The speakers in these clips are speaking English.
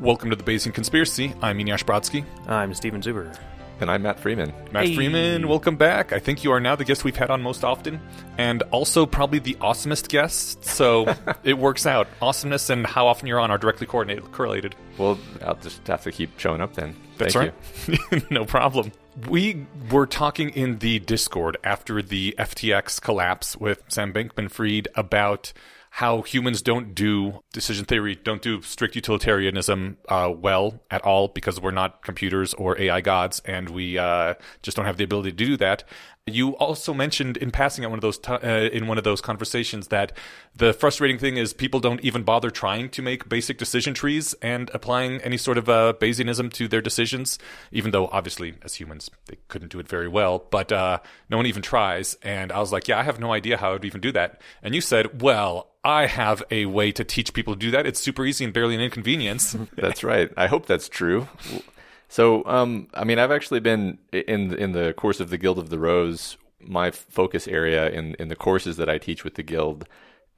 Welcome to the Bayesian Conspiracy. I'm Eneasz Brodsky. I'm Steven Zuber. And I'm Matt Freeman. Matt Freeman, welcome back. I think you are now the guest we've had on most often, and also probably the awesomest guest, so it works out. Awesomeness and how often you're on are directly correlated. Well, I'll just have to keep showing up then. That's Thank right. you. No problem. We were talking in the Discord after the FTX collapse with Sam Bankman-Fried about how humans don't do decision theory, don't do strict utilitarianism well at all because we're not computers or AI gods, and we just don't have the ability to do that. You also mentioned in passing at one of those conversations that the frustrating thing is people don't even bother trying to make basic decision trees and applying any sort of Bayesianism to their decisions, even though obviously as humans they couldn't do it very well, but no one even tries. And I was like, yeah, I have no idea how I would even do that. And you said, well, I have a way to teach people to do that. It's super easy and barely an inconvenience. That's right. I hope that's true. So, I've actually been in the course of the Guild of the Rose. My focus area in the courses that I teach with the Guild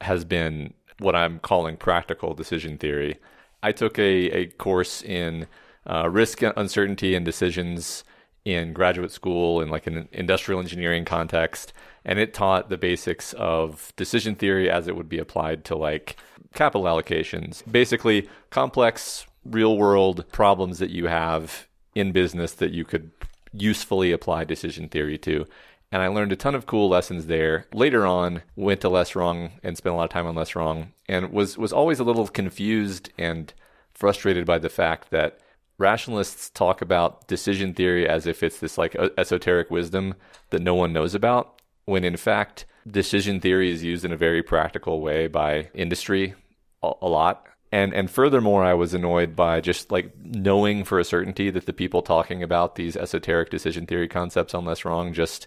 has been what I'm calling practical decision theory. I took a course in risk, uncertainty, and decisions in graduate school in like an industrial engineering context, and it taught the basics of decision theory as it would be applied to like capital allocations. Basically, complex real-world problems that you have in business that you could usefully apply decision theory to. And I learned a ton of cool lessons there. Later on, went to Less Wrong and spent a lot of time on Less Wrong, and was always a little confused and frustrated by the fact that rationalists talk about decision theory as if it's this like esoteric wisdom that no one knows about, when in fact, decision theory is used in a very practical way by industry a lot. And furthermore, I was annoyed by just like knowing for a certainty that the people talking about these esoteric decision theory concepts on Less Wrong just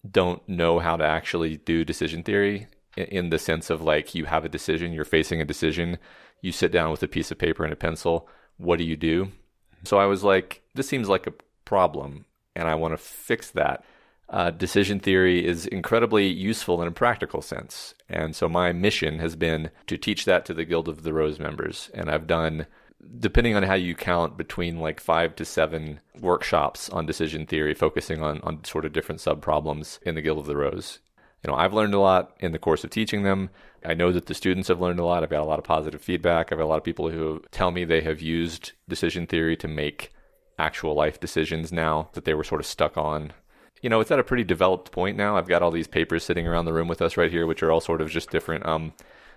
don't know how to actually do decision theory in the sense of like you have a decision, you're facing a decision, you sit down with a piece of paper and a pencil, what do you do? So I was like, this seems like a problem and I want to fix that. Decision theory is incredibly useful in a practical sense. And so my mission has been to teach that to the Guild of the Rose members. And I've done, depending on how you count, between like 5 to 7 workshops on decision theory, focusing on sort of different sub-problems in the Guild of the Rose. You know, I've learned a lot in the course of teaching them. I know that the students have learned a lot. I've got a lot of positive feedback. I've got a lot of people who tell me they have used decision theory to make actual life decisions now that they were sort of stuck on. You know, it's at a pretty developed point now. I've got all these papers sitting around the room with us right here, which are all sort of just different,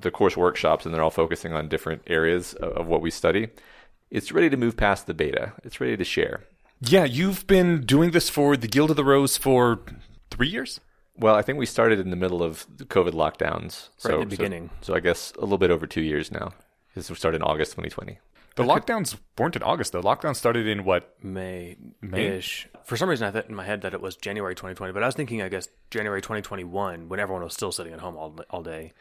the course workshops, and they're all focusing on different areas of what we study. It's ready to move past the beta. It's ready to share. Yeah, you've been doing this for the Guild of the Rose for 3 years? Well, I think we started in the middle of the COVID lockdowns. Right at the beginning. So I guess a little bit over 2 years now. Because we started in August 2020. The lockdowns weren't in August, though. Lockdowns started in what? May-ish. For some reason, I thought in my head that it was January 2020, but I was thinking, I guess, January 2021, when everyone was still sitting at home all day.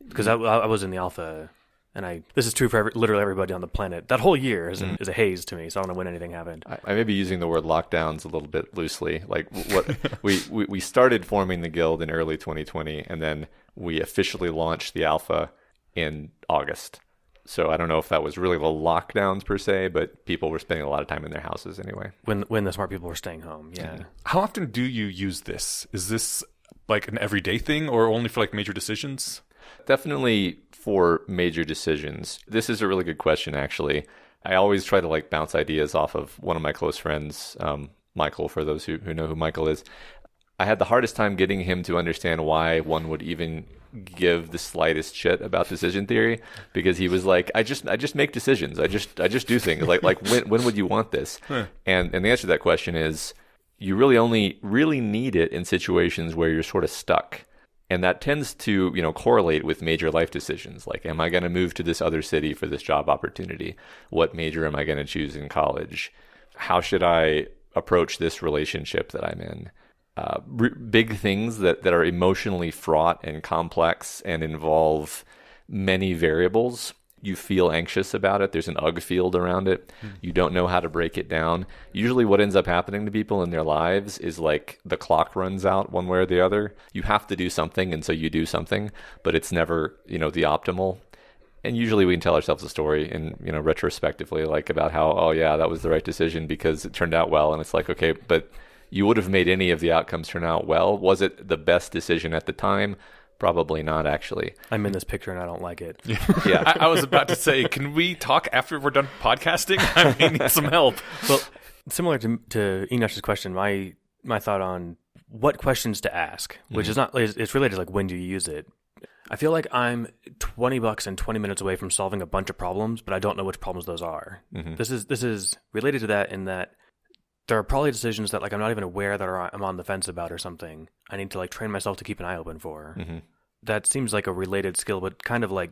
Because I was in the alpha, and this is true for literally everybody on the planet. That whole year is a haze to me, so I don't know when anything happened. I may be using the word lockdowns a little bit loosely. Like what we started forming the guild in early 2020, and then we officially launched the alpha in August. So I don't know if that was really the lockdowns per se, but people were spending a lot of time in their houses anyway. When the smart people were staying home, yeah. How often do you use this? Is this like an everyday thing or only for like major decisions? Definitely for major decisions. This is a really good question, actually. I always try to like bounce ideas off of one of my close friends, Michael, for those who know who Michael is. I had the hardest time getting him to understand why one would even give the slightest shit about decision theory, because he was like, I just make decisions. I just do things. Like when would you want this? And the answer to that question is you really only really need it in situations where you're sort of stuck. And that tends to, correlate with major life decisions. Like, am I going to move to this other city for this job opportunity? What major am I going to choose in college? How should I approach this relationship that I'm in? Big things that are emotionally fraught and complex and involve many variables. You feel anxious about it. There's an UG field around it. You don't know how to break it down. Usually what ends up happening to people in their lives is like the clock runs out one way or the other. You have to do something, and so you do something, but it's never, the optimal. And usually we can tell ourselves a story and, retrospectively, like about how, oh yeah, that was the right decision because it turned out well. And it's like, okay, but you would have made any of the outcomes turn out well. Was it the best decision at the time? Probably not, actually. I'm in this picture and I don't like it. Yeah. I was about to say, can we talk after we're done podcasting? I may need some help. Well, similar to Enesh's question, my thought on what questions to ask, which is not, it's related to like when do you use it. I feel like I'm $20 and 20 minutes away from solving a bunch of problems, but I don't know which problems those are. Mm-hmm. This is related to that in that there are probably decisions that like I'm not even aware that I'm on the fence about or something. I need to like train myself to keep an eye open for. Mm-hmm. That seems like a related skill, but kind of like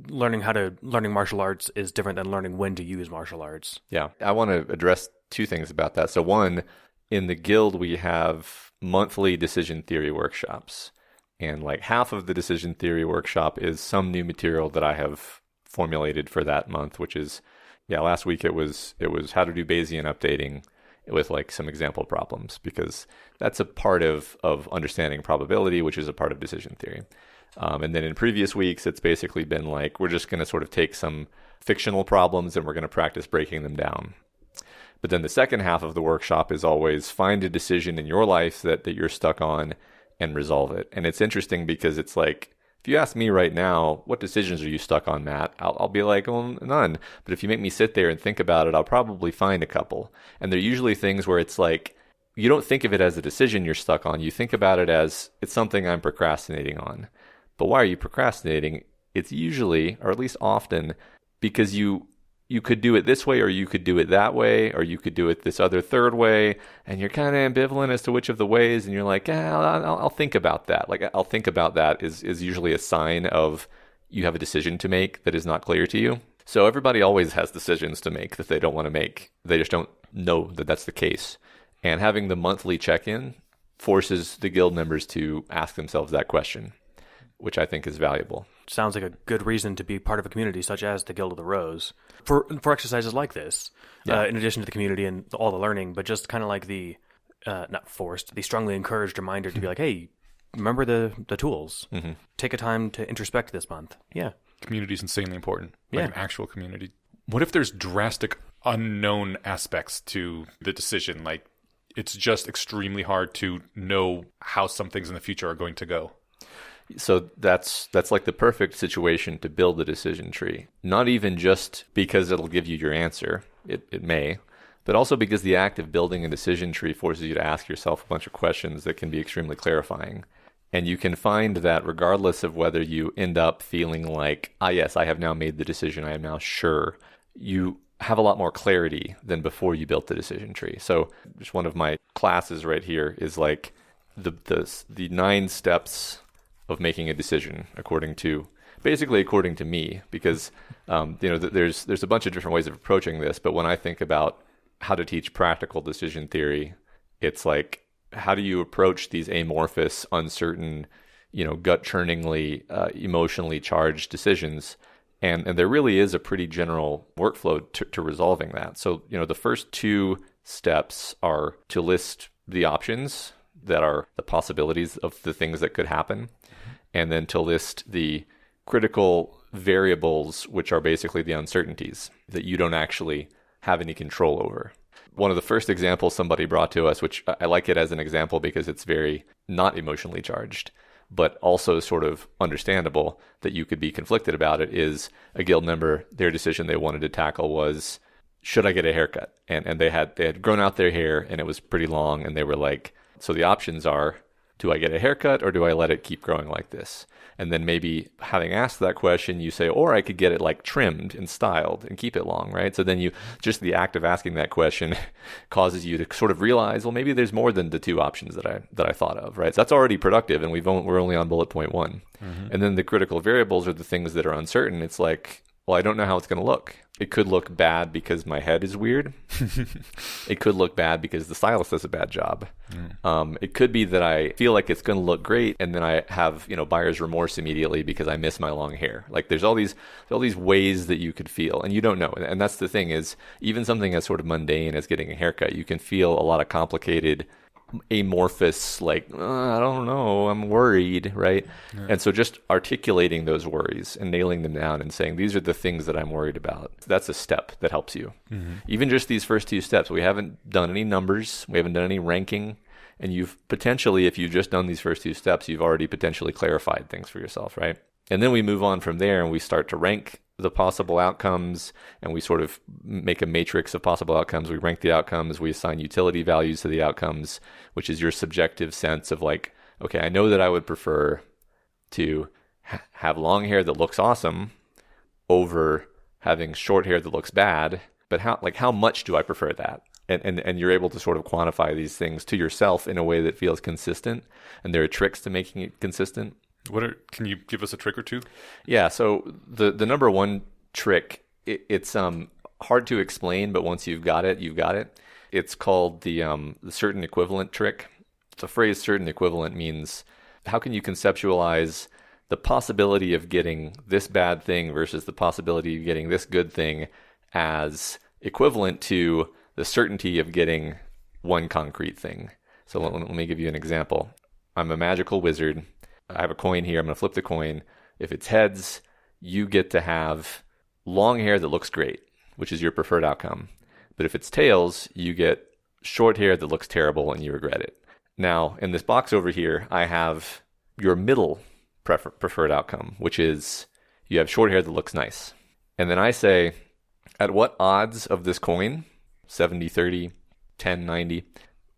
learning martial arts is different than learning when to use martial arts. Yeah. I want to address two things about that. So one, in the guild, we have monthly decision theory workshops. And like half of the decision theory workshop is some new material that I have formulated for that month, which is, last week it was how to do Bayesian updating with like some example problems, because that's a part of understanding probability, which is a part of decision theory. And then in previous weeks, it's basically been like, we're just going to sort of take some fictional problems and we're going to practice breaking them down. But then the second half of the workshop is always find a decision in your life that you're stuck on and resolve it. And it's interesting because it's like, if you ask me right now, what decisions are you stuck on, Matt? I'll be like, well, none. But if you make me sit there and think about it, I'll probably find a couple. And they're usually things where it's like, you don't think of it as a decision you're stuck on. You think about it as it's something I'm procrastinating on. But why are you procrastinating? It's usually, or at least often, because you could do it this way, or you could do it that way, or you could do it this other third way, and you're kind of ambivalent as to which of the ways, and you're like, I'll think about that. Like, I'll think about that is usually a sign of you have a decision to make that is not clear to you. So everybody always has decisions to make that they don't want to make. They just don't know that that's the case. And having the monthly check-in forces the guild members to ask themselves that question, which I think is valuable. Sounds like a good reason to be part of a community such as the Guild of the Rose for exercises like this, in addition to the community and all the learning, but just kind of like the not forced, the strongly encouraged reminder to be like, hey, remember the tools. Mm-hmm. Take a time to introspect this month. Yeah. Community is insanely important. Like an actual community. What if there's drastic unknown aspects to the decision? Like it's just extremely hard to know how some things in the future are going to go. So that's like the perfect situation to build a decision tree. Not even just because it'll give you your answer, it may, but also because the act of building a decision tree forces you to ask yourself a bunch of questions that can be extremely clarifying. And you can find that regardless of whether you end up feeling like, yes, I have now made the decision, I am now sure, you have a lot more clarity than before you built the decision tree. So just one of my classes right here is like the 9 steps of making a decision according to me, because there's a bunch of different ways of approaching this, but when I think about how to teach practical decision theory, it's like, how do you approach these amorphous, uncertain, gut-churningly, emotionally charged decisions? And there really is a pretty general workflow to resolving that. So, the first 2 steps are to list the options that are the possibilities of the things that could happen, and then to list the critical variables, which are basically the uncertainties that you don't actually have any control over. One of the first examples somebody brought to us, which I like it as an example because it's very not emotionally charged, but also sort of understandable that you could be conflicted about it, is a guild member, their decision they wanted to tackle was, should I get a haircut? And they had grown out their hair and it was pretty long, and they were like, so the options are, do I get a haircut or do I let it keep growing like this? And then maybe having asked that question, you say, or I could get it like trimmed and styled and keep it long, right? So then just the act of asking that question causes you to sort of realize, well, maybe there's more than the 2 options that I thought of, right? So that's already productive, and we're only on bullet point 1. Mm-hmm. And then the critical variables are the things that are uncertain. It's like, well, I don't know how it's going to look. It could look bad because my head is weird. It could look bad because the stylist does a bad job. Mm. It could be that I feel like it's going to look great, and then I have buyer's remorse immediately because I miss my long hair. Like there's all these ways that you could feel, and you don't know. And that's the thing, is even something as sort of mundane as getting a haircut, you can feel a lot of complicated amorphous, like, I don't know, I'm worried, right? Yeah. And so just articulating those worries and nailing them down and saying, these are the things that I'm worried about. That's a step that helps you. Mm-hmm. Even just these first 2 steps, we haven't done any numbers, we haven't done any ranking, and you've potentially, if you've just done these first 2 steps, you've already potentially clarified things for yourself, right? And then we move on from there and we start to rank the possible outcomes, and we sort of make a matrix of possible outcomes. We rank the outcomes, we assign utility values to the outcomes, which is your subjective sense of like, okay, I know that I would prefer to have long hair that looks awesome over having short hair that looks bad, but how much do I prefer that? And you're able to sort of quantify these things to yourself in a way that feels consistent, and there are tricks to making it consistent. Can you give us a trick or two? Yeah. So the number one trick, it's hard to explain, but once you've got it, you've got it. It's called the certain equivalent trick. The phrase certain equivalent means how can you conceptualize the possibility of getting this bad thing versus the possibility of getting this good thing as equivalent to the certainty of getting one concrete thing. So let me give you an example. I'm a magical wizard. I have a coin here. I'm going to flip the coin. If it's heads, you get to have long hair that looks great, which is your preferred outcome. But if it's tails, you get short hair that looks terrible and you regret it. Now, in this box over here, I have your middle preferred outcome, which is you have short hair that looks nice. And then I say, at what odds of this coin, 70-30, 10-90,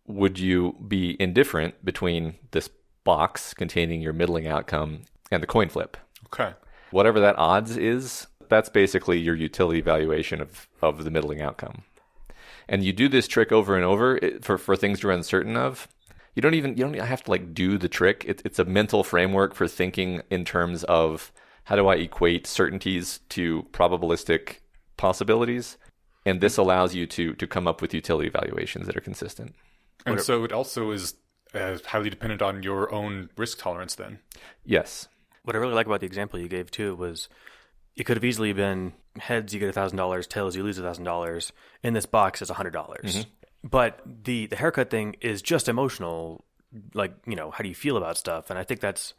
would you be indifferent between this box containing your middling outcome and the coin flip? Okay. Whatever that odds is, that's basically your utility valuation of the middling outcome. And you do this trick over and over for things you're uncertain of. You don't have to like do the trick. It's a mental framework for thinking in terms of how do I equate certainties to probabilistic possibilities. And this allows you to come up with utility valuations that are consistent. And so it also is highly dependent on your own risk tolerance then. Yes. What I really like about the example you gave too was it could have easily been heads you get $1,000, tails you lose $1,000. In this box it's $100. Mm-hmm. But the haircut thing is just emotional, like, how do you feel about stuff? And I think that's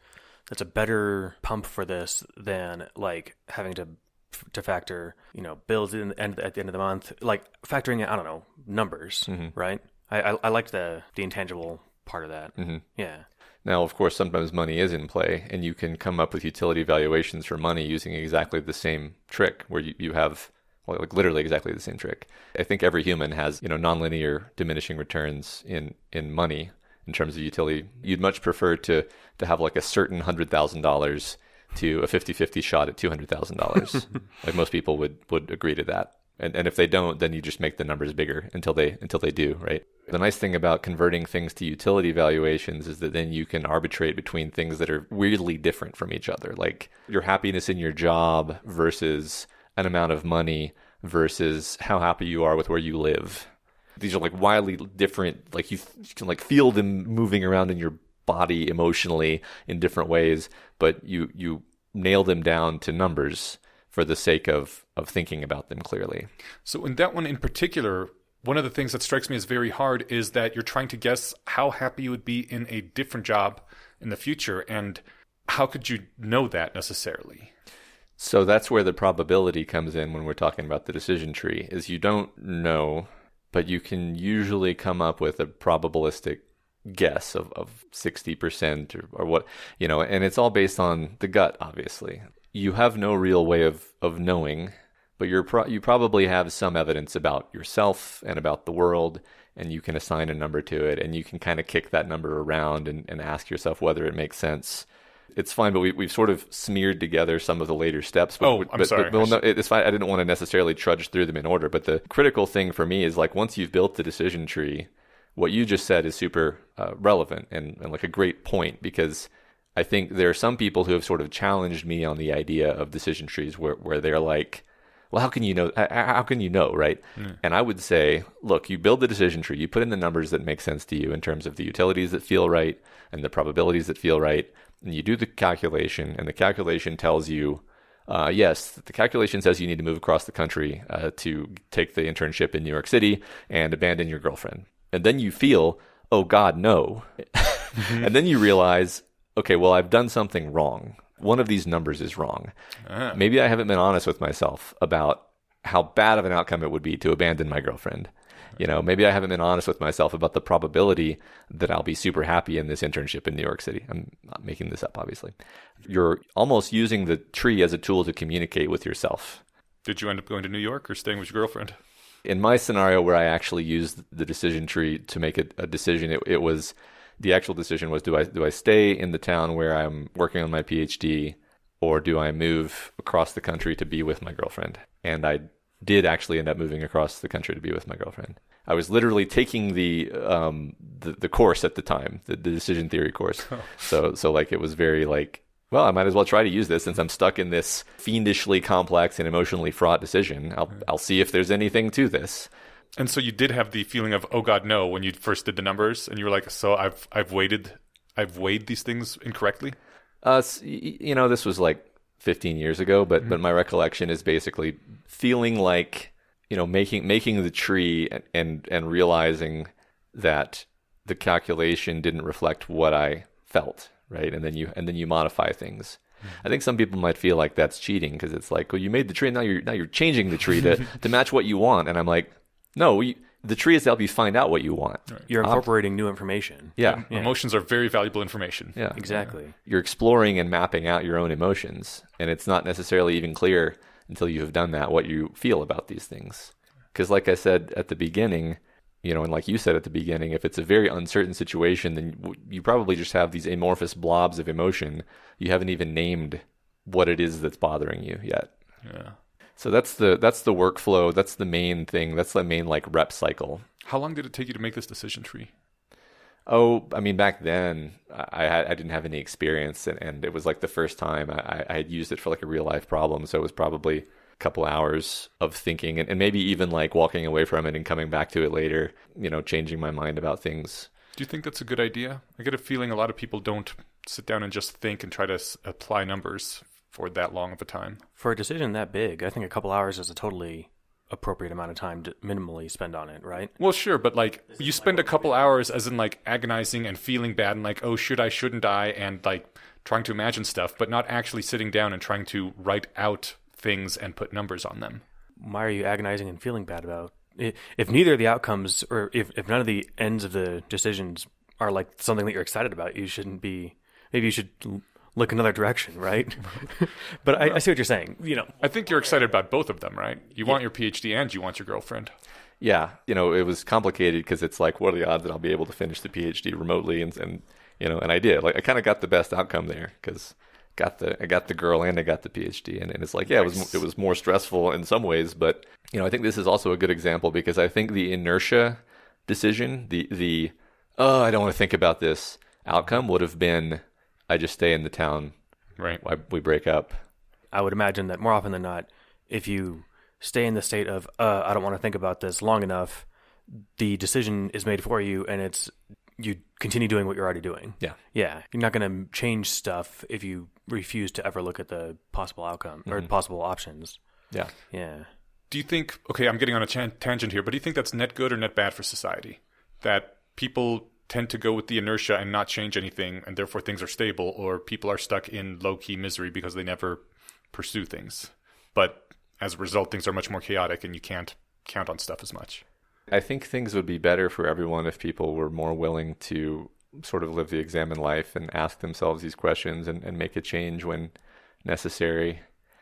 a better pump for this than like having to factor, bills at the end of the month, like factoring in, I don't know, numbers, mm-hmm. right? I liked the intangible part of that. Mm-hmm. Yeah. Now, of course, sometimes money is in play, and you can come up with utility valuations for money using exactly the same trick, where you have like literally exactly the same trick. I think every human has nonlinear diminishing returns in money in terms of utility. You'd much prefer to have like a certain $100,000 to a 50-50 shot at $200,000. Like most people would agree to that. And if they don't, then you just make the numbers bigger until they do, right? The nice thing about converting things to utility valuations is that then you can arbitrate between things that are weirdly different from each other, like your happiness in your job versus an amount of money versus how happy you are with where you live. These are like wildly different, like you can like feel them moving around in your body emotionally in different ways, but you nail them down to numbers for the sake of thinking about them clearly. So in that one in particular, one of the things that strikes me as very hard is that you're trying to guess how happy you would be in a different job in the future. And how could you know that necessarily? So that's where the probability comes in when we're talking about the decision tree, is you don't know, but you can usually come up with a probabilistic guess of 60% or what, and it's all based on the gut, obviously. You have no real way of knowing, but you probably have some evidence about yourself and about the world, and you can assign a number to it, and you can kind of kick that number around and ask yourself whether it makes sense. It's fine, but we've sort of smeared together some of the later steps. But, I'm sorry. But, no, it's fine. I didn't want to necessarily trudge through them in order, but the critical thing for me is like once you've built the decision tree, what you just said is super relevant and like a great point, because I think there are some people who have sort of challenged me on the idea of decision trees where they're like, well, how can you know? How can you know, right? Mm. And I would say, look, you build the decision tree, you put in the numbers that make sense to you in terms of the utilities that feel right and the probabilities that feel right, and you do the calculation, and the calculation tells you, yes, the calculation says you need to move across the country to take the internship in New York City and abandon your girlfriend. And then you feel, oh God, no. And then you realize, okay, well, I've done something wrong. One of these numbers is wrong. Maybe I haven't been honest with myself about how bad of an outcome it would be to abandon my girlfriend. Maybe I haven't been honest with myself about the probability that I'll be super happy in this internship in New York City. I'm not making this up, obviously. You're almost using the tree as a tool to communicate with yourself. Did you end up going to New York or staying with your girlfriend? In my scenario where I actually used the decision tree to make a decision, it was the actual decision was, do I stay in the town where I'm working on my PhD, or do I move across the country to be with my girlfriend? And I did actually end up moving across the country to be with my girlfriend. I was literally taking the course at the time, the decision theory course. So like it was very like, well, I might as well try to use this since I'm stuck in this fiendishly complex and emotionally fraught decision. I'll see if there's anything to this. And so you did have the feeling of, oh God, no, when you first did the numbers, and you were like, so I've weighed these things incorrectly? This was like 15 years ago, but my recollection is basically feeling like, making the tree and realizing that the calculation didn't reflect what I felt, right? And then you modify things. I think some people might feel like that's cheating because it's like, well, you made the tree, now you're changing the tree to match what you want, and I'm like, no, the tree is to help you find out what you want. Right. You're incorporating new information. Yeah. Emotions are very valuable information. Yeah. Exactly. You're exploring and mapping out your own emotions, and it's not necessarily even clear until you have done that what you feel about these things. Because like I said at the beginning, and like you said at the beginning, if it's a very uncertain situation, then you probably just have these amorphous blobs of emotion. You haven't even named what it is that's bothering you yet. Yeah. So that's the workflow. That's the main thing. That's the main like rep cycle. How long did it take you to make this decision tree? Oh, I mean, back then I didn't have any experience, and it was like the first time I had used it for like a real life problem. So it was probably a couple hours of thinking, and maybe even like walking away from it and coming back to it later, changing my mind about things. Do you think that's a good idea? I get a feeling a lot of people don't sit down and just think and try to apply numbers for that long of a time. For a decision that big, I think a couple hours is a totally appropriate amount of time to minimally spend on it, right? Well, sure, but like you spend a couple hours as in like agonizing and feeling bad and like, oh, shouldn't I? And like trying to imagine stuff, but not actually sitting down and trying to write out things and put numbers on them. Why are you agonizing and feeling bad about it? If neither of the outcomes or if none of the ends of the decisions are like something that you're excited about, you shouldn't be, maybe you should look another direction, right? But I see what you're saying. I think you're excited about both of them, right? You want your PhD and you want your girlfriend. Yeah, it was complicated because it's like, what are the odds that I'll be able to finish the PhD remotely? And I did. Like, I kind of got the best outcome there because I got the girl and I got the PhD, and it's like, yeah, Nice. it was more stressful in some ways, but I think this is also a good example because I think the inertia decision, the I don't want to think about this outcome would have been, I just stay in the town. Right. Why we break up. I would imagine that more often than not, if you stay in the state of, I don't want to think about this long enough, the decision is made for you and you continue doing what you're already doing. Yeah. Yeah. You're not going to change stuff if you refuse to ever look at the possible outcome or possible options. Yeah. Yeah. Do you think, okay, I'm getting on a tangent here, but do you think that's net good or net bad for society? That people tend to go with the inertia and not change anything, and therefore things are stable, or people are stuck in low-key misery because they never pursue things. But as a result, things are much more chaotic and you can't count on stuff as much. I think things would be better for everyone if people were more willing to sort of live the examined life and ask themselves these questions and make a change when necessary.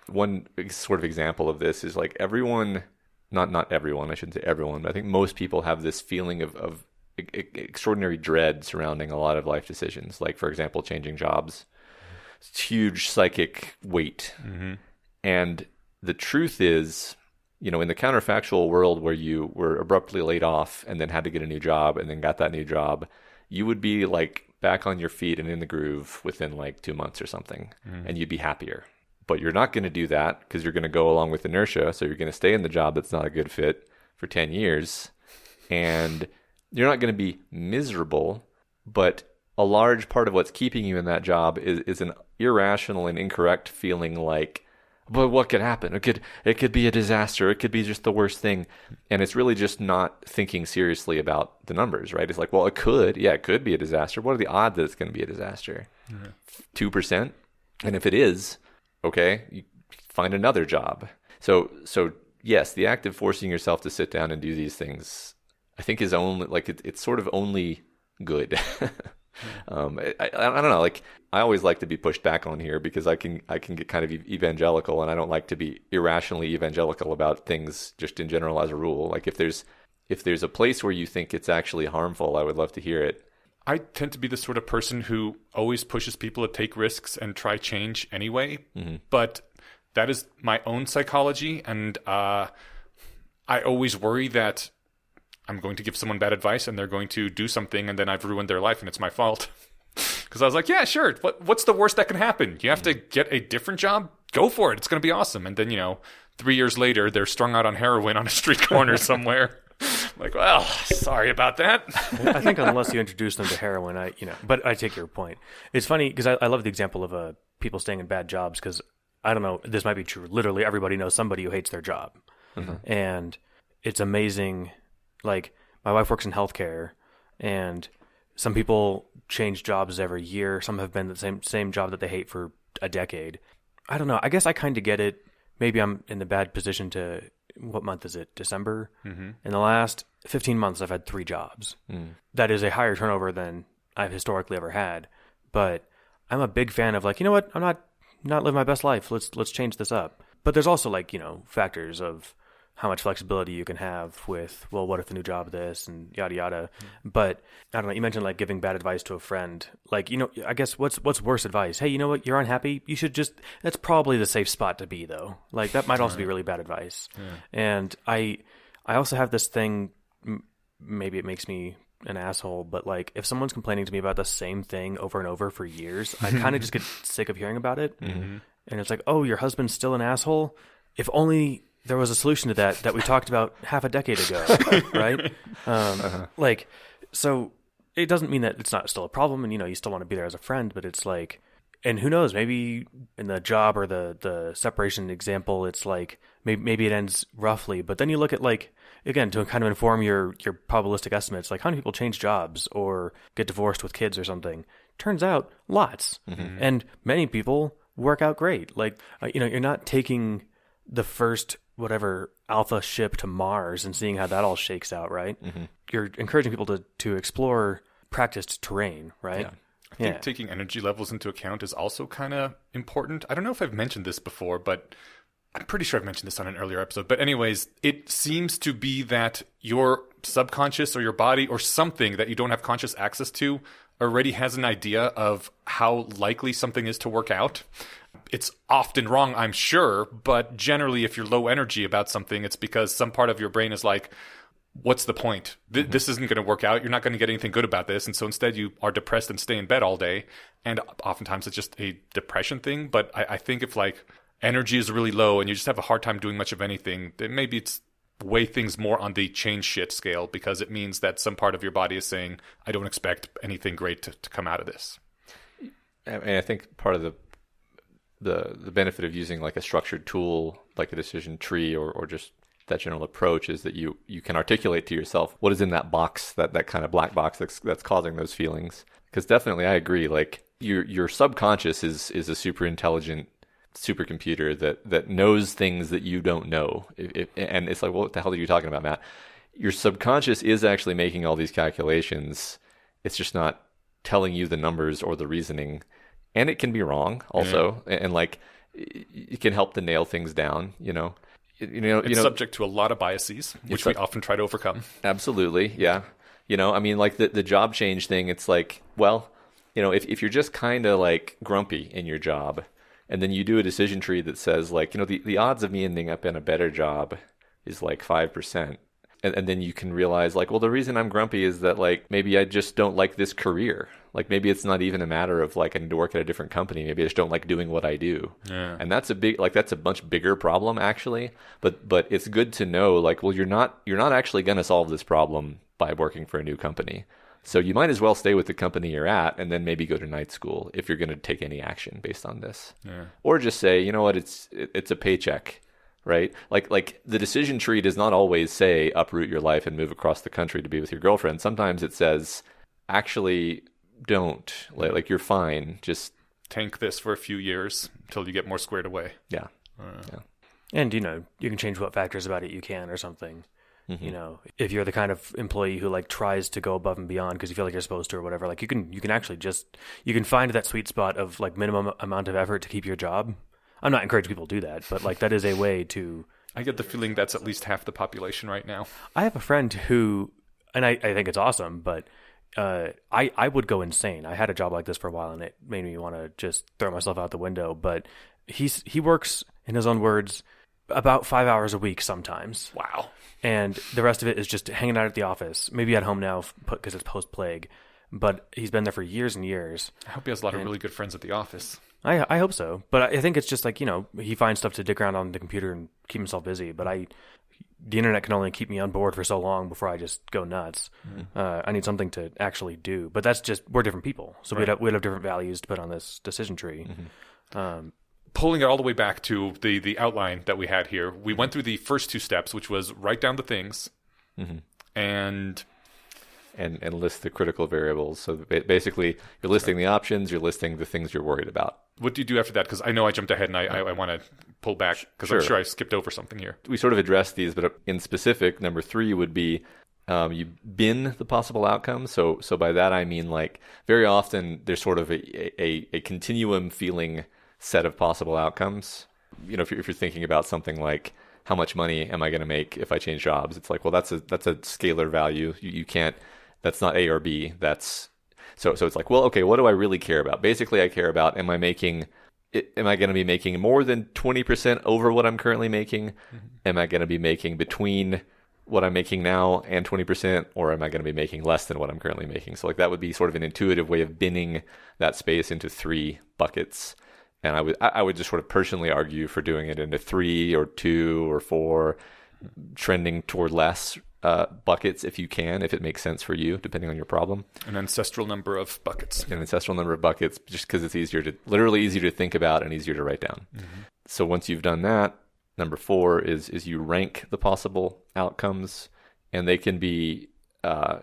One sort of example of this is like everyone, not everyone, I shouldn't say everyone, but I think most people have this feeling of extraordinary dread surrounding a lot of life decisions. Like, for example, changing jobs. It's huge psychic weight. Mm-hmm. And the truth is, in the counterfactual world where you were abruptly laid off and then had to get a new job and then got that new job, you would be like back on your feet and in the groove within like 2 months or something, and you'd be happier. But you're not going to do that because you're going to go along with inertia. So you're going to stay in the job that's not a good fit for 10 years. And you're not going to be miserable, but a large part of what's keeping you in that job is an irrational and incorrect feeling like, but what could happen? It could be a disaster. It could be just the worst thing. And it's really just not thinking seriously about the numbers, right? It's like, well, it could be a disaster. What are the odds that it's going to be a disaster? 2%? And if it is, okay, you find another job. So yes, the act of forcing yourself to sit down and do these things, I think is only like it's sort of only good. I don't know. Like I always like to be pushed back on here because I can get kind of evangelical, and I don't like to be irrationally evangelical about things just in general as a rule. Like if there's a place where you think it's actually harmful, I would love to hear it. I tend to be the sort of person who always pushes people to take risks and try change anyway. Mm-hmm. But that is my own psychology, and I always worry that I'm going to give someone bad advice and they're going to do something and then I've ruined their life and it's my fault. Because I was like, yeah, sure. What's the worst that can happen? You have to get a different job? Go for it. It's going to be awesome. And then, 3 years later, they're strung out on heroin on a street corner somewhere. Like, well, sorry about that. I think unless you introduce them to heroin, but I take your point. It's funny because I love the example of people staying in bad jobs because, I don't know, this might be true. Literally everybody knows somebody who hates their job. Mm-hmm. And it's amazing. Like, my wife works in healthcare, and some people change jobs every year. Some have been the same job that they hate for a decade. I don't know. I guess I kind of get it. Maybe I'm in the bad position to, what month is it? December? Mm-hmm. In the last 15 months, I've had 3 jobs. Mm. That is a higher turnover than I've historically ever had. But I'm a big fan of like, you know what? I'm not living my best life. Let's change this up. But there's also like, factors of how much flexibility you can have with, well, what if the new job this and yada yada. But I don't know, you mentioned like giving bad advice to a friend. Like, I guess what's worse advice? Hey, you know what? You're unhappy. You should that's probably the safe spot to be though. Like that might also be really bad advice. Yeah. And I also have this thing, maybe it makes me an asshole, but like if someone's complaining to me about the same thing over and over for years, I kind of just get sick of hearing about it. Mm-hmm. And it's like, oh, your husband's still an asshole? If only there was a solution to that we talked about half a decade ago, right? Like, so it doesn't mean that it's not still a problem, and you still want to be there as a friend, but it's like, and who knows, maybe in the job or the separation example, it's like maybe it ends roughly, but then you look at like, again, to kind of inform your probabilistic estimates, like how many people change jobs or get divorced with kids or something. Turns out lots, and many people work out great. Like, you're not taking the first whatever alpha ship to Mars and seeing how that all shakes out, right? Mm-hmm. You're encouraging people to explore practiced terrain, right? Yeah. I think taking energy levels into account is also kind of important. I don't know if I've mentioned this before, but I'm pretty sure I've mentioned this on an earlier episode. But anyways, it seems to be that your subconscious or your body or something that you don't have conscious access to already has an idea of how likely something is to work out. It's often wrong, I'm sure, but generally if you're low energy about something, it's because some part of your brain is like, what's the point? This isn't going to work out. You're not going to get anything good about this. And so instead you are depressed and stay in bed all day. And oftentimes it's just a depression thing. But I think if like energy is really low and you just have a hard time doing much of anything, then maybe it's weigh things more on the change shit scale, because it means that some part of your body is saying, I don't expect anything great to come out of this. And I think part of the benefit of using like a structured tool, like a decision tree or just that general approach, is that you can articulate to yourself what is in that box, that kind of black box that's causing those feelings. Because definitely I agree, like your subconscious is a super intelligent supercomputer that knows things that you don't know. And it's like, well, what the hell are you talking about, Matt? Your subconscious is actually making all these calculations. It's just not telling you the numbers or the reasoning. And it can be wrong also. And like, it can help to nail things down, It's subject to a lot of biases, which we often try to overcome. Absolutely, yeah. I mean, like the job change thing, it's like, well, if you're just kind of like grumpy in your job, and then you do a decision tree that says like, the odds of me ending up in a better job is like 5%. And then you can realize like, well, the reason I'm grumpy is that like, maybe I just don't like this career. Like maybe it's not even a matter of like, I need to work at a different company. Maybe I just don't like doing what I do. Yeah. And that's a much bigger problem actually. But it's good to know like, well, you're not actually going to solve this problem by working for a new company. So you might as well stay with the company you're at and then maybe go to night school if you're going to take any action based on this. Yeah. Or just say, you know what, it's a paycheck, right? Like the decision tree does not always say uproot your life and move across the country to be with your girlfriend. Sometimes it says, actually don't. Like you're fine. Just tank this for a few years until you get more squared away. Yeah. And, you can change what factors about it you can or something. Mm-hmm. If you're the kind of employee who like tries to go above and beyond because you feel like you're supposed to or whatever, like you can actually you can find that sweet spot of like minimum amount of effort to keep your job. I'm not encouraging people to do that, but like that is a way to. I get the feeling that's at least half the population right now. I have a friend who, and I think it's awesome, but I would go insane. I had a job like this for a while and it made me want to just throw myself out the window. But he works, in his own words, about 5 hours a week sometimes. Wow. And the rest of it is just hanging out at the office, maybe at home now because it's post-plague. But he's been there for years and years. I hope he has a lot of really good friends at the office. I hope so. But I think it's just like, he finds stuff to dick around on the computer and keep himself busy. But the internet can only keep me on board for so long before I just go nuts. I need something to actually do. But that's just, we're different people. So right. we'd have different values to put on this decision tree. Pulling it all the way back to the outline that we had here, we went through the first two steps, which was write down the things and list the critical variables. So basically, you're listing the options, you're listing the things you're worried about. What do you do after that? Because I know I jumped ahead and I want to pull back because I'm sure I skipped over something here. We sort of addressed these, but in specific, number 3 would be you bin the possible outcomes. So by that I mean like very often there's sort of a continuum feeling set of possible outcomes. If you're thinking about something like how much money am I going to make if I change jobs, it's like, well, that's a scalar value. You can't. That's not A or B. That's so it's like, well, okay, what do I really care about? Basically, I care about am I going to be making more than 20% over what I'm currently making? Am I going to be making between what I'm making now and 20%, or am I going to be making less than what I'm currently making? So like that would be sort of an intuitive way of binning that space into 3 buckets. And I would just sort of personally argue for doing it into 3 or 2 or 4, trending toward less buckets if you can, if it makes sense for you, depending on your problem. An ancestral number of buckets. An ancestral number of buckets, just because it's literally easier to think about and easier to write down. So once you've done that, number 4 is you rank the possible outcomes, and they can be.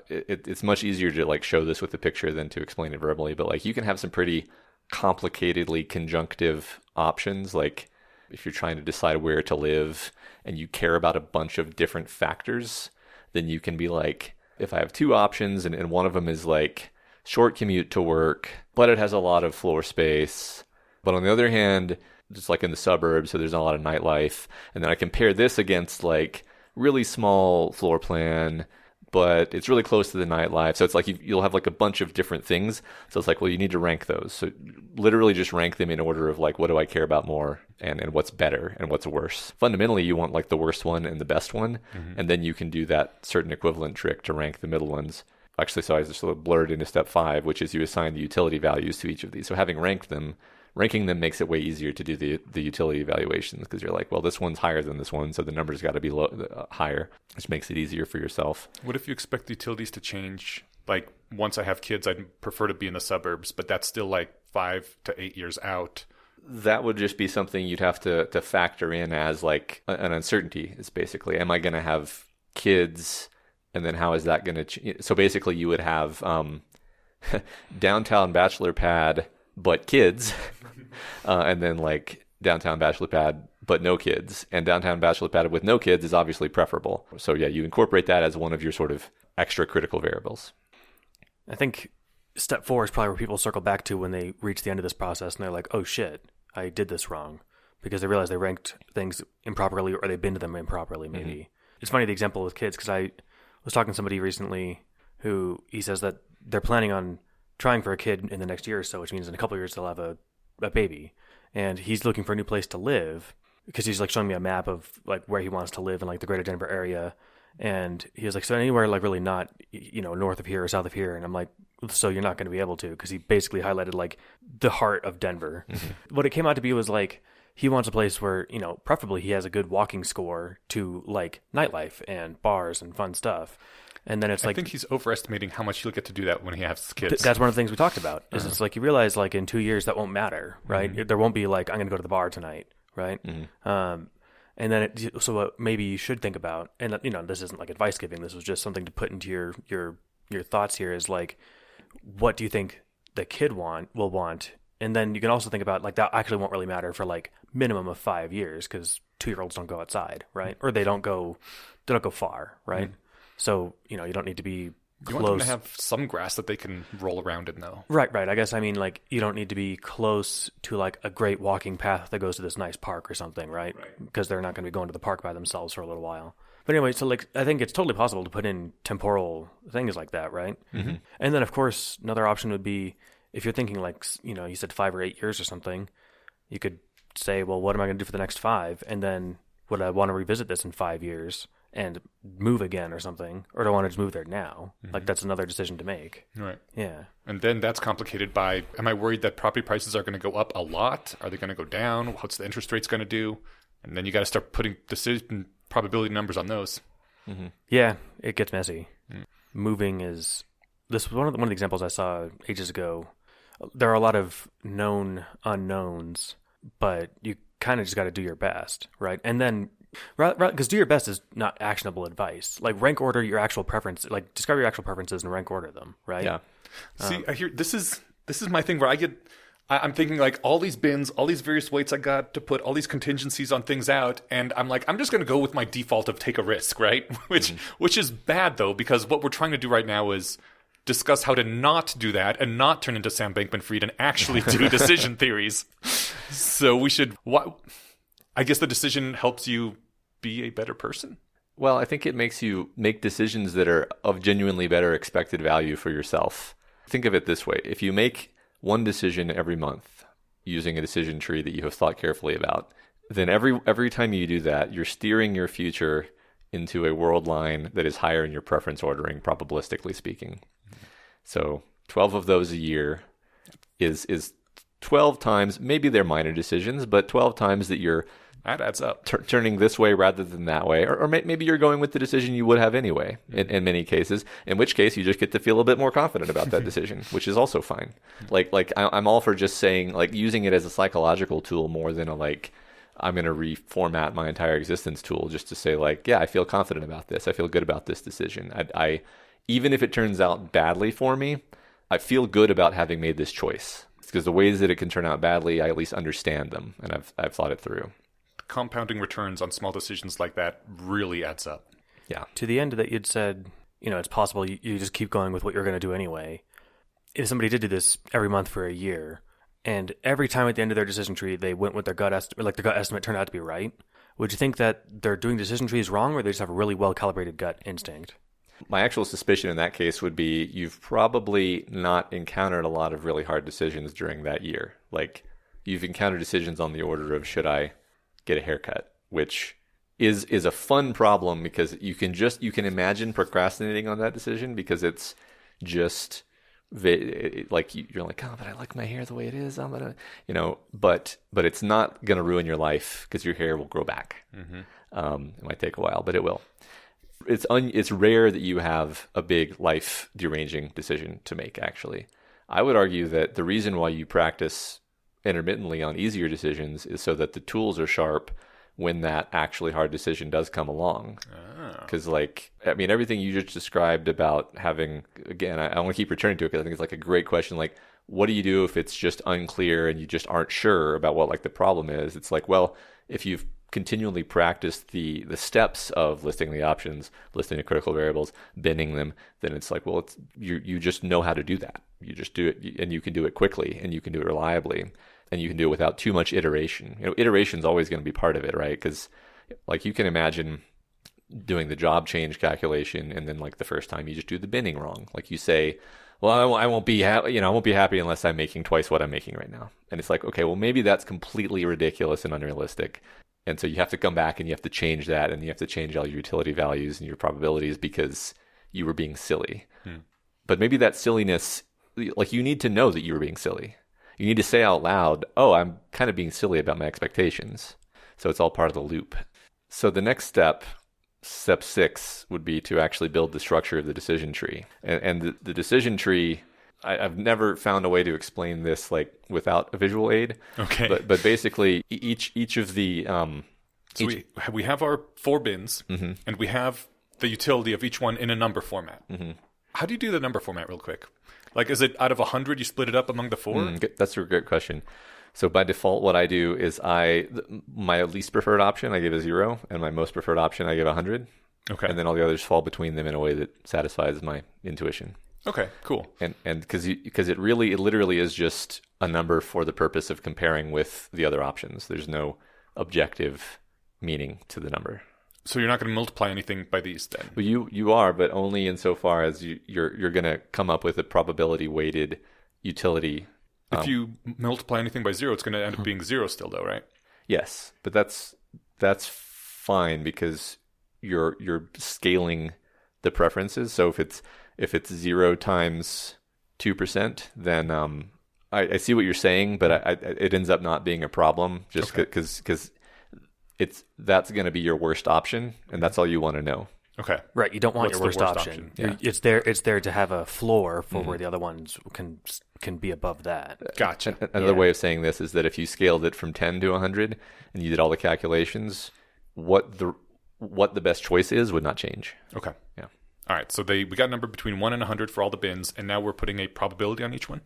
It's much easier to like show this with a picture than to explain it verbally. But like you can have some pretty complicatedly conjunctive options, like if you're trying to decide where to live and you care about a bunch of different factors, then you can be like, if I have 2 options and one of them is like short commute to work, but it has a lot of floor space, but on the other hand, just like in the suburbs, so there's not a lot of nightlife, and then I compare this against like really small floor plan, but it's really close to the nightlife. So it's like you'll have like a bunch of different things. So it's like, well, you need to rank those. So literally just rank them in order of like, what do I care about more and what's better and what's worse. Fundamentally, you want like the worst one and the best one. And then you can do that certain equivalent trick to rank the middle ones. Actually, so I just sort of blurred into step 5, which is you assign the utility values to each of these. So having ranking them makes it way easier to do the utility evaluations, because you're like, well, this one's higher than this one, so the number's got to be higher, which makes it easier for yourself. What if you expect the utilities to change? Like, once I have kids, I'd prefer to be in the suburbs, but that's still like 5 to 8 years out. That would just be something you'd have to factor in as like an uncertainty. It's basically, am I going to have kids? And then how is that going to so basically you would have downtown bachelor pad, but kids, and then like downtown bachelor pad, but no kids. And downtown bachelor pad with no kids is obviously preferable. So yeah, you incorporate that as one of your sort of extra critical variables. I think step 4 is probably where people circle back to when they reach the end of this process and they're like, oh shit, I did this wrong. Because they realize they ranked things improperly, or they binned them improperly maybe. It's funny, the example with kids, because I was talking to somebody recently who he says that they're planning on trying for a kid in the next year or so, which means in a couple of years they'll have a baby. And he's looking for a new place to live because he's like showing me a map of like where he wants to live in like the greater Denver area. And he was like, so anywhere like really not, north of here or south of here. And I'm like, so you're not going to be able to, because he basically highlighted like the heart of Denver. What it came out to be was like, he wants a place where, preferably he has a good walking score to like nightlife and bars and fun stuff. And then it's I think he's overestimating how much he'll get to do that when he has kids. That's one of the things we talked about. Is it's like you realize like in 2 years that won't matter, right? There won't be like I'm going to go to the bar tonight, right? And then so what maybe you should think about, and this isn't like advice giving. This was just something to put into your thoughts here. Is like, what do you think the kid will want? And then you can also think about like that actually won't really matter for like minimum of 5 years because 2-year-olds don't go outside, right? Or they don't go far, right? So you don't need to be close. You want them to have some grass that they can roll around in, though. Right. I guess I mean like you don't need to be close to like a great walking path that goes to this nice park or something, right? Because they're not going to be going to the park by themselves for a little while. But anyway, so like I think it's totally possible to put in temporal things like that, right? And then of course another option would be if you're thinking like you said 5 or 8 years or something, you could say, well, what am I going to do for the next 5? And then would I want to revisit this in 5 years? And move again or something, or do I want to just move there now? Like that's another decision to make. Right. Yeah. And then that's complicated by, am I worried that property prices are going to go up a lot? Are they going to go down? What's the interest rates going to do? And then you got to start putting decision probability numbers on those. Yeah, it gets messy. Moving this was one of the examples I saw ages ago. There are a lot of known unknowns, but you kind of just got to do your best, right? And then because do your best is not actionable advice. Like rank order your actual preference, like describe your actual preferences and rank order them, right? Yeah. See, I hear this is my thing where I'm thinking like all these bins, all these various weights I got to put all these contingencies on things out, and I'm like, I'm just going to go with my default of take a risk, right? Which is bad though, because what we're trying to do right now is discuss how to not do that and not turn into Sam Bankman-Fried and actually do decision theories. So we should. I guess the decision helps you be a better person. Well, I think it makes you make decisions that are of genuinely better expected value for yourself. Think of it this way. If you make one decision every month using a decision tree that you have thought carefully about, then every time you do that, you're steering your future into a world line that is higher in your preference ordering, probabilistically speaking. So 12 of those a year is 12 times, maybe they're minor decisions, but 12 times that you're that adds up. Turning this way rather than that way. Or maybe you're going with the decision you would have anyway in many cases, in which case you just get to feel a bit more confident about that decision, which is also fine. Like I'm all for just saying, like using it as a psychological tool more than I'm going to reformat my entire existence tool just to say like, yeah, I feel confident about this. I feel good about this decision. I even if it turns out badly for me, I feel good about having made this choice. Because the ways that it can turn out badly, I at least understand them, and I've thought it through. Compounding returns on small decisions like that really adds up. Yeah. To the end that you'd said, it's possible you just keep going with what you're going to do anyway. If somebody did do this every month for a year, and every time at the end of their decision tree they went with their gut estimate, like their gut estimate turned out to be right, would you think that they're doing decision trees wrong, or they just have a really well calibrated gut instinct? My actual suspicion in that case would be you've probably not encountered a lot of really hard decisions during that year. Like you've encountered decisions on the order of should I get a haircut, which is a fun problem because you can imagine procrastinating on that decision because it's just like you're like, oh, but I like my hair the way it is. I'm gonna, but it's not gonna ruin your life because your hair will grow back. It might take a while, but it will. It's rare that you have a big life deranging decision to make. Actually, I would argue that the reason why you practice intermittently on easier decisions is so that the tools are sharp when that actually hard decision does come along. Because everything you just described about having, again, I want to keep returning to it because I think it's like a great question. Like, what do you do if it's just unclear and you just aren't sure about what like the problem is? It's like, well, if you've continually practiced the steps of listing the options, listing the critical variables, binning them, then it's like, well, you just know how to do that. You just do it, and you can do it quickly, and you can do it reliably, and you can do it without too much iteration. Iteration is always going to be part of it, right? Because like you can imagine doing the job change calculation, and then like the first time you just do the binning wrong. Like you say, well, I won't be happy. I won't be happy unless I'm making twice what I'm making right now. And it's like, okay, well, maybe that's completely ridiculous and unrealistic. And so you have to come back and you have to change that, and you have to change all your utility values and your probabilities because you were being silly. But maybe that silliness, like you need to know that you were being silly. You need to say out loud, oh, I'm kind of being silly about my expectations. So it's all part of the loop. So the next step step 6 would be to actually build the structure of the decision tree. And the decision tree, I've never found a way to explain this like without a visual aid. Okay. But basically, each of the so we have our 4 bins, and we have the utility of each one in a number format. How do you do the number format real quick? Like, is it out of 100, you split it up among the 4? That's a great question. So by default, what I do is my least preferred option, I give a 0, and my most preferred option, I give 100. Okay. And then all the others fall between them in a way that satisfies my intuition. Okay, cool. And because it literally is just a number for the purpose of comparing with the other options. There's no objective meaning to the number. So you're not going to multiply anything by these then? Well, you are, but only insofar as you're going to come up with a probability weighted utility. If you multiply anything by 0, it's going to end up being 0 still, though, right? Yes, but that's fine because you're scaling the preferences. So if it's 0 times 2%, then I see what you're saying, but it ends up not being a problem just because that's going to be your worst option, and that's all you want to know. Okay. Right. You don't want What's your worst the worst option. option? Yeah. It's there to have a floor for where the other ones can be above that. Gotcha. Another way of saying this is that if you scaled it from 10 to 100 and you did all the calculations, what the best choice is would not change. Okay. Yeah. All right. So we got a number between 1 and 100 for all the bins, and now we're putting a probability on each one?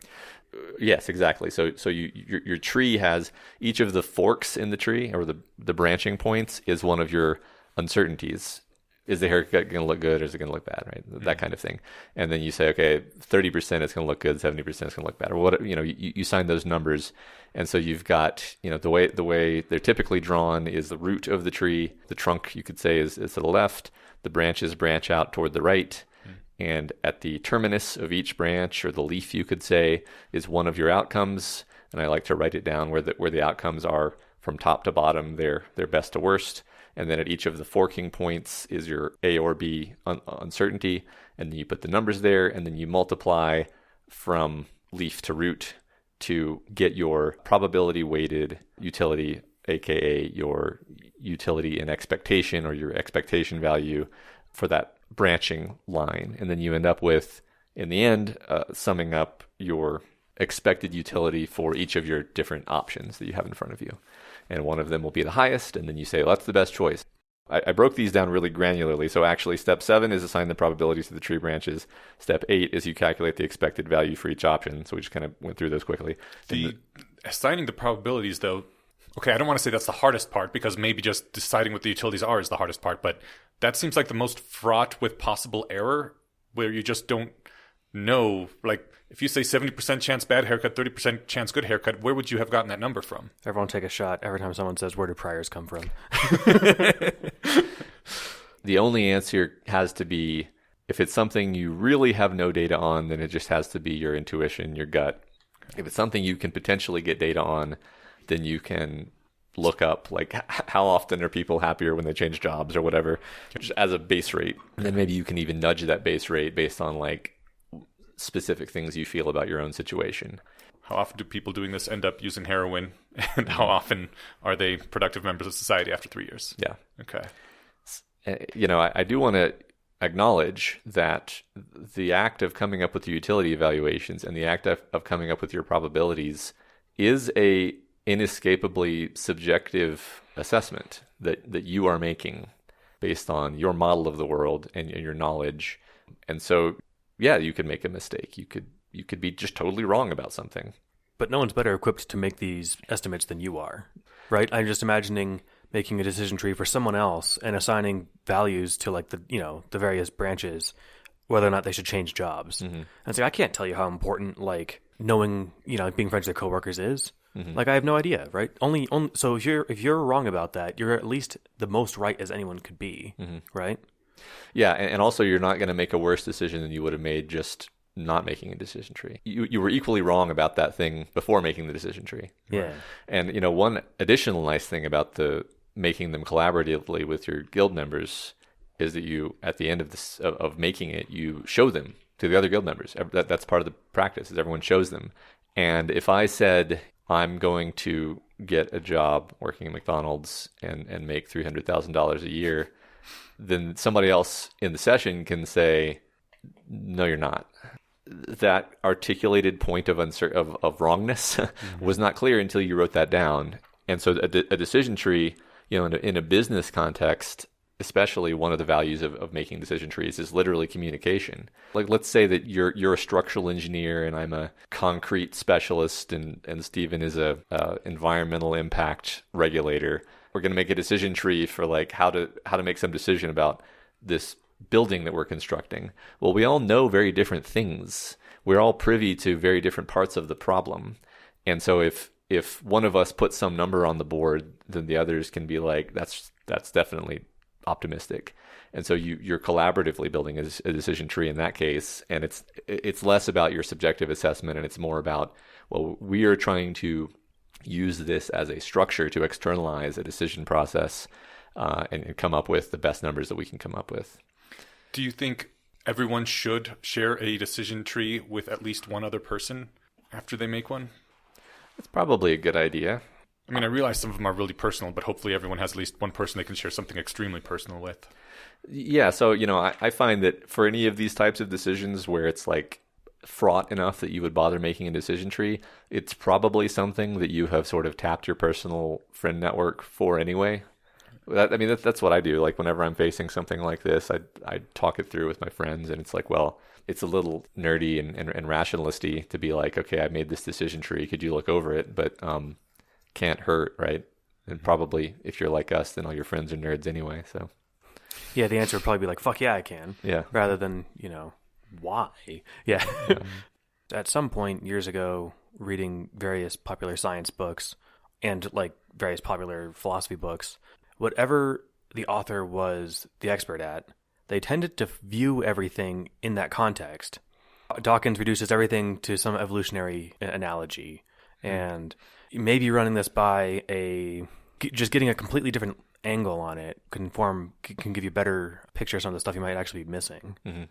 Yes, exactly. So your tree has each of the forks in the tree, or the branching points, is one of your uncertainties. Is the haircut going to look good, or is it going to look bad, right? That kind of thing. And then you say, okay, 30% it's going to look good, 70% it's going to look bad, or what, you sign those numbers. And so you've got, the way they're typically drawn is the root of the tree. The trunk, you could say, is to the left. The branches branch out toward the right. And at the terminus of each branch, or the leaf, you could say, is one of your outcomes. And I like to write it down where the outcomes are from top to bottom, their best to worst. And then at each of the forking points is your A or B uncertainty. And then you put the numbers there, and then you multiply from leaf to root to get your probability weighted utility, aka your utility in expectation, or your expectation value for that branching line. And then you end up with, in the end, summing up your expected utility for each of your different options that you have in front of you. And one of them will be the highest, and then you say, well, that's the best choice. I broke these down really granularly. So actually, step 7 is assign the probabilities to the tree branches. Step 8 is you calculate the expected value for each option. So we just kind of went through those quickly. Assigning the probabilities, though, okay, I don't want to say that's the hardest part, because maybe just deciding what the utilities are is the hardest part, but that seems like the most fraught with possible error, where you just don't know. Like, if you say 70% chance bad haircut, 30% chance good haircut, where would you have gotten that number from? Everyone take a shot every time someone says, where do priors come from? The only answer has to be, if it's something you really have no data on, then it just has to be your intuition, your gut. If it's something you can potentially get data on, then you can look up, like, how often are people happier when they change jobs or whatever, just as a base rate. And then maybe you can even nudge that base rate based on, like, specific things you feel about your own situation. How often do people doing this end up using heroin, and how often are they productive members of society after 3 years? Yeah. Okay. I do want to acknowledge that the act of coming up with your utility evaluations and the act of coming up with your probabilities is a inescapably subjective assessment that you are making based on your model of the world and your knowledge. And so, yeah, you could make a mistake. You could be just totally wrong about something. But no one's better equipped to make these estimates than you are, right? I'm just imagining making a decision tree for someone else and assigning values to, like, the various branches, whether or not they should change jobs. Mm-hmm. And it's like, I can't tell you how important, like, knowing, being friends with your coworkers is. Mm-hmm. Like, I have no idea, right? Only so if you're wrong about that, you're at least the most right as anyone could be, mm-hmm. right? Yeah, and also you're not going to make a worse decision than you would have made just not making a decision tree. You were equally wrong about that thing before making the decision tree. Yeah. And one additional nice thing about making them collaboratively with your guild members is that you, at the end of making it, you show them to the other guild members. That's part of the practice, is everyone shows them. And if I said, I'm going to get a job working at McDonald's and make $300,000 a year, then somebody else in the session can say, no, you're not. That articulated point of wrongness was not clear until you wrote that down. And so a decision tree, in a business context, especially, one of the values of making decision trees is literally communication. Like, let's say that you're a structural engineer and I'm a concrete specialist, and Stephen is a environmental impact regulator. We're going to make a decision tree for like how to make some decision about this building that we're constructing. Well, we all know very different things. We're all privy to very different parts of the problem. And so if one of us puts some number on the board, then the others can be like, that's definitely optimistic. And so you're collaboratively building a decision tree in that case, and it's less about your subjective assessment, and it's more about, well, we are trying to use this as a structure to externalize a decision process and come up with the best numbers that we can come up with. Do you think everyone should share a decision tree with at least one other person after they make one? It's probably a good idea. I mean, I realize some of them are really personal, but hopefully everyone has at least one person they can share something extremely personal with. Yeah, so, I find that for any of these types of decisions where it's like fraught enough that you would bother making a decision tree, it's probably something that you have sort of tapped your personal friend network for anyway. That's what I do. Like, whenever I'm facing something like this, I talk it through with my friends, and it's like, well, it's a little nerdy and rationalisty to be like, okay, I made this decision tree. Could you look over it? But can't hurt, right? And probably if you're like us, then all your friends are nerds anyway. So yeah, the answer would probably be like, fuck yeah, I can. Yeah. Rather than, why? Yeah. At some point years ago, reading various popular science books and like various popular philosophy books, whatever the author was the expert at, they tended to view everything in that context. Dawkins reduces everything to some evolutionary analogy, and maybe running this by just getting a completely different angle on it can give you a better picture of some of the stuff you might actually be missing. Mm-hmm.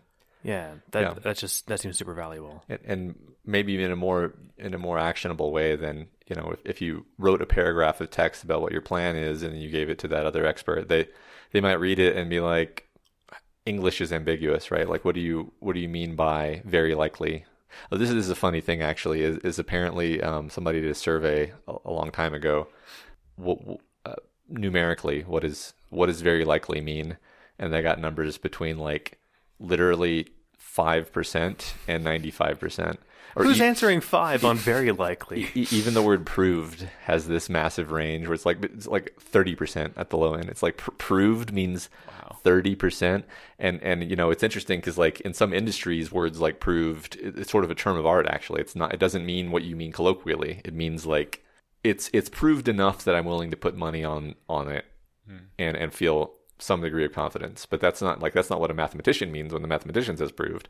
Yeah, that seems super valuable. And maybe in a more actionable way than, if you wrote a paragraph of text about what your plan is and you gave it to that other expert, they might read it and be like, English is ambiguous, right? Like, what do you mean by very likely? Oh, this is a funny thing, actually, is apparently somebody did a survey a long time ago. Numerically, what does very likely mean? And they got numbers between like literally 5% and 95%. Who's answering 5 on very likely? Even the word proved has this massive range where it's like 30% at the low end. It's like proved means 30%. And it's interesting because like in some industries, words like proved, it's sort of a term of art, actually. It doesn't mean what you mean colloquially. It means like it's proved enough that I'm willing to put money on it and feel some degree of confidence. But that's not what a mathematician means when the mathematician says proved.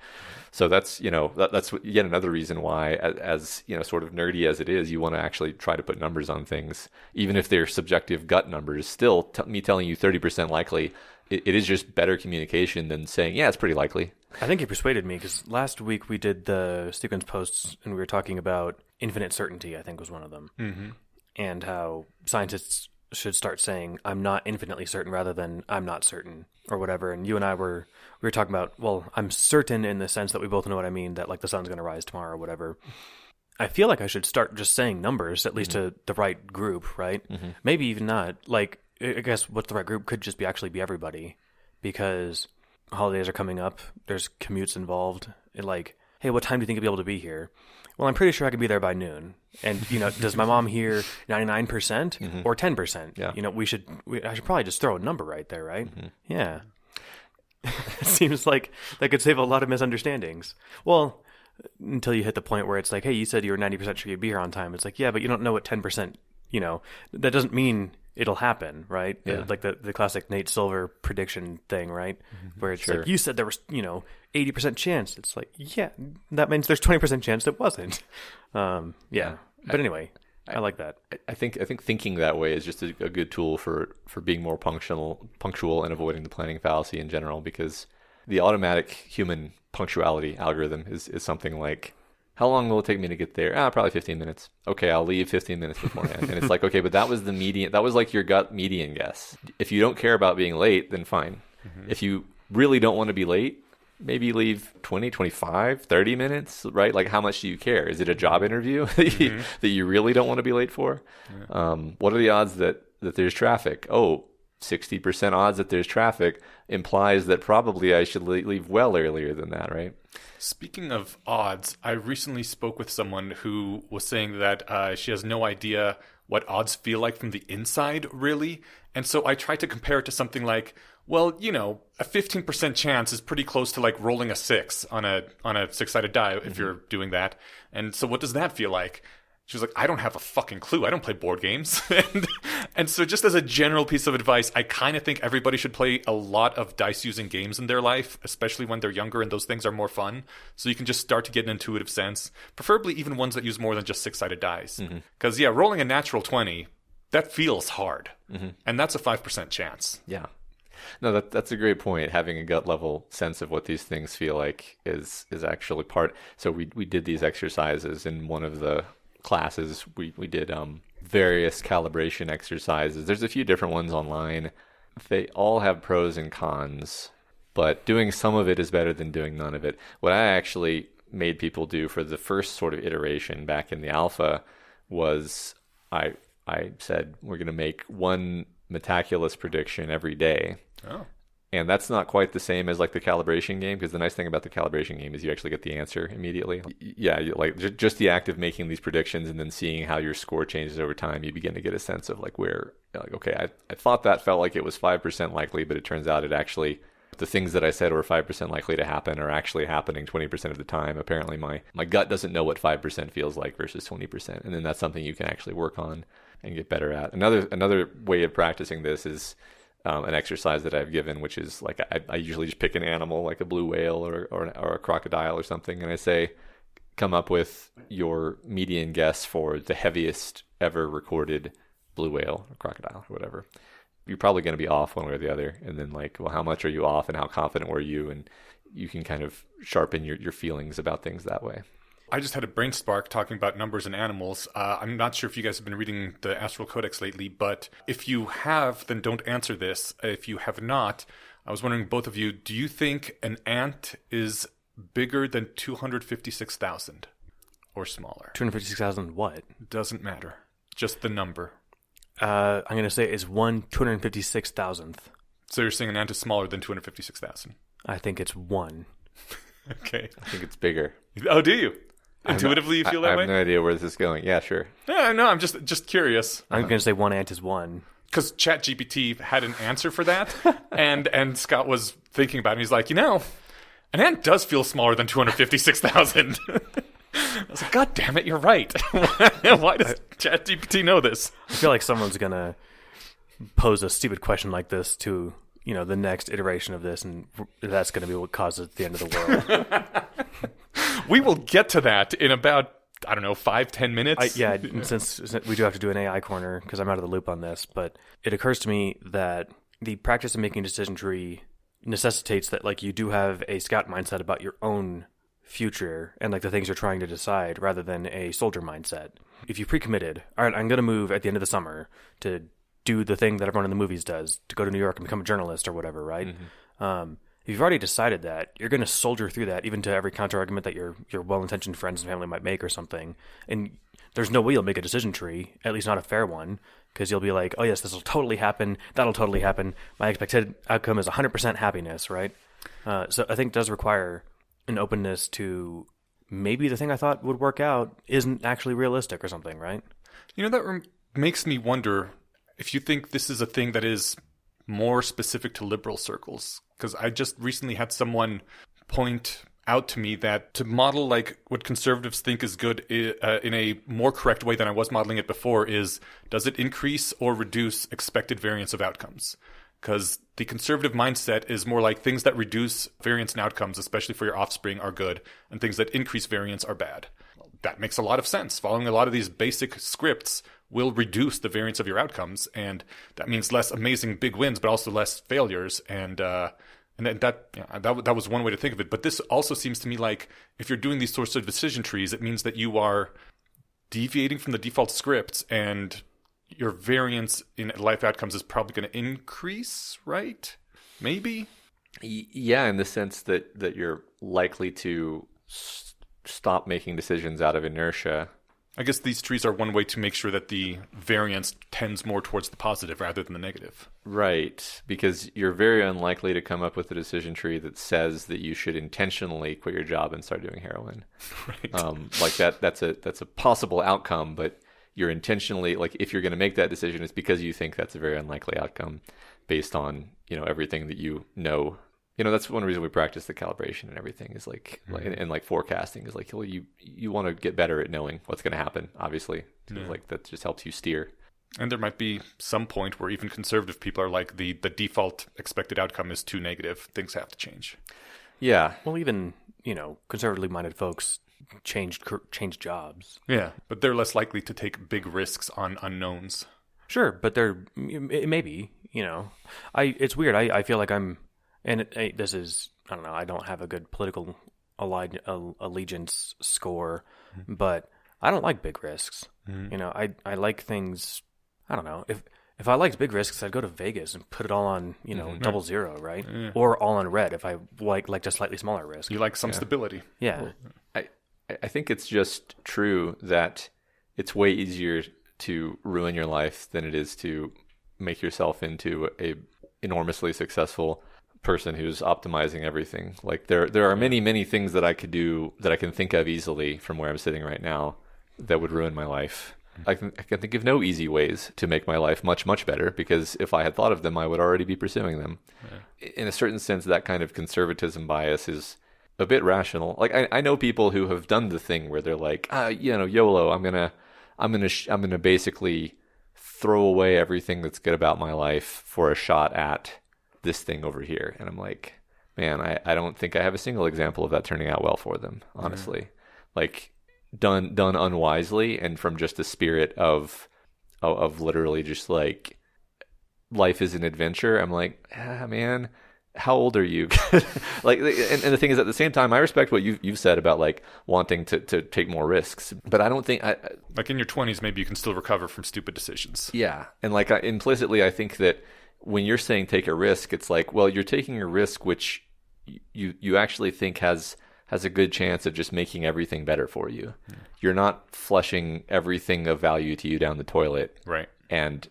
So that's that's yet another reason why, as sort of nerdy as it is, you want to actually try to put numbers on things, even if they're subjective gut numbers. Still, me telling you 30% likely, it is just better communication than saying, yeah, it's pretty likely. I think you persuaded me, because last week we did the sequence posts and we were talking about infinite certainty, I think was one of them, and how scientists should start saying, I'm not infinitely certain, rather than I'm not certain, or whatever. And you and I we were talking about, well, I'm certain in the sense that we both know what I mean, that like the sun's going to rise tomorrow or whatever. I feel like I should start just saying numbers, at least to the right group, right? Maybe even not. Like, I guess what's the right group could just be everybody, because holidays are coming up, there's commutes involved. Like, hey, what time do you think you'll be able to be here? Well, I'm pretty sure I could be there by noon. And, does my mom hear 99% or 10%? Yeah. I should probably just throw a number right there, right? Yeah. It seems like that could save a lot of misunderstandings. Well, until you hit the point where it's like, hey, you said you were 90% sure you'd be here on time. It's like, yeah, but you don't know what 10%, that doesn't mean it'll happen, right? Yeah. Like the classic Nate Silver prediction thing, right? Where it's like, you said there was, 80% chance. It's like, yeah, that means there's 20% chance it wasn't. Yeah. But anyway, I like that. I think thinking that way is just a good tool for being more punctual and avoiding the planning fallacy in general, because the automatic human punctuality algorithm is something like, how long will it take me to get there? Probably 15 minutes. Okay, I'll leave 15 minutes beforehand. And it's like, okay, but that was the median. That was like your gut median guess. If you don't care about being late, then fine. If you really don't want to be late, maybe leave 20, 25, 30 minutes, right? Like, how much do you care? Is it a job interview that you really don't want to be late for? What are the odds that there's traffic? 60% odds that there's traffic implies that probably I should leave well earlier than that, right? Speaking of odds, I recently spoke with someone who was saying that she has no idea what odds feel like from the inside, really. And so I tried to compare it to something like, well, a 15% chance is pretty close to like rolling a 6 on a 6-sided die if you're doing that. And so what does that feel like? She was like, I don't have a fucking clue. I don't play board games. and so just as a general piece of advice, I kind of think everybody should play a lot of dice-using games in their life, especially when they're younger and those things are more fun. So you can just start to get an intuitive sense, preferably even ones that use more than just 6-sided dice. Because, rolling a natural 20, that feels hard. And that's a 5% chance. Yeah. No, that's a great point. Having a gut level sense of what these things feel like is actually part. So we did these exercises in one of the classes. We did various calibration exercises. There's a few different ones online. They all have pros and cons, but doing some of it is better than doing none of it. What I actually made people do for the first sort of iteration back in the alpha was I said we're going to make one metaculous prediction every day. And that's not quite the same as like the calibration game, because the nice thing about the calibration game is you actually get the answer immediately. Like just the act of making these predictions and then seeing how your score changes over time, you begin to get a sense of like where, like, okay, I thought that felt like it was 5% likely, but it turns out the things that I said were 5% likely to happen are actually happening 20% of the time. Apparently my gut doesn't know what 5% feels like versus 20%. And then that's something you can actually work on and get better at. Another way of practicing this is an exercise that I've given, which is like I usually just pick an animal like a blue whale or a crocodile or something, and I say, come up with your median guess for the heaviest ever recorded blue whale or crocodile or whatever. You're probably going to be off one way or the other, and then like, well, how much are you off and how confident were you? And you can kind of sharpen your feelings about things that way. I just had a brain spark talking about numbers and animals. I'm not sure if you guys have been reading the Astral Codex lately, but if you have, then don't answer this. If you have not, I was wondering, both of you, do you think an ant is bigger than 256,000 or smaller? 256,000 what? Doesn't matter. Just the number. I'm going to say it's 1/256,000th. So you're saying an ant is smaller than 256,000? I think it's 1. Okay. I think it's bigger. Oh, do you? Intuitively, you feel that way? I have no idea where this is going. Yeah, sure. Yeah, no, I'm just curious. I'm going to say one ant is 1. Because ChatGPT had an answer for that, and Scott was thinking about it, and he's like, an ant does feel smaller than 256,000. I was like, God damn it, you're right. Why does ChatGPT know this? I feel like someone's going to pose a stupid question like this to, the next iteration of this, and that's going to be what causes the end of the world. We will get to that in about, 5-10 minutes. Since we do have to do an AI corner, because I'm out of the loop on this, but it occurs to me that the practice of making a decision tree necessitates that, like, you do have a scout mindset about your own future and, like, the things you're trying to decide, rather than a soldier mindset. If you pre-committed, all right, I'm going to move at the end of the summer to do the thing that everyone in the movies does, to go to New York and become a journalist or whatever, right? Mm-hmm. If you've already decided that, you're going to soldier through that, even to every counter-argument that your well-intentioned friends and family might make or something. And there's no way you'll make a decision tree, at least not a fair one, because you'll be like, oh yes, this will totally happen, that'll totally happen, my expected outcome is 100% happiness, right? So I think it does require an openness to maybe the thing I thought would work out isn't actually realistic or something, right? That makes me wonder if you think this is a thing that is more specific to liberal circles. Because I just recently had someone point out to me that to model like what conservatives think is good in a more correct way than I was modeling it before is, does it increase or reduce expected variance of outcomes? Because the conservative mindset is more like things that reduce variance in outcomes, especially for your offspring, are good, and things that increase variance are bad. That makes a lot of sense. Following a lot of these basic scripts will reduce the variance of your outcomes, and that means less amazing big wins, but also less failures. And that was one way to think of it. But this also seems to me like if you're doing these sorts of decision trees, it means that you are deviating from the default scripts, and your variance in life outcomes is probably going to increase, right? Maybe? Yeah, in the sense that you're likely to stop making decisions out of inertia. I guess these trees are one way to make sure that the variance tends more towards the positive rather than the negative. Right, because you're very unlikely to come up with a decision tree that says that you should intentionally quit your job and start doing heroin. Right. Like that's a possible outcome, but you're intentionally, like, if you're going to make that decision, it's because you think that's a very unlikely outcome based on, everything that you know. That's one reason we practice the calibration and everything is like, and like forecasting is like, well, you want to get better at knowing what's going to happen, obviously. Like that just helps you steer. And there might be some point where even conservative people are like, the default expected outcome is too negative. Things have to change. Yeah. Well, even, conservatively minded folks change jobs. Yeah, but they're less likely to take big risks on unknowns. Sure, but maybe, it's weird. I feel like I'm, and this is, I don't know, I don't have a good political allegiance score, but I don't like big risks. I like things, I don't know, if I liked big risks, I'd go to Vegas and put it all on, 0, right? Yeah. Or all on red if I like a slightly smaller risk. You like some stability. Yeah. I think it's just true that it's way easier to ruin your life than it is to make yourself into a enormously successful person who's optimizing everything. Like there are many things that I could do that I can think of easily from where I'm sitting right now that would ruin my life. I can think of no easy ways to make my life much better, because if I had thought of them, I would already be pursuing them. Yeah. In a certain sense, that kind of conservatism bias is a bit rational. Like I know people who have done the thing where they're like, YOLO, I'm gonna basically throw away everything that's good about my life for a shot at this thing over here. And I'm like, man, I don't think I have a single example of that turning out well for them, honestly. Mm-hmm. Like done unwisely and from just a spirit of literally just like life is an adventure. I'm like, man, how old are you? Like, and the thing is, at the same time, I respect what you've said about like wanting to take more risks, but I don't think like in your 20s, maybe you can still recover from stupid decisions. Yeah. And like implicitly, I think that when you're saying take a risk, it's like, well, you're taking a risk which you actually think has a good chance of just making everything better for you. You're not flushing everything of value to you down the toilet. Right. And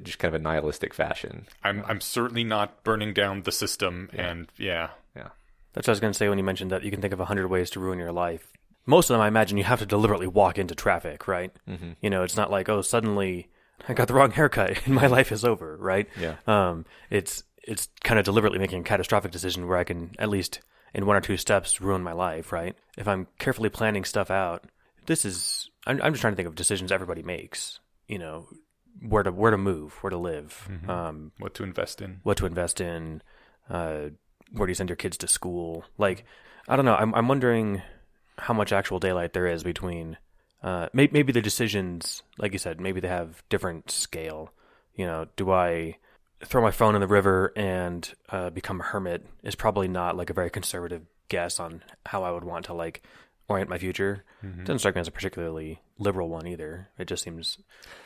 just kind of a nihilistic fashion. I'm certainly not burning down the system. Yeah. And yeah. That's what I was going to say when you mentioned that you can think of 100 ways to ruin your life. Most of them, I imagine, you have to deliberately walk into traffic, right? Mm-hmm. It's not like, oh, suddenly I got the wrong haircut and my life is over, right? Yeah. It's kind of deliberately making a catastrophic decision where I can, at least in 1 or 2 steps, ruin my life, right? If I'm carefully planning stuff out, I'm just trying to think of decisions everybody makes, where to move, where to live, what to invest in, where do you send your kids to school? Like, I don't know. I'm wondering how much actual daylight there is between, maybe the decisions, like you said, maybe they have different scale. Do I throw my phone in the river and become a hermit is probably not like a very conservative guess on how I would want to like orient my future. Mm-hmm. Doesn't strike me as a particularly liberal one either. It just seems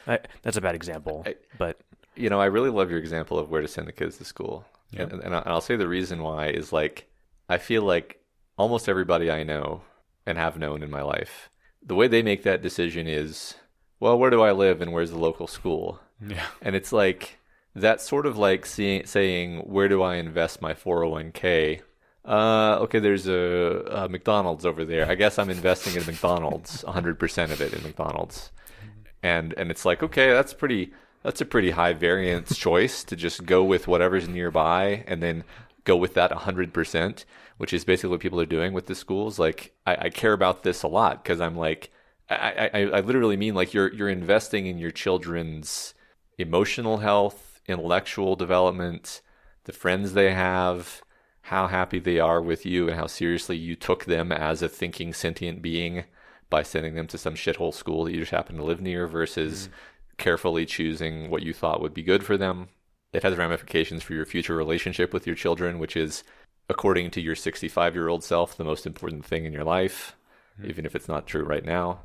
that's a bad example. But I really love your example of where to send the kids to school. Yep. And I'll say the reason why is like I feel like almost everybody I know and have known in my life, the way they make that decision is, well, where do I live and where's the local school? Yeah. And it's like that's sort of like saying, where do I invest my 401k? Okay, there's a McDonald's over there. I guess I'm investing in McDonald's, 100% of it in McDonald's. And it's like, okay, that's a pretty high variance choice to just go with whatever's nearby and then go with that 100%, which is basically what people are doing with the schools. Like, I care about this a lot because I'm like, I literally mean like you're investing in your children's emotional health, intellectual development, the friends they have, how happy they are with you, and how seriously you took them as a thinking, sentient being by sending them to some shithole school that you just happen to live near versus carefully choosing what you thought would be good for them. It has ramifications for your future relationship with your children, which is, according to your 65-year-old self, the most important thing in your life, even if it's not true right now.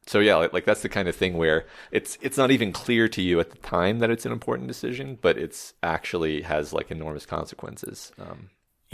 So yeah, like that's the kind of thing where it's not even clear to you at the time that it's an important decision, but it's actually has like enormous consequences.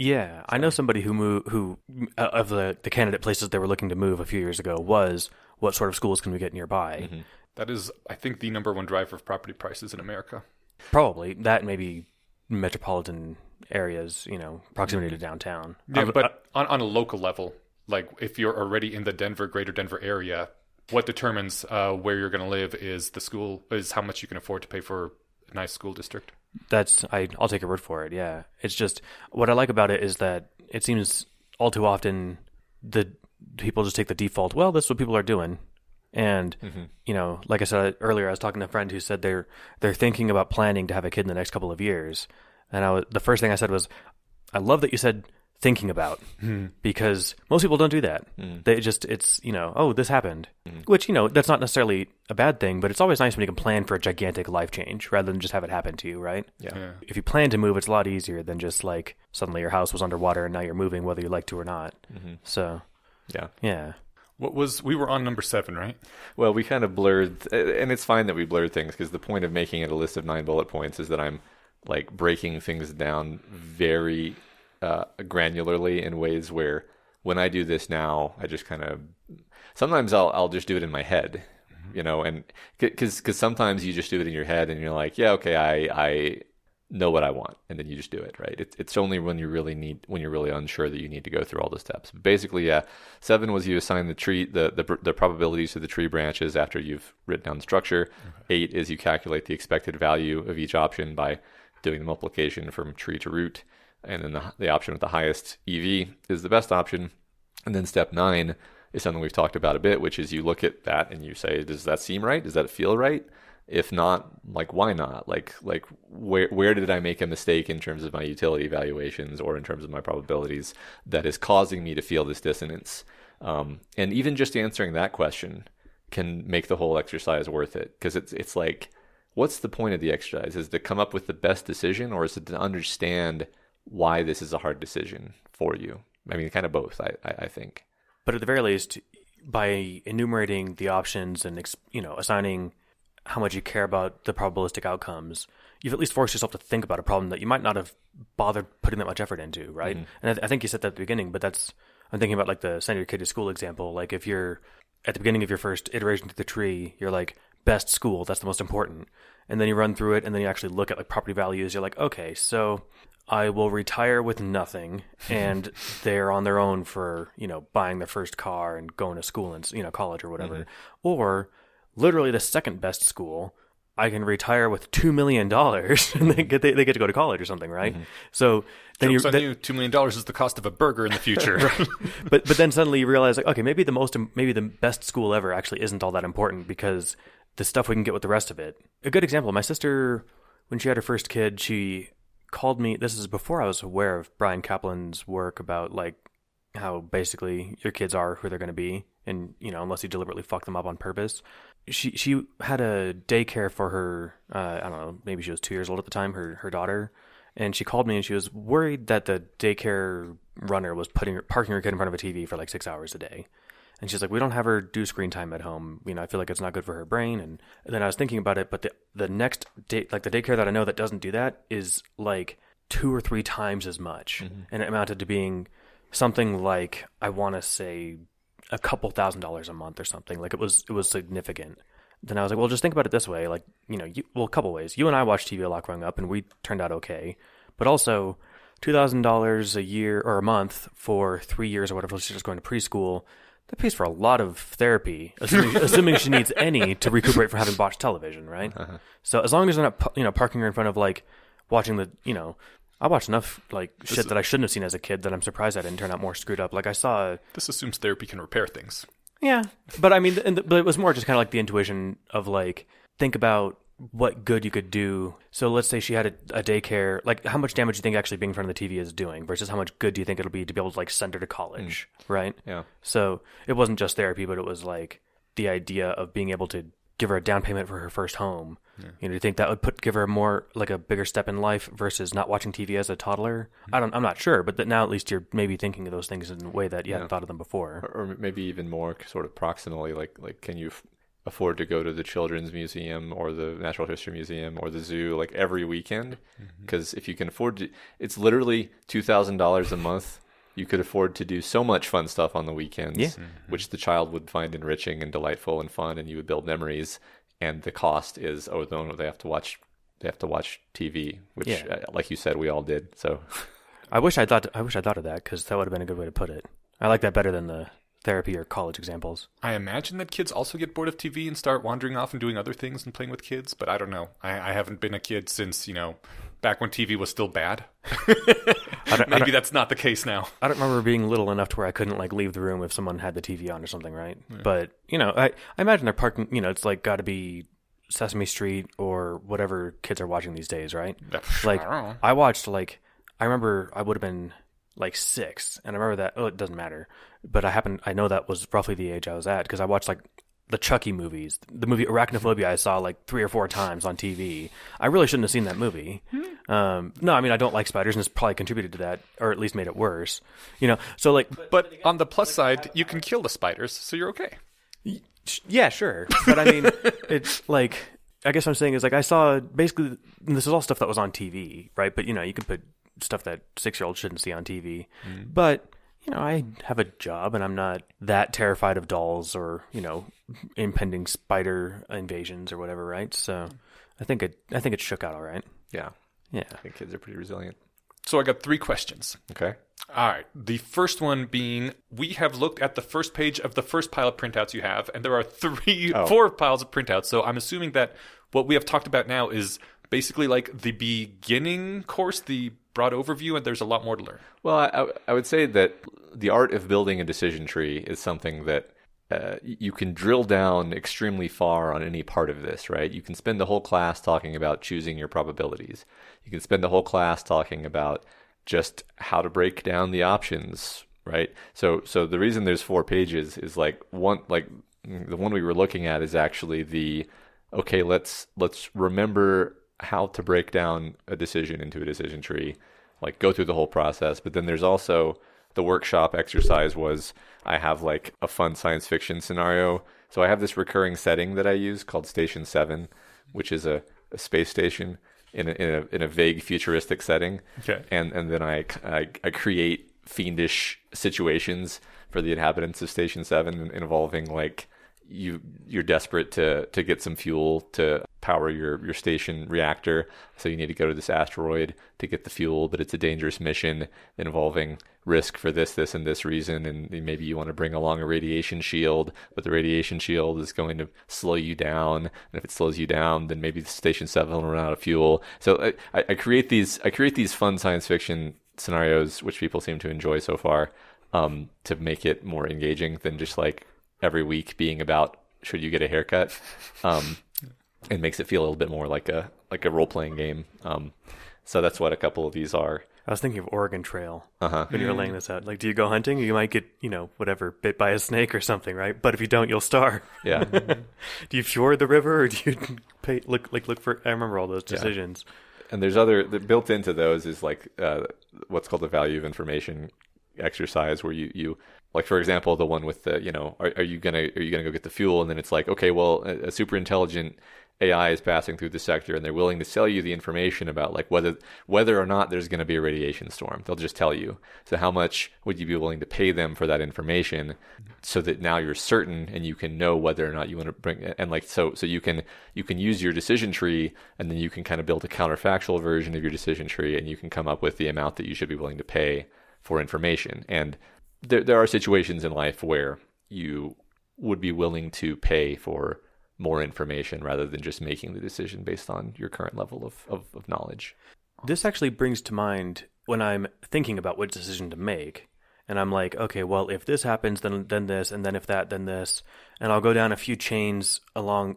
Yeah, I know somebody who of the candidate places they were looking to move a few years ago was what sort of schools can we get nearby? Mm-hmm. That is, I think, the number one driver of property prices in America. Probably that, maybe metropolitan areas, proximity to downtown. Yeah, but on a local level, like if you're already in the greater Denver area, what determines where you're going to live is how much you can afford to pay for a nice school district. I'll take your word for it. Yeah, it's just what I like about it is that it seems all too often the people just take the default. Well, this is what people are doing, and like I said earlier, I was talking to a friend who said they're thinking about planning to have a kid in the next couple of years, and the first thing I said was, I love that you said thinking about, because most people don't do that. They just, it's, oh, this happened, which, that's not necessarily a bad thing, but it's always nice when you can plan for a gigantic life change rather than just have it happen to you, right? Yeah. If you plan to move, it's a lot easier than just like suddenly your house was underwater and now you're moving whether you like to or not. So, yeah. We were on number 7, right? Well, we kind of blurred, and it's fine that we blurred things, because the point of making it a list of 9 bullet points is that I'm like breaking things down very granularly in ways where when I do this now, I just kind of, sometimes I'll just do it in my head, and because sometimes you just do it in your head and you're like, yeah, okay, I know what I want, and then you just do it, right? It's only when you're really unsure that you need to go through all the steps. But basically, 7 was you assign the tree, the probabilities to the tree branches after you've written down the structure. 8 is you calculate the expected value of each option by doing the multiplication from tree to root. And then the option with the highest EV is the best option. And then step 9 is something we've talked about a bit, which is you look at that and you say, does that seem right? Does that feel right? If not, like, why not? Like where did I make a mistake in terms of my utility evaluations or in terms of my probabilities that is causing me to feel this dissonance? And even just answering that question can make the whole exercise worth it, because it's like, what's the point of the exercise? Is it to come up with the best decision, or is it to understand why this is a hard decision for you? I mean, kind of both, I think. But at the very least, by enumerating the options and assigning how much you care about the probabilistic outcomes, you've at least forced yourself to think about a problem that you might not have bothered putting that much effort into, right? And I think you said that at the beginning, but I'm thinking about like the send your kid to school example. Like if you're at the beginning of your first iteration to the tree, you're like, best school, that's the most important. And then you run through it and then you actually look at like property values. You're like, okay, so I will retire with nothing, and they're on their own for, buying their first car and going to school and, college or whatever. Or literally the second best school, I can retire with $2 million and they get to go to college or something, right? So then $2 million is the cost of a burger in the future. Right. But then suddenly you realize, like, okay, maybe the best school ever actually isn't all that important, because the stuff we can get with the rest of it. A good example, my sister, when she had her first kid, she called me. This is before I was aware of Brian Kaplan's work about like how basically your kids are who they're going to be, and unless you deliberately fuck them up on purpose. She had a daycare for her. I don't know, maybe she was 2 years old at the time. Her daughter, and she called me and she was worried that the daycare runner was parking her kid in front of a TV for like 6 hours a day. And she's like, we don't have her do screen time at home. I feel like it's not good for her brain. And then I was thinking about it, but the next day, like the daycare that I know that doesn't do that is like 2 or 3 times as much. And it amounted to being something like, I want to say a couple $1,000s a month or something. Like it was significant. Then I was like, well, just think about it this way. Like, a couple ways. You and I watched TV a lot growing up and we turned out okay. But also $2,000 a year or a month for 3 years or whatever, she's just going to preschool. That pays for a lot of therapy, assuming she needs any to recuperate from having watched television, right? So as long as they're not, parking her in front of like watching I watched enough like shit that I shouldn't have seen as a kid that I'm surprised I didn't turn out more screwed up. Like I saw. This assumes therapy can repair things. Yeah, but I mean, but it was more just kind of like the intuition of like, think about what good you could do. So let's say she had a daycare, like how much damage do you think actually being in front of the TV is doing versus how much good do you think it'll be to be able to like send her to college, right? Yeah. So it wasn't just therapy, but it was like the idea of being able to give her a down payment for her first home. Yeah. Do you think that would give her more like a bigger step in life versus not watching TV as a toddler? I'm not sure, but that now at least you're maybe thinking of those things in a way that you hadn't thought of them before. Or maybe even more sort of proximally, like can you afford to go to the Children's Museum or the Natural History Museum or the zoo like every weekend. Because if you can afford to, it's literally $2,000 a month. You could afford to do so much fun stuff on the weekends, which the child would find enriching and delightful and fun, and you would build memories. And the cost is, oh no, they have to watch TV, which, like you said, we all did. So, I wish I thought of that, because that would have been a good way to put it. I like that better than the therapy or college examples. I imagine that kids also get bored of TV and start wandering off and doing other things and playing with kids, but I don't know. I haven't been a kid since, back when TV was still bad. Maybe that's not the case now. I don't remember being little enough to where I couldn't leave the room if someone had the TV on or something, right? Yeah. But, I imagine they're parking, it's got to be Sesame Street or whatever kids are watching these days, right? I don't know. I watched, I remember I would have been 6, and I remember that, it doesn't matter, but I know that was roughly the age I was at, because I watched the Chucky movies. The movie Arachnophobia I saw 3 or 4 times on TV. I really shouldn't have seen that movie. No, I mean, I don't like spiders, and it's probably contributed to that, or at least made it worse. So But on the plus side, you can kill the spiders, so you're okay. Yeah, sure. But I mean, it's I guess what I'm saying is I saw basically, this is all stuff that was on TV, right? But you can put stuff that 6-year-olds shouldn't see on TV. But I have a job, and I'm not that terrified of dolls or impending spider invasions or whatever, right? So I think it shook out all right. Yeah. Yeah. I think kids are pretty resilient. So I got 3 questions. Okay. All right. The first one being, we have looked at the first page of the first pile of printouts you have, and there are 4 piles of printouts. So I'm assuming that what we have talked about now is basically the beginning course, the broad overview, and there's a lot more to learn. Well, I would say that the art of building a decision tree is something that you can drill down extremely far on any part of this, right? You can spend the whole class talking about choosing your probabilities. You can spend the whole class talking about just how to break down the options, right? So the reason there's 4 pages is the one we were looking at is actually let's remember how to break down a decision into a decision tree, go through the whole process. But then there's also the workshop exercise was I have a fun science fiction scenario. So I have this recurring setting that I use called Station 7, which is a space station in a vague futuristic setting. Okay. And then I create fiendish situations for the inhabitants of Station 7 involving you're desperate to get some fuel to power your station reactor, so you need to go to this asteroid to get the fuel, but it's a dangerous mission involving risk for this and this reason, and maybe you want to bring along a radiation shield, but the radiation shield is going to slow you down, and if it slows you down, then maybe the Station 7 will run out of fuel. So I create these fun science fiction scenarios, which people seem to enjoy so far, to make it more engaging than just every week being about should you get a haircut. It makes it feel a little bit more like a role-playing game. So that's what a couple of these are. I was thinking of Oregon Trail when you were laying this out. Do you go hunting? You might get, bit by a snake or something, right? But if you don't, you'll starve. Yeah. Do you fjord the river, or do you look for? I remember all those decisions. Yeah. And there's built into those is what's called the value of information exercise, where you for example, the one with the are you gonna go get the fuel, and then it's okay, well, a super intelligent AI is passing through the sector, and they're willing to sell you the information about whether or not there's going to be a radiation storm. They'll just tell you. So how much would you be willing to pay them for that information, so that now you're certain and you can know whether or not you want to bring, and so you can use your decision tree, and then you can kind of build a counterfactual version of your decision tree, and you can come up with the amount that you should be willing to pay for information. And there are situations in life where you would be willing to pay for more information rather than just making the decision based on your current level of knowledge. This actually brings to mind when I'm thinking about which decision to make, and I'm okay, well, if this happens, then this, and then if that, then this, and I'll go down a few chains along,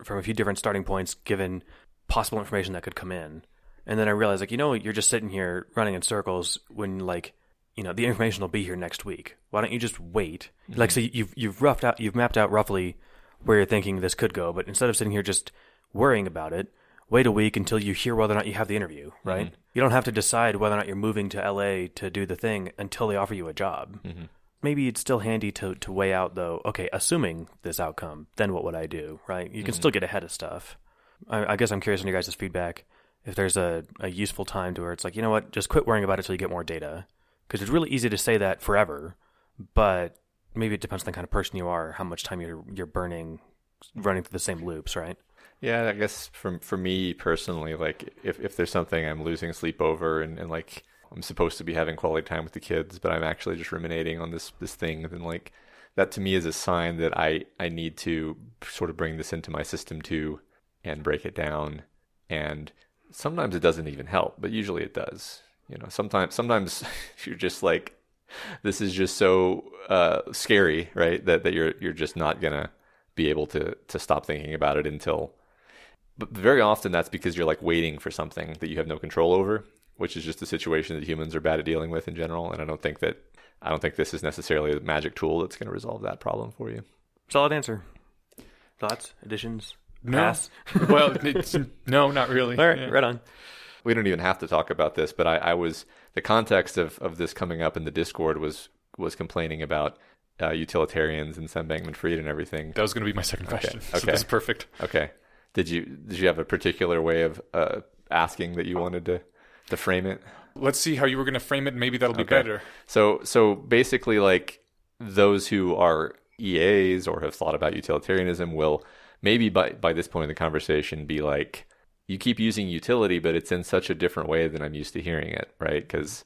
from a few different starting points given possible information that could come in. And then I realize, you're just sitting here running in circles when, the information will be here next week. Why don't you just wait? Mm-hmm. So you've mapped out roughly where you're thinking this could go, but instead of sitting here just worrying about it, wait a week until you hear whether or not you have the interview, right? Mm-hmm. You don't have to decide whether or not you're moving to LA to do the thing until they offer you a job. Mm-hmm. maybe it's still handy to weigh out, though, okay, assuming this outcome, then what would I do, right? You can still get ahead of stuff. I guess I'm curious on your guys' feedback, if there's a useful time to where it's like, you know what, just quit worrying about it until you get more data. Because it's really easy to say that forever, but maybe it depends on the kind of person you are, how much time you're burning, running through the same loops, right? Yeah, I guess for me personally, like if there's something I'm losing sleep over and like I'm supposed to be having quality time with the kids, but I'm actually just ruminating on this thing, then like that to me is a sign that I need to sort of bring this into my system too and break it down. And sometimes it doesn't even help, but usually it does. You know, sometimes you're just like, this is just so scary, right? That you're just not gonna be able to stop thinking about it until. But very often that's because you're like waiting for something that you have no control over, which is just a situation that humans are bad at dealing with in general. And I don't think this is necessarily a magic tool that's going to resolve that problem for you. Solid answer. Thoughts, additions, No. pass? Well, no, not really. All right, Yeah. right on. We don't even have to talk about this, but I was the context of this coming up in the Discord was complaining about utilitarians and Sam Bankman-Fried and everything. That was going to be my second question. So Okay. this is perfect. Okay. Did you have a particular way of asking that you wanted to frame it? Let's see how you were going to frame it. Maybe that'll be Okay. better. So basically, like those who are EAs or have thought about utilitarianism will maybe by this point in the conversation be like, you keep using utility, but it's in such a different way than I'm used to hearing it, right? Because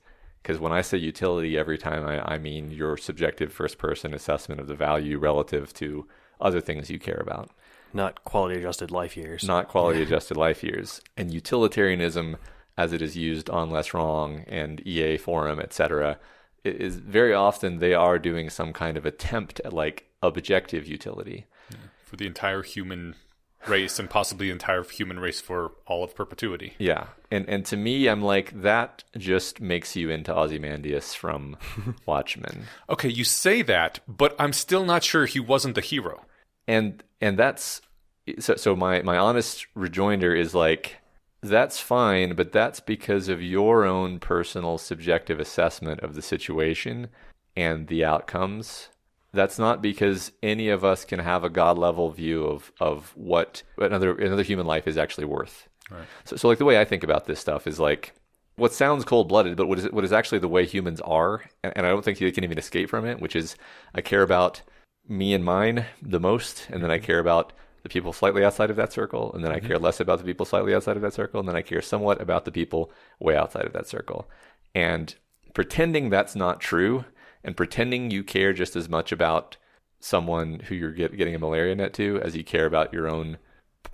when I say utility, every time I mean your subjective first-person assessment of the value relative to other things you care about. Not quality-adjusted life years. Not quality-adjusted life years. And utilitarianism, as it is used on Less Wrong and EA Forum, etc., is very often they are doing some kind of attempt at like objective utility. For the entire human race and possibly the entire human race for all of perpetuity. Yeah. And to me, I'm like, that just makes you into Ozymandias from Watchmen. Okay, you say that, but I'm still not sure he wasn't the hero. And that's so my honest rejoinder is like, that's fine, but that's because of your own personal subjective assessment of the situation and the outcomes. That's not because any of us can have a God level view of what another human life is actually worth. Right. So like the way I think about this stuff is like what sounds cold blooded, but what is actually the way humans are, and I don't think you can even escape from it, which is I care about me and mine the most, and then I care about the people slightly outside of that circle, and then I care less about the people slightly outside of that circle, and then I care somewhat about the people way outside of that circle. And pretending that's not true, and pretending you care just as much about someone who you're getting a malaria net to as you care about your own,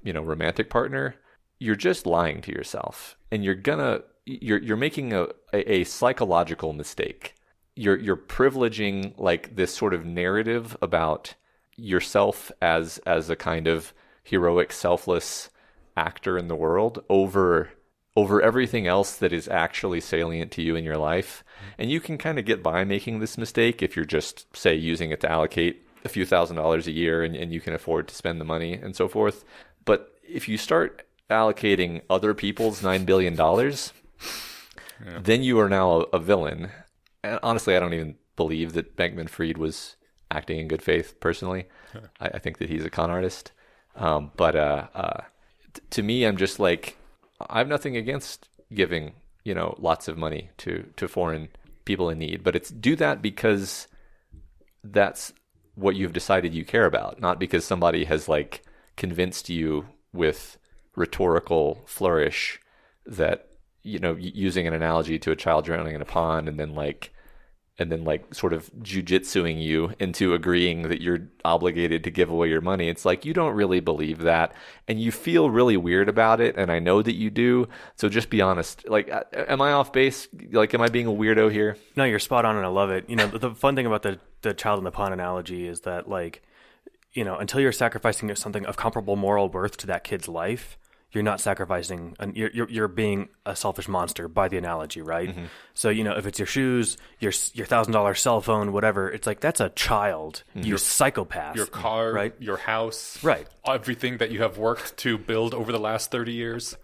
romantic partner, you're just lying to yourself, and you're making a psychological mistake. You're privileging like this sort of narrative about yourself as a kind of heroic, selfless actor in the world over everything else that is actually salient to you in your life. And you can kind of get by making this mistake if you're just, say, using it to allocate a few $1,000s a year and you can afford to spend the money and so forth. But if you start allocating other people's $9 billion, then you are now a villain. And honestly, I don't even believe that Bankman-Fried was acting in good faith, personally. I think that he's a con artist. But to me, I'm just like, I have nothing against giving, lots of money to foreign people in need. But it's do that because that's what you've decided you care about, not because somebody has like convinced you with rhetorical flourish that, using an analogy to a child drowning in a pond and then sort of jujitsuing you into agreeing that you're obligated to give away your money. It's like, you don't really believe that and you feel really weird about it. And I know that you do. So just be honest. Like, am I off base? Like, am I being a weirdo here? No, you're spot on and I love it. The fun thing about the child in the pond analogy is that like, until you're sacrificing something of comparable moral worth to that kid's life, you're not sacrificing, you're being a selfish monster by the analogy, right? Mm-hmm. So, if it's your shoes, your $1,000 cell phone, whatever, it's like, that's a child, you psychopath. Your car, right? Your house, right? Everything that you have worked to build over the last 30 years.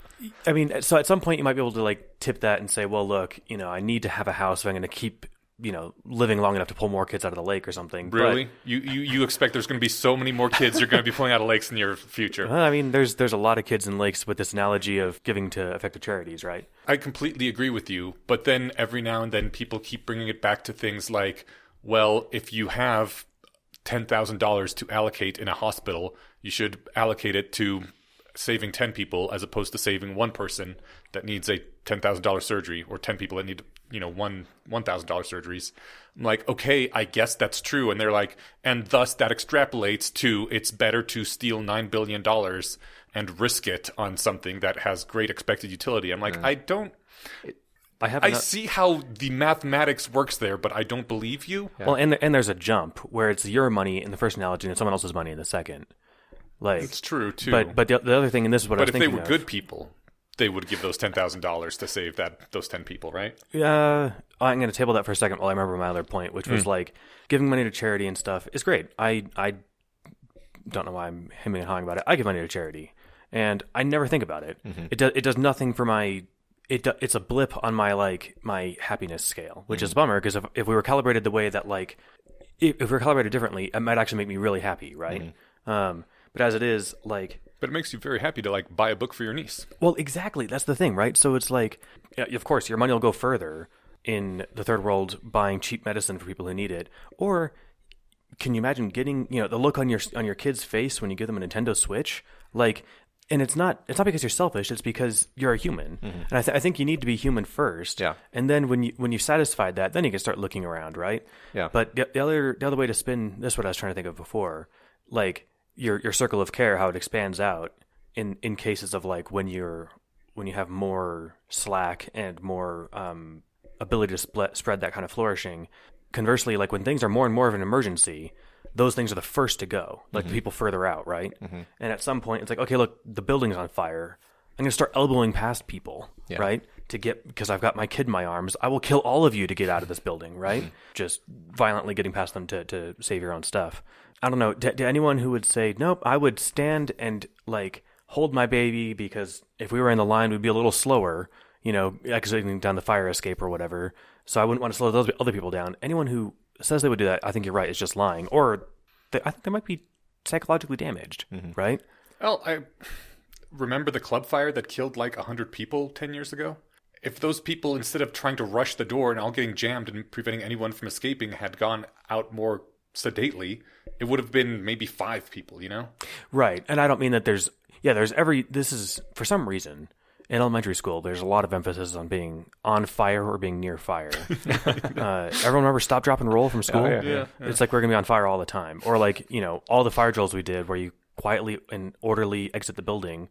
I mean, so at some point you might be able to like tip that and say, well, look, I need to have a house if I'm going to keep living long enough to pull more kids out of the lake or something. Really? You expect there's going to be so many more kids you're going to be pulling out of lakes in your future? I mean, there's a lot of kids in lakes with this analogy of giving to effective charities, right? I completely agree with you, but then every now and then people keep bringing it back to things like, well, if you have $10,000 to allocate in a hospital, you should allocate it to saving 10 people as opposed to saving one person that needs a $10,000 surgery, or 10 people that need $1,000 surgeries. I'm like, okay, I guess that's true. And they're like, and thus that extrapolates to it's better to steal $9 billion and risk it on something that has great expected utility. I'm like, I see how the mathematics works there, but I don't believe you. Yeah. Well, and there's a jump where it's your money in the first analogy and someone else's money in the second. Like, it's true too. But the other thing, and this is what I was thinking if they were good people, they would give those $10,000 to save those 10 people, right? I'm going to table that for a second while I remember my other point, which was like giving money to charity and stuff is great. I don't know why I'm hemming and hawing about it. I give money to charity, and I never think about it. Mm-hmm. It does nothing for my. It's a blip on my happiness scale, which is a bummer because if we were calibrated the way that if we were calibrated differently, it might actually make me really happy, right? Mm-hmm. But as it is, But it makes you very happy to buy a book for your niece. Well, exactly. That's the thing, right? So it's of course, your money will go further in the third world buying cheap medicine for people who need it. Or can you imagine getting, the look on your kid's face when you give them a Nintendo Switch? And it's not because you're selfish. It's because you're a human. Mm-hmm. And I think you need to be human first. Yeah. And then when you've satisfied that, then you can start looking around, right? Yeah. But the other way to spin this, what I was trying to think of before, your circle of care, how it expands out in cases of when you have more slack and more ability to spread that kind of flourishing. Conversely, when things are more and more of an emergency, those things are the first to go, the people further out, right? Mm-hmm. And at some point, it's okay, look, the building's on fire. I'm going to start elbowing past people, right? Because I've got my kid in my arms. I will kill all of you to get out of this building, right? Mm-hmm. Just violently getting past them to save your own stuff. I don't know. To anyone who would say, nope, I would stand and hold my baby because if we were in the line, we'd be a little slower, exiting down the fire escape or whatever. So I wouldn't want to slow those other people down. Anyone who says they would do that, I think you're right, is just lying. Or I think they might be psychologically damaged, right? Well, I remember the club fire that killed 100 people 10 years ago. If those people, instead of trying to rush the door and all getting jammed and preventing anyone from escaping, had gone out more sedately, it would have been maybe 5 people, Right. And I don't mean that this is, for some reason, in elementary school, there's a lot of emphasis on being on fire or being near fire. Everyone remember Stop, Drop, and Roll from school? Oh, yeah. It's we're going to be on fire all the time. Or all the fire drills we did where you quietly and orderly exit the building.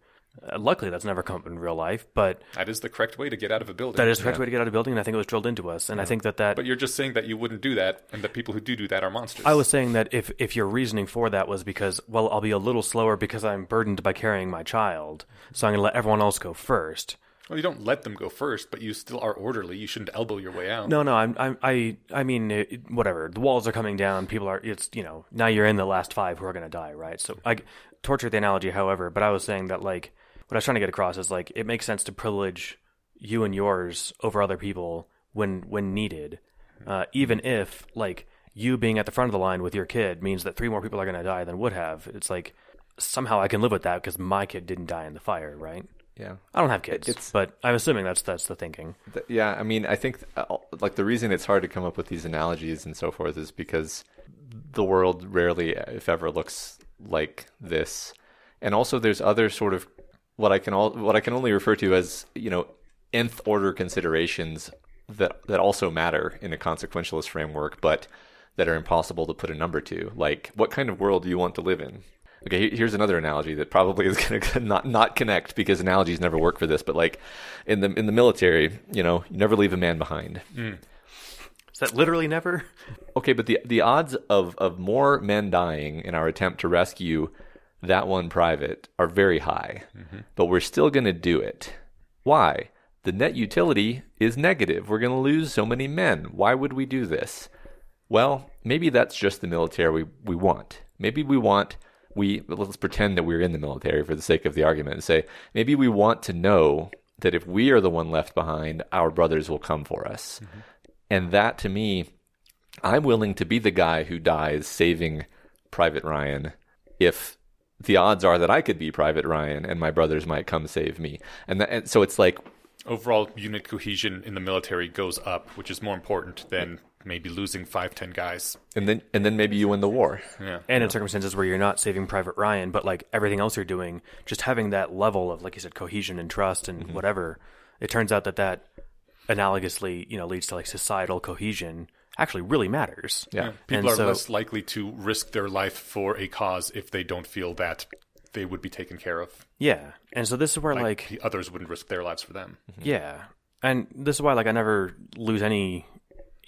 Luckily, that's never come up in real life, but... That is the correct way to get out of a building. That is the correct way to get out of a building, and I think it was drilled into us. And I think that... But you're just saying that you wouldn't do that, and that people who do that are monsters. I was saying that if your reasoning for that was because, well, I'll be a little slower because I'm burdened by carrying my child, so I'm going to let everyone else go first. Well, you don't let them go first, but you still are orderly. You shouldn't elbow your way out. No, I mean, whatever. The walls are coming down. People are, now you're in the last 5 who are going to die, right? So I torture the analogy, however, but I was saying that, what I was trying to get across is it makes sense to privilege you and yours over other people when needed, even if you being at the front of the line with your kid means that 3 more people are going to die than would have. It's somehow I can live with that because my kid didn't die in the fire, right? Yeah, I don't have kids, but I'm assuming that's the thinking. Yeah, I mean, I think the reason it's hard to come up with these analogies and so forth is because the world rarely, if ever, looks like this, and also there's other sort of what I can only refer to as nth order considerations that also matter in a consequentialist framework, but that are impossible to put a number to. What kind of world do you want to live in? Okay, here's another analogy that probably is going to not connect because analogies never work for this. But in the military, you never leave a man behind. Mm. Is that literally never? Okay, but the odds of more men dying in our attempt to rescue that one private are very high, but we're still going to do it. Why? The net utility is negative. We're going to lose so many men. Why would we do this? Well, maybe that's just the military we want. Maybe let's pretend that we're in the military for the sake of the argument and say, maybe we want to know that if we are the one left behind, our brothers will come for us. Mm-hmm. And that, to me, I'm willing to be the guy who dies saving Private Ryan if the odds are that I could be Private Ryan and my brothers might come save me. And so it's like overall unit cohesion in the military goes up, which is more important than maybe losing 5-10 guys. And then maybe you win the war. Yeah. And in circumstances where you're not saving Private Ryan, but like everything else you're doing, just having that level of, like you said, cohesion and trust and whatever, it turns out that analogously, leads to like societal cohesion actually really matters. Yeah. People are less likely to risk their life for a cause if they don't feel that they would be taken care of. Yeah. And so this is where like the others wouldn't risk their lives for them. Yeah. And this is why like I never lose any,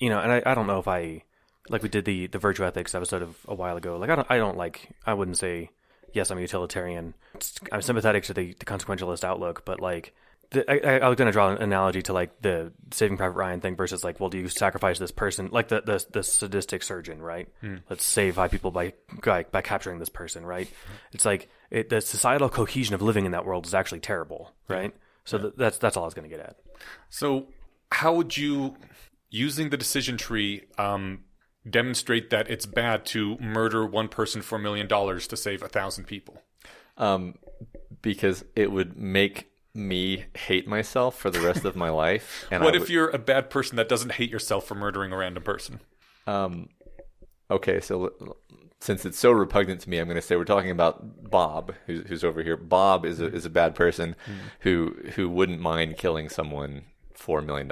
and I don't know if I, like we did the virtue ethics episode of a while ago. Like I wouldn't say, yes, I'm a utilitarian. I'm sympathetic to the consequentialist outlook, but like, I was going to draw an analogy to like the Saving Private Ryan thing versus like, well, do you sacrifice this person, like the sadistic surgeon, right? Let's save 5 people by capturing this person, right? It's like the societal cohesion of living in that world is actually terrible, right? So that's all I was going to get at. So how would you, using the decision tree, demonstrate that it's bad to murder one person for $1 million to save 1,000 people? Because it would make me hate myself for the rest of my life. And what if you're a bad person that doesn't hate yourself for murdering a random person? Okay, so since it's so repugnant to me, I'm going to say we're talking about Bob, who's over here. Bob is a bad person who wouldn't mind killing someone for $1 million.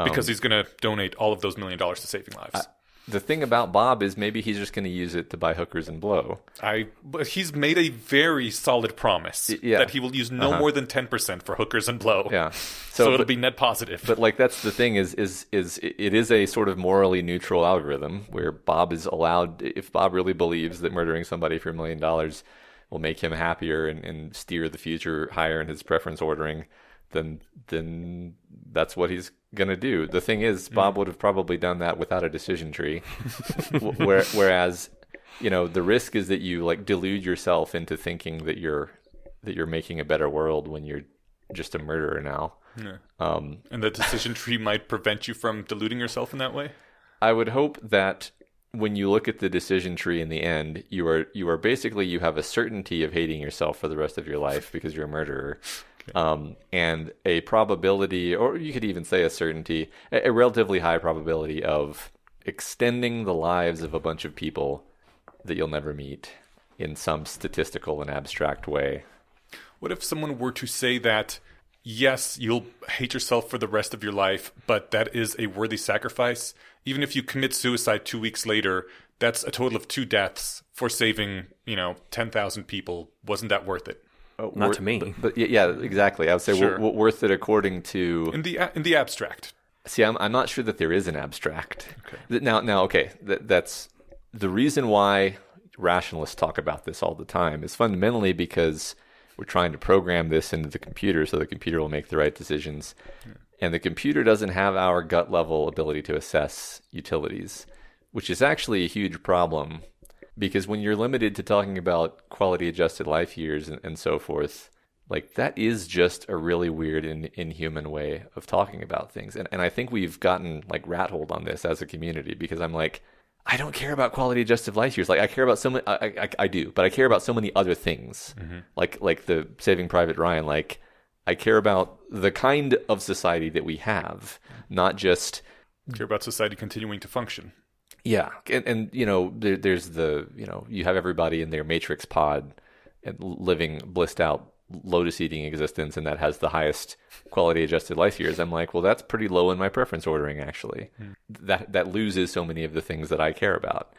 Because he's going to donate all of those $1 million to saving lives. The thing about Bob is maybe he's just going to use it to buy hookers and blow. But he's made a very solid promise that he will use no more than 10% for hookers and blow. Yeah, so it'll be net positive. But like that's the thing is it is a sort of morally neutral algorithm where Bob is allowed, if Bob really believes that murdering somebody for $1 million will make him happier and steer the future higher in his preference ordering, then that's what he's going to do. The thing is, Bob would have probably done that without a decision tree. Whereas, the risk is that you like delude yourself into thinking that you're making a better world when you're just a murderer now. Yeah. And the decision tree might prevent you from deluding yourself in that way? I would hope that when you look at the decision tree in the end, you are basically, you have a certainty of hating yourself for the rest of your life because you're a murderer. And a probability, or you could even say a certainty, a relatively high probability of extending the lives of a bunch of people that you'll never meet in some statistical and abstract way. What if someone were to say that, yes, you'll hate yourself for the rest of your life, but that is a worthy sacrifice? Even if you commit suicide 2 weeks later, that's a total of 2 deaths for saving, 10,000 people. Wasn't that worth it? Not to me. But yeah, exactly. I would say worth it according to... In the abstract. See, I'm not sure that there is an abstract. Okay. Now, okay, that's... The reason why rationalists talk about this all the time is fundamentally because we're trying to program this into the computer so the computer will make the right decisions. Yeah. And the computer doesn't have our gut level ability to assess utilities, which is actually a huge problem. Because when you're limited to talking about quality adjusted life years and so forth, like that is just a really weird and inhuman way of talking about things. And I think we've gotten like rat holed on this as a community because I'm like, I don't care about quality adjusted life years. Like I care about so many, I do, but I care about so many other things. Like the Saving Private Ryan, like I care about the kind of society that we have, not just... Care about society continuing to function. Yeah, and there's the, you have everybody in their matrix pod and living blissed out lotus eating existence, and that has the highest quality adjusted life years. I'm like, well, that's pretty low in my preference ordering, actually. That loses so many of the things that I care about.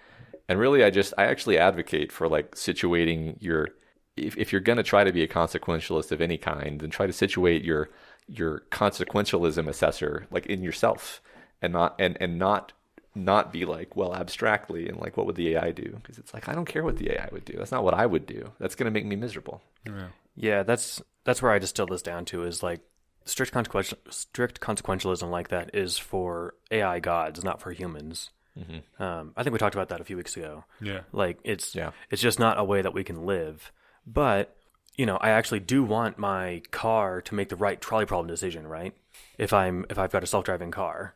And really, I actually advocate for like situating your, if you're going to try to be a consequentialist of any kind, then try to situate your consequentialism assessor like in yourself, and not be like, well, abstractly, and like, what would the AI do? Because it's like, I don't care what the AI would do. That's not what I would do. That's going to make me miserable. Yeah, that's where I distill this down to is like strict consequentialism like that is for AI gods, not for humans. I think we talked about that a few weeks ago. Yeah, like it's just not a way that we can live. But I actually do want my car to make the right trolley problem decision, right? If I've got a self-driving car,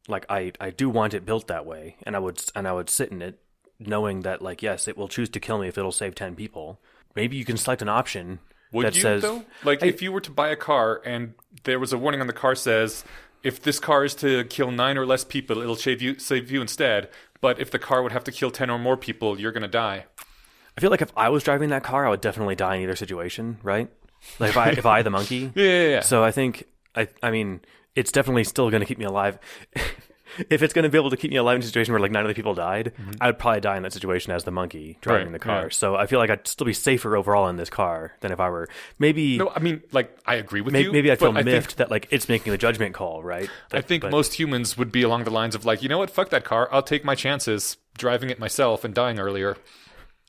like I do want it built that way, and I would sit in it knowing that, like, yes, it will choose to kill me if it'll save 10 people. Maybe you can select an option that says, though? Like, if you were to buy a car and there was a warning on the car says, if this car is to kill 9 or less people, it'll save you instead. But if the car would have to kill 10 or more people, you're going to die. I feel like if I was driving that car, I would definitely die in either situation, right? Like if I the monkey. Yeah. So I think, I mean, it's definitely still going to keep me alive. If it's going to be able to keep me alive in a situation where like 9 other people died, I would probably die in that situation as the monkey driving the car. Yeah. So I feel like I'd still be safer overall in this car than if I were maybe. No, I mean, like, I agree with you. Maybe I feel miffed that like it's making the judgment call, right? I think most humans would be along the lines of like, you know what, fuck that car. I'll take my chances driving it myself and dying earlier.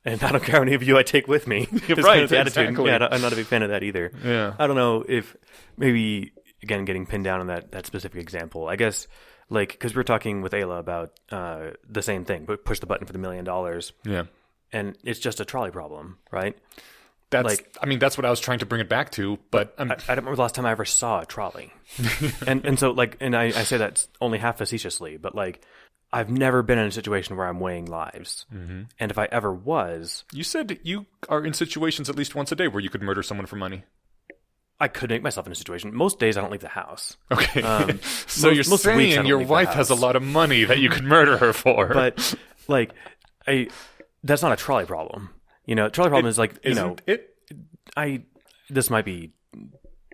And I don't care how many of you I take with me. Right, kind of exactly. Yeah, I'm not a big fan of that either. Yeah. I don't know if maybe, again, getting pinned down on that specific example. I guess, like, because we were talking with Ayla about the same thing, but push the button for the $1 million. Yeah. And it's just a trolley problem, right? That's what I was trying to bring it back to, but I don't remember the last time I ever saw a trolley. and so, like, and I say that only half facetiously, but, like, I've never been in a situation where I'm weighing lives. Mm-hmm. And if I ever was... You said you are in situations at least once a day where you could murder someone for money. I could make myself in a situation. Most days I don't leave the house. Okay. So you're saying your wife has a lot of money that you could murder her for. But, like, that's not a trolley problem. You know, trolley problem is like, this might be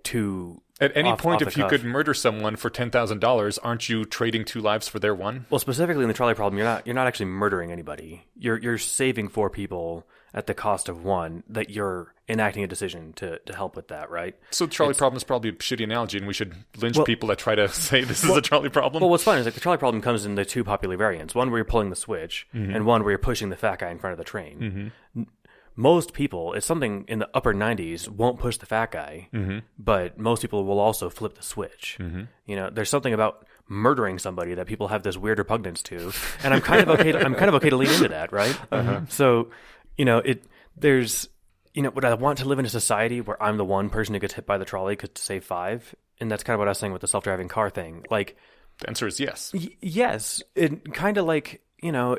too... At any point, if you could murder someone for $10,000, aren't you trading 2 lives for their one? Well, specifically in the trolley problem, you're not actually murdering anybody. You're saving 4 people at the cost of 1. That you're enacting a decision to help with that, right? So the trolley problem is probably a shitty analogy, and we should lynch people that try to say this is a trolley problem. Well, what's fun is like the trolley problem comes in the 2 popular variants: one where you're pulling the switch, and one where you're pushing the fat guy in front of the train. Mm-hmm. Most people, it's something in the upper 90s, won't push the fat guy, but most people will also flip the switch. Mm-hmm. You know, there's something about murdering somebody that people have this weird repugnance to, and I'm kind of okay. To lean into that, right? Uh-huh. So, you know, would I want to live in a society where I'm the one person who gets hit by the trolley to save 5? And that's kind of what I was saying with the self-driving car thing. Like, the answer is yes. Yes, it kind of like, you know,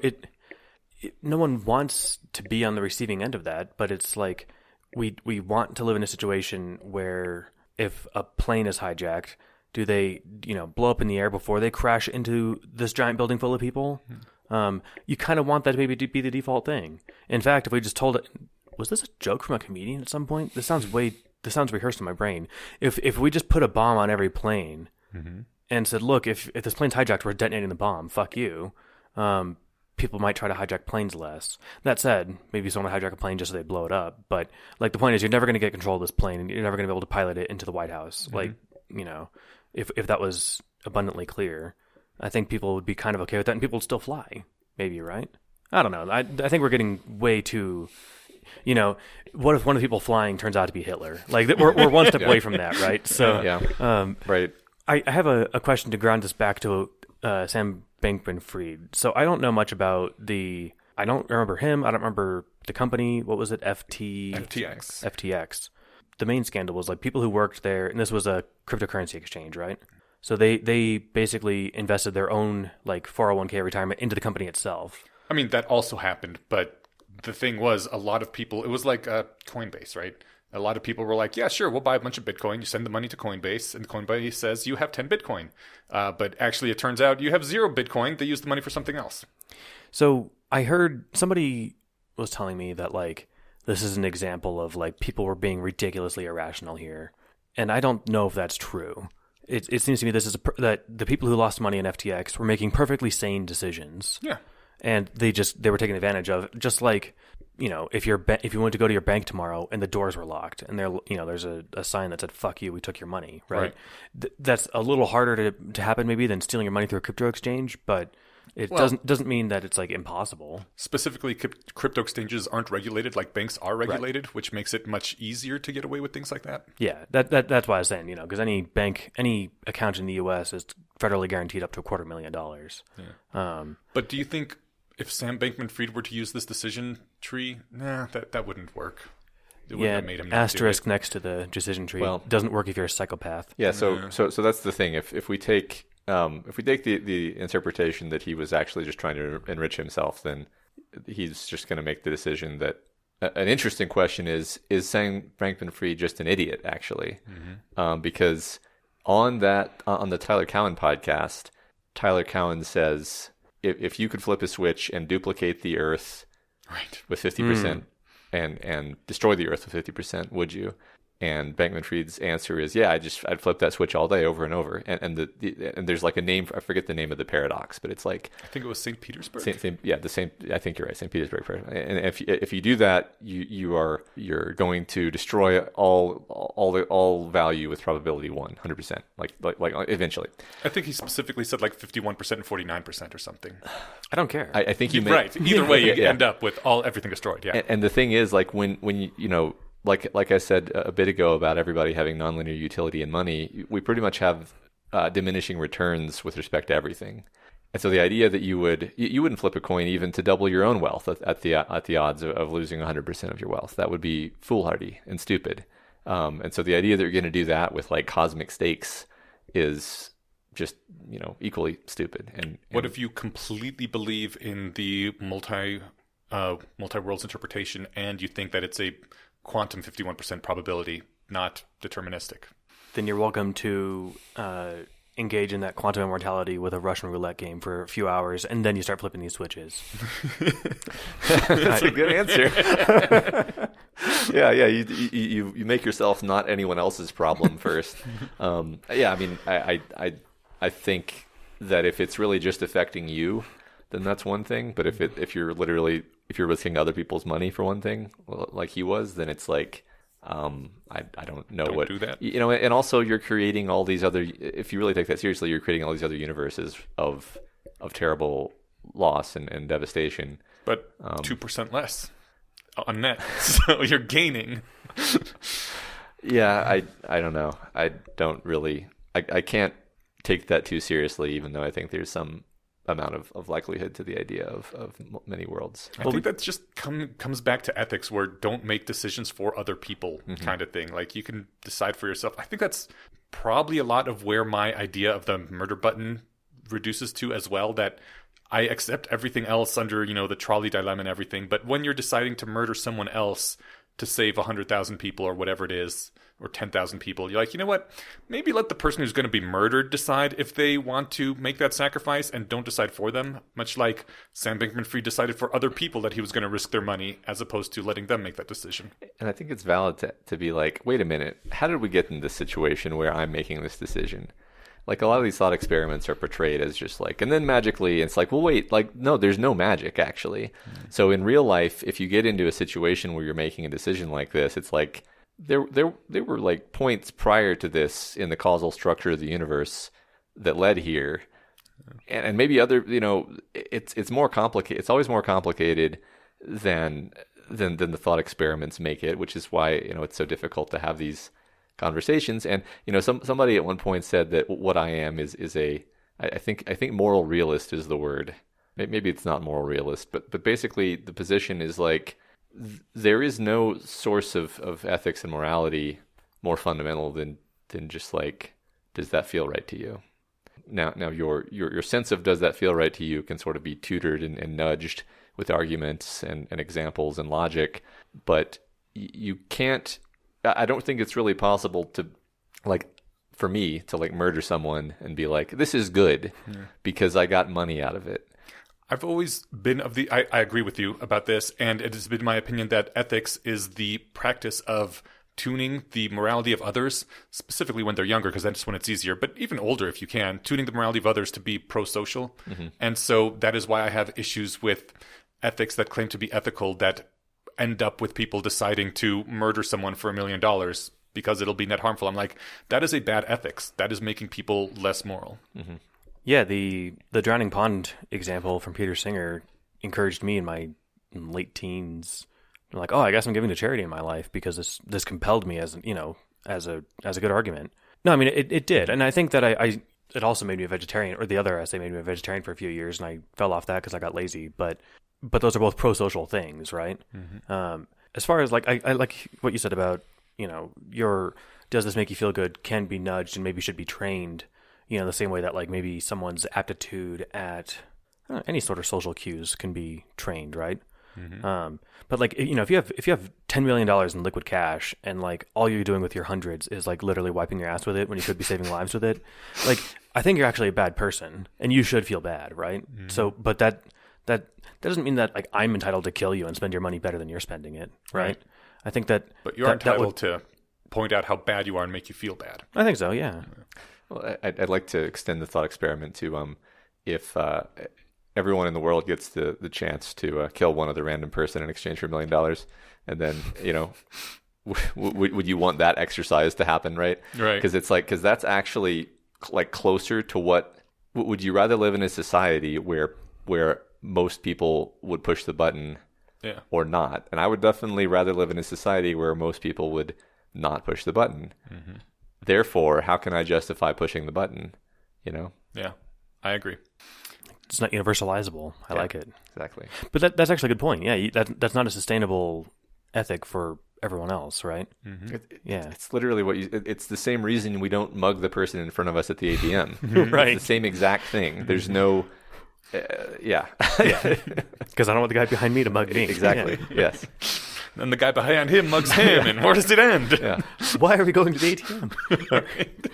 no one wants to be on the receiving end of that, but it's like we want to live in a situation where if a plane is hijacked, do they, you know, blow up in the air before they crash into this giant building full of people? You kind of want that to maybe be the default thing. In fact, if we just told it, was this a joke from a comedian at some point? This sounds rehearsed in my brain. If we just put a bomb on every plane and said, look, if this plane's hijacked, we're detonating the bomb. Fuck you. People might try to hijack planes less. That said, maybe someone will hijack a plane just so they blow it up. But like the point is, you're never going to get control of this plane, and you're never going to be able to pilot it into the White House. Mm-hmm. Like, you know, if that was abundantly clear, I think people would be kind of okay with that, and people would still fly. Maybe, right? I don't know. I think we're getting way too. You know, what if one of the people flying turns out to be Hitler? Like we're one step away from that, right? So right. I have a question to ground us back to Sam Bankman-Fried. So I don't know much about I don't remember him. I don't remember the company. What was it? FTX. The main scandal was like people who worked there, and this was a cryptocurrency exchange, right? So they basically invested their own like 401k retirement into the company itself. I mean, that also happened, but the thing was a lot of people, it was like Coinbase, right? A lot of people were like, yeah, sure, we'll buy a bunch of Bitcoin. You send the money to Coinbase, and Coinbase says you have 10 Bitcoin. But actually, it turns out you have 0 Bitcoin. They use the money for something else. So I heard somebody was telling me that, like, this is an example of, like, people were being ridiculously irrational here. And I don't know if that's true. It seems to me that the people who lost money in FTX were making perfectly sane decisions. Yeah. And they were taken advantage of, just like... You know, if you went to go to your bank tomorrow and the doors were locked and there's a sign that said "fuck you, we took your money," right? That's a little harder to happen maybe than stealing your money through a crypto exchange, but it doesn't mean that it's like impossible. Specifically, crypto exchanges aren't regulated like banks are regulated, right, which makes it much easier to get away with things like that. Yeah, that's why I was saying, you know, because any account in the U.S. is federally guaranteed up to $250,000. Yeah. But do you think, if Sam Bankman-Fried were to use this decision tree, that wouldn't work. It wouldn't have made him not asterisk do it. next to the decision tree. Well, doesn't work if you're a psychopath. Yeah, so that's the thing. If we take the interpretation that he was actually just trying to enrich himself, then he's just going to make the decision that an interesting question is Sam Bankman-Fried just an idiot, actually? Because on the Tyler Cowen podcast, Tyler Cowen says, if you could flip a switch and duplicate the Earth with 50% and destroy the Earth with 50%, would you? And Bankman-Fried's answer is, yeah, I'd flip that switch all day over and over. And there's like a name, I forget the name of the paradox, but it's like, I think it was St. Petersburg. I think you're right, St. Petersburg paradox. And if you do that, you're going to destroy all value with probability 100%, like eventually. I think he specifically said like 51% and 49% or something. I don't care. I think you right. Either way, you end up with everything destroyed. Yeah. And the thing is, like when you know. Like I said a bit ago about everybody having nonlinear utility in money, we pretty much have diminishing returns with respect to everything. And so the idea that you wouldn't flip a coin even to double your own wealth at the odds of losing 100% of your wealth, that would be foolhardy and stupid. And so the idea that you're going to do that with like cosmic stakes is just equally stupid. And what if you completely believe in the multi-worlds interpretation and you think that it's a quantum 51% probability, not deterministic? Then you're welcome to engage in that quantum immortality with a Russian roulette game for a few hours, and then you start flipping these switches. That's a good answer. Yeah. You make yourself not anyone else's problem first. I mean, I think that if it's really just affecting you, then that's one thing. But if you're risking other people's money for one thing, like he was, then it's like, I don't know Don't do that. And also you're creating all these other, if you really take that seriously, you're creating all these other universes of terrible loss and devastation. But 2% less on net, so you're gaining. Yeah, I don't know. I don't really, I can't take that too seriously, even though I think there's some amount of likelihood to the idea of many worlds. I think that just comes back to ethics, where don't make decisions for other people kind of thing. Like, you can decide for yourself. I think that's probably a lot of where my idea of the murder button reduces to as well, that I accept everything else under, the trolley dilemma and everything. But when you're deciding to murder someone else to save 100,000 people or whatever it is, or 10,000 people, you're like, you know what? Maybe let the person who's going to be murdered decide if they want to make that sacrifice, and don't decide for them. Much like Sam Bankman-Fried decided for other people that he was going to risk their money, as opposed to letting them make that decision. And I think it's valid to be like, wait a minute, how did we get in this situation where I'm making this decision? Like, a lot of these thought experiments are portrayed as just like, and then magically, it's like, well, wait, like, no, there's no magic, actually. So in real life, if you get into a situation where you're making a decision like this, it's like, there were like points prior to this in the causal structure of the universe that led here. And maybe other, it's more complicated. It's always more complicated than the thought experiments make it, which is why, it's so difficult to have these conversations. And somebody at one point said that what I am is I think moral realist is the word. Maybe it's not moral realist, but basically the position is like, there is no source of ethics and morality more fundamental than just like, does that feel right to you? Now your sense of does that feel right to you can sort of be tutored and nudged with arguments and examples and logic, but you can't. I don't think it's really possible to, like, for me to like murder someone and be like, this is good because I got money out of it. I've always been I agree with you about this, and it has been my opinion that ethics is the practice of tuning the morality of others, specifically when they're younger, because that's when it's easier, but even older if you can, tuning the morality of others to be pro-social. And so that is why I have issues with ethics that claim to be ethical that end up with people deciding to murder someone for $1 million because it'll be net harmful. I'm like, that is a bad ethics. That is making people less moral. Yeah, the drowning pond example from Peter Singer encouraged me in my late teens. I'm like, oh, I guess I'm giving to charity in my life because this compelled me as a good argument. No, I mean it did, and I think that it also made me a vegetarian, or the other essay made me a vegetarian for a few years, and I fell off that because I got lazy. But those are both pro-social things, right? as far as like, I like what you said about, your does this make you feel good can be nudged and maybe should be trained, the same way that like maybe someone's aptitude at any sort of social cues can be trained, right? Mm-hmm. But like, if you have $10 million in liquid cash and like all you're doing with your hundreds is like literally wiping your ass with it when you could be saving lives with it, like I think you're actually a bad person and you should feel bad, right? Mm-hmm. So, but that doesn't mean that like I'm entitled to kill you and spend your money better than you're spending it, right? I think that. But you're entitled to point out how bad you are and make you feel bad. I think so, yeah. Well, I'd like to extend the thought experiment to if everyone in the world gets the chance to kill one other random person in exchange for $1 million, and then would you want that exercise to happen, right? Right. Because that's actually like closer to what would you rather live in a society where most people would push the button, or not? And I would definitely rather live in a society where most people would not push the button. Mm-hmm. Therefore, how can I justify pushing the button? Yeah, I agree. It's not universalizable. I like it. Exactly. But that's actually a good point. Yeah, that's not a sustainable ethic for everyone else, right? Mm-hmm. It's literally it's the same reason we don't mug the person in front of us at the ATM. Right. It's the same exact thing. There's no... yeah. Because I don't want the guy behind me to mug me. Exactly. Yeah. Yes. Then the guy behind him mugs him, and where does it end? Yeah. Why are we going to the ATM?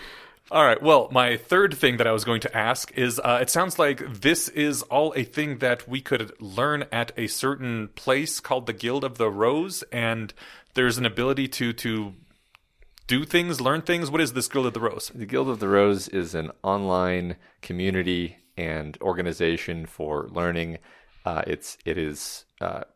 All right. Well, my third thing that I was going to ask is, it sounds like this is all a thing that we could learn at a certain place called the Guild of the Rose, and there's an ability to do things, learn things. What is this Guild of the Rose? The Guild of the Rose is an online community and organization for learning. It is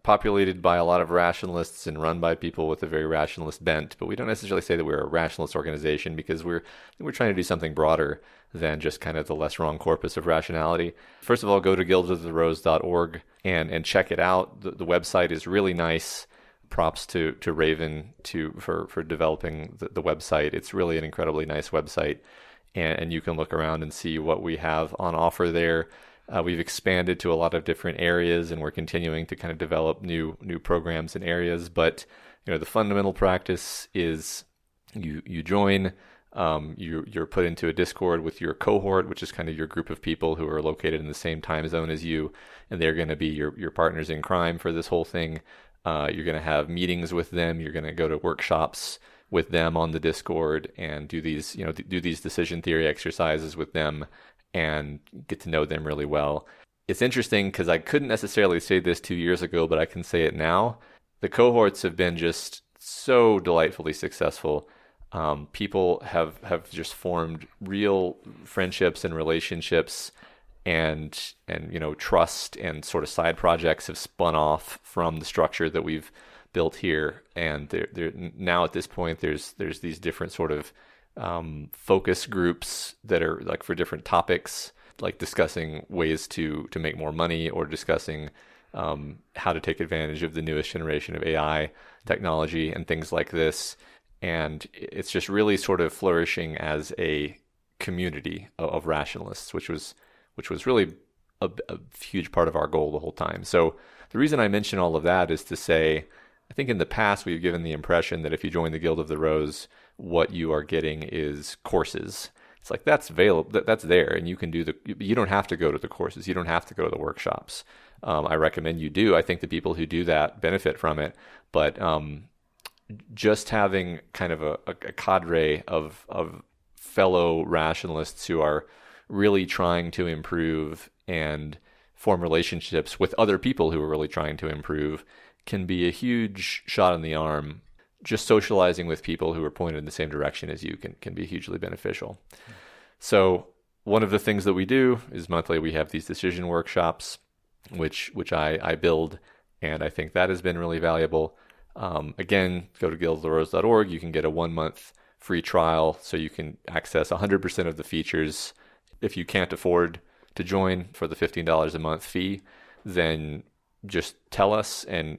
populated by a lot of rationalists and run by people with a very rationalist bent, but we don't necessarily say that we're a rationalist organization because we're trying to do something broader than just kind of the less wrong corpus of rationality. First of all, go to guildoftheRose.org and check it out. The website is really nice. Props to Raven for developing the website. It's really an incredibly nice website, and you can look around and see what we have on offer there. We've expanded to a lot of different areas, and we're continuing to kind of develop new programs and areas. But the fundamental practice is you join, you're put into a Discord with your cohort, which is kind of your group of people who are located in the same time zone as you, and they're going to be your partners in crime for this whole thing. You're going to have meetings with them. You're going to go to workshops with them on the Discord and do these decision theory exercises with them and get to know them really well. It's interesting because I couldn't necessarily say this 2 years ago, but I can say it now. The cohorts have been just so delightfully successful. People have just formed real friendships and relationships, and trust and sort of side projects have spun off from the structure that we've built here. And there now at this point, there's these different sort of focus groups that are like for different topics, like discussing ways to make more money, or discussing how to take advantage of the newest generation of AI technology and things like this. And it's just really sort of flourishing as a community of rationalists, which was really a huge part of our goal the whole time. So the reason I mention all of that is to say, I think in the past we've given the impression that if you join the Guild of the Rose, what you are getting is courses. It's like that's available, that's there, and you can you don't have to go to the courses, you don't have to go to the workshops. I recommend you do. I think the people who do that benefit from it, but just having kind of a cadre of fellow rationalists who are really trying to improve and form relationships with other people who are really trying to improve can be a huge shot in the arm. Just socializing with people who are pointed in the same direction as you can be hugely beneficial. So one of the things that we do is monthly we have these decision workshops, which I build, and I think that has been really valuable. Again, go to guildoftheRose.org. You can get a 1 month free trial, so you can access 100% of the features. If you can't afford to join for the $15 a month fee, then just tell us, and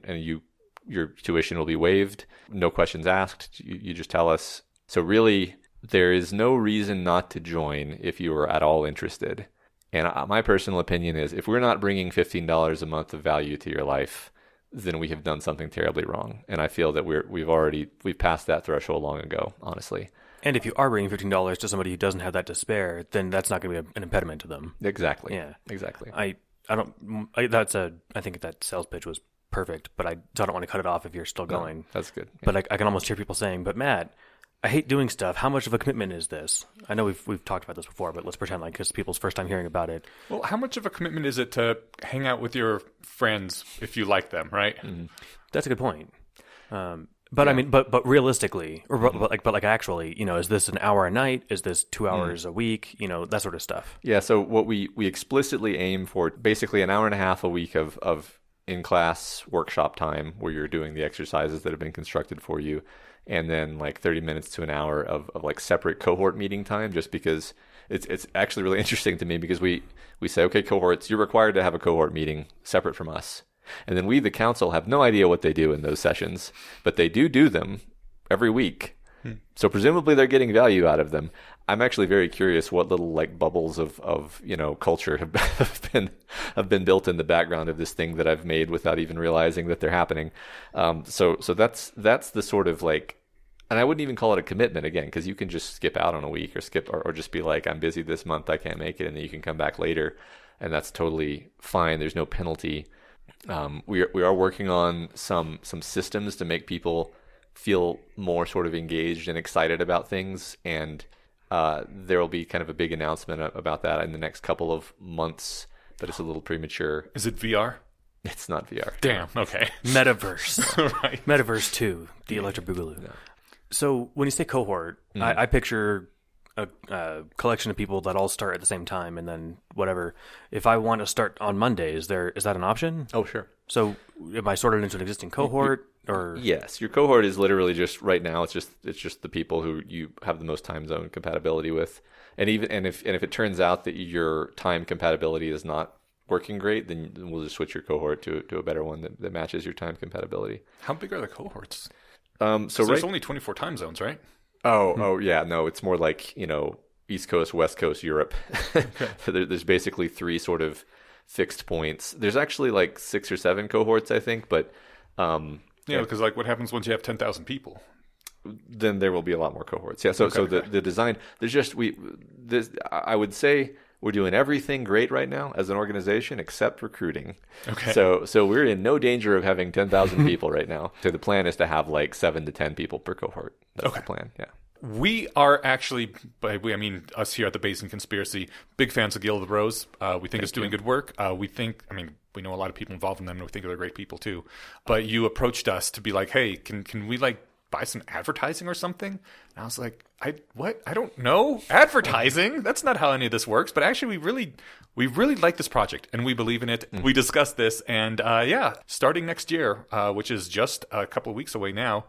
your tuition will be waived. No questions asked. You just tell us. So really, there is no reason not to join if you are at all interested. And my personal opinion is, if we're not bringing $15 a month of value to your life, then we have done something terribly wrong. And I feel that we've passed that threshold long ago, honestly. And if you are bringing $15 to somebody who doesn't have that to spare, then that's not going to be an impediment to them. Exactly. Yeah. Exactly. I think that sales pitch was perfect, but I don't want to cut it off if you're still going. No, that's good. Yeah. But I can almost hear people saying, "But Matt, I hate doing stuff. How much of a commitment is this?" I know we've talked about this before, but let's pretend like it's people's first time hearing about it. Well, how much of a commitment is it to hang out with your friends if you like them, right? Mm-hmm. That's a good point. But I mean, but realistically, or but actually, is this an hour a night? Is this 2 hours a week? That sort of stuff. Yeah. So what we explicitly aim for, basically an hour and a half a week of in-class workshop time where you're doing the exercises that have been constructed for you, and then like 30 minutes to an hour of like separate cohort meeting time, just because it's actually really interesting to me, because we say, okay, cohorts, you're required to have a cohort meeting separate from us. And then we, the council, have no idea what they do in those sessions, but they do them every week. So presumably they're getting value out of them. I'm actually very curious what little like bubbles of culture have been built in the background of this thing that I've made without even realizing that they're happening. So that's the sort of like, and I wouldn't even call it a commitment again, because you can just skip out on a week or just be like, I'm busy this month, I can't make it, and then you can come back later, and that's totally fine. There's no penalty. We are working on some systems to make people feel more sort of engaged and excited about things, and there will be kind of a big announcement about that in the next couple of months, but it's a little premature. Is it VR? It's not VR. Damn. Okay. Metaverse. Right. Metaverse 2, the Electric Boogaloo. No. So when you say cohort, I picture a collection of people that all start at the same time, and then whatever. If I want to start on Monday, is that an option? Oh, sure. So am I sorted into an existing cohort, or? Yes, your cohort is literally just right now. It's just the people who you have the most time zone compatibility with, and if it turns out that your time compatibility is not working great, then we'll just switch your cohort to a better one that matches your time compatibility. How big are the cohorts? So there's only 24 time zones, right? Oh yeah, no, it's more like, East Coast, West Coast, Europe. Okay. There's basically 3 sort of fixed points. There's actually like 6 or 7 cohorts, I think, but because like what happens once you have 10,000 people? Then there will be a lot more cohorts. Yeah, so the design, I would say we're doing everything great right now as an organization except recruiting. Okay. So we're in no danger of having 10,000 people right now. So the plan is to have like 7 to 10 people per cohort. That's the plan. Yeah. We are actually, I mean, us here at the Bayesian Conspiracy, big fans of Guild of the Rose. We think it's doing good work. We know a lot of people involved in them, and we think they're great people too. But you approached us to be like, hey, can we like buy some advertising or something? And I was like, what? I don't know. Advertising? That's not how any of this works. But actually, we really like this project, and we believe in it. Mm-hmm. We discussed this, and starting next year, which is just a couple of weeks away now,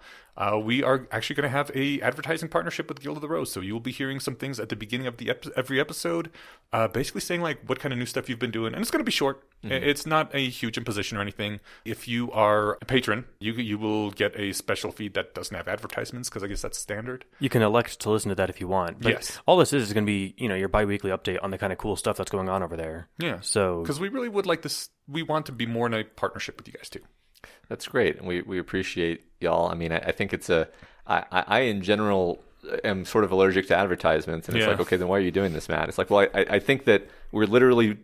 we are actually going to have a advertising partnership with Guild of the Rose. So you will be hearing some things at the beginning of every episode, basically saying like what kind of new stuff you've been doing. And it's going to be short. Mm-hmm. It's not a huge imposition or anything. If you are a patron, you will get a special feed that doesn't have advertisements, because I guess that's standard. You can elect to listen to that if you want. But yes. All this is going to be, your bi-weekly update on the kind of cool stuff that's going on over there. Yeah. So, because we really would like this. We want to be more in a partnership with you guys too. That's great. And we appreciate y'all. I mean, I think it's I in general am sort of allergic to advertisements. And it's like, okay, then why are you doing this, Matt? It's like, well, I think that we literally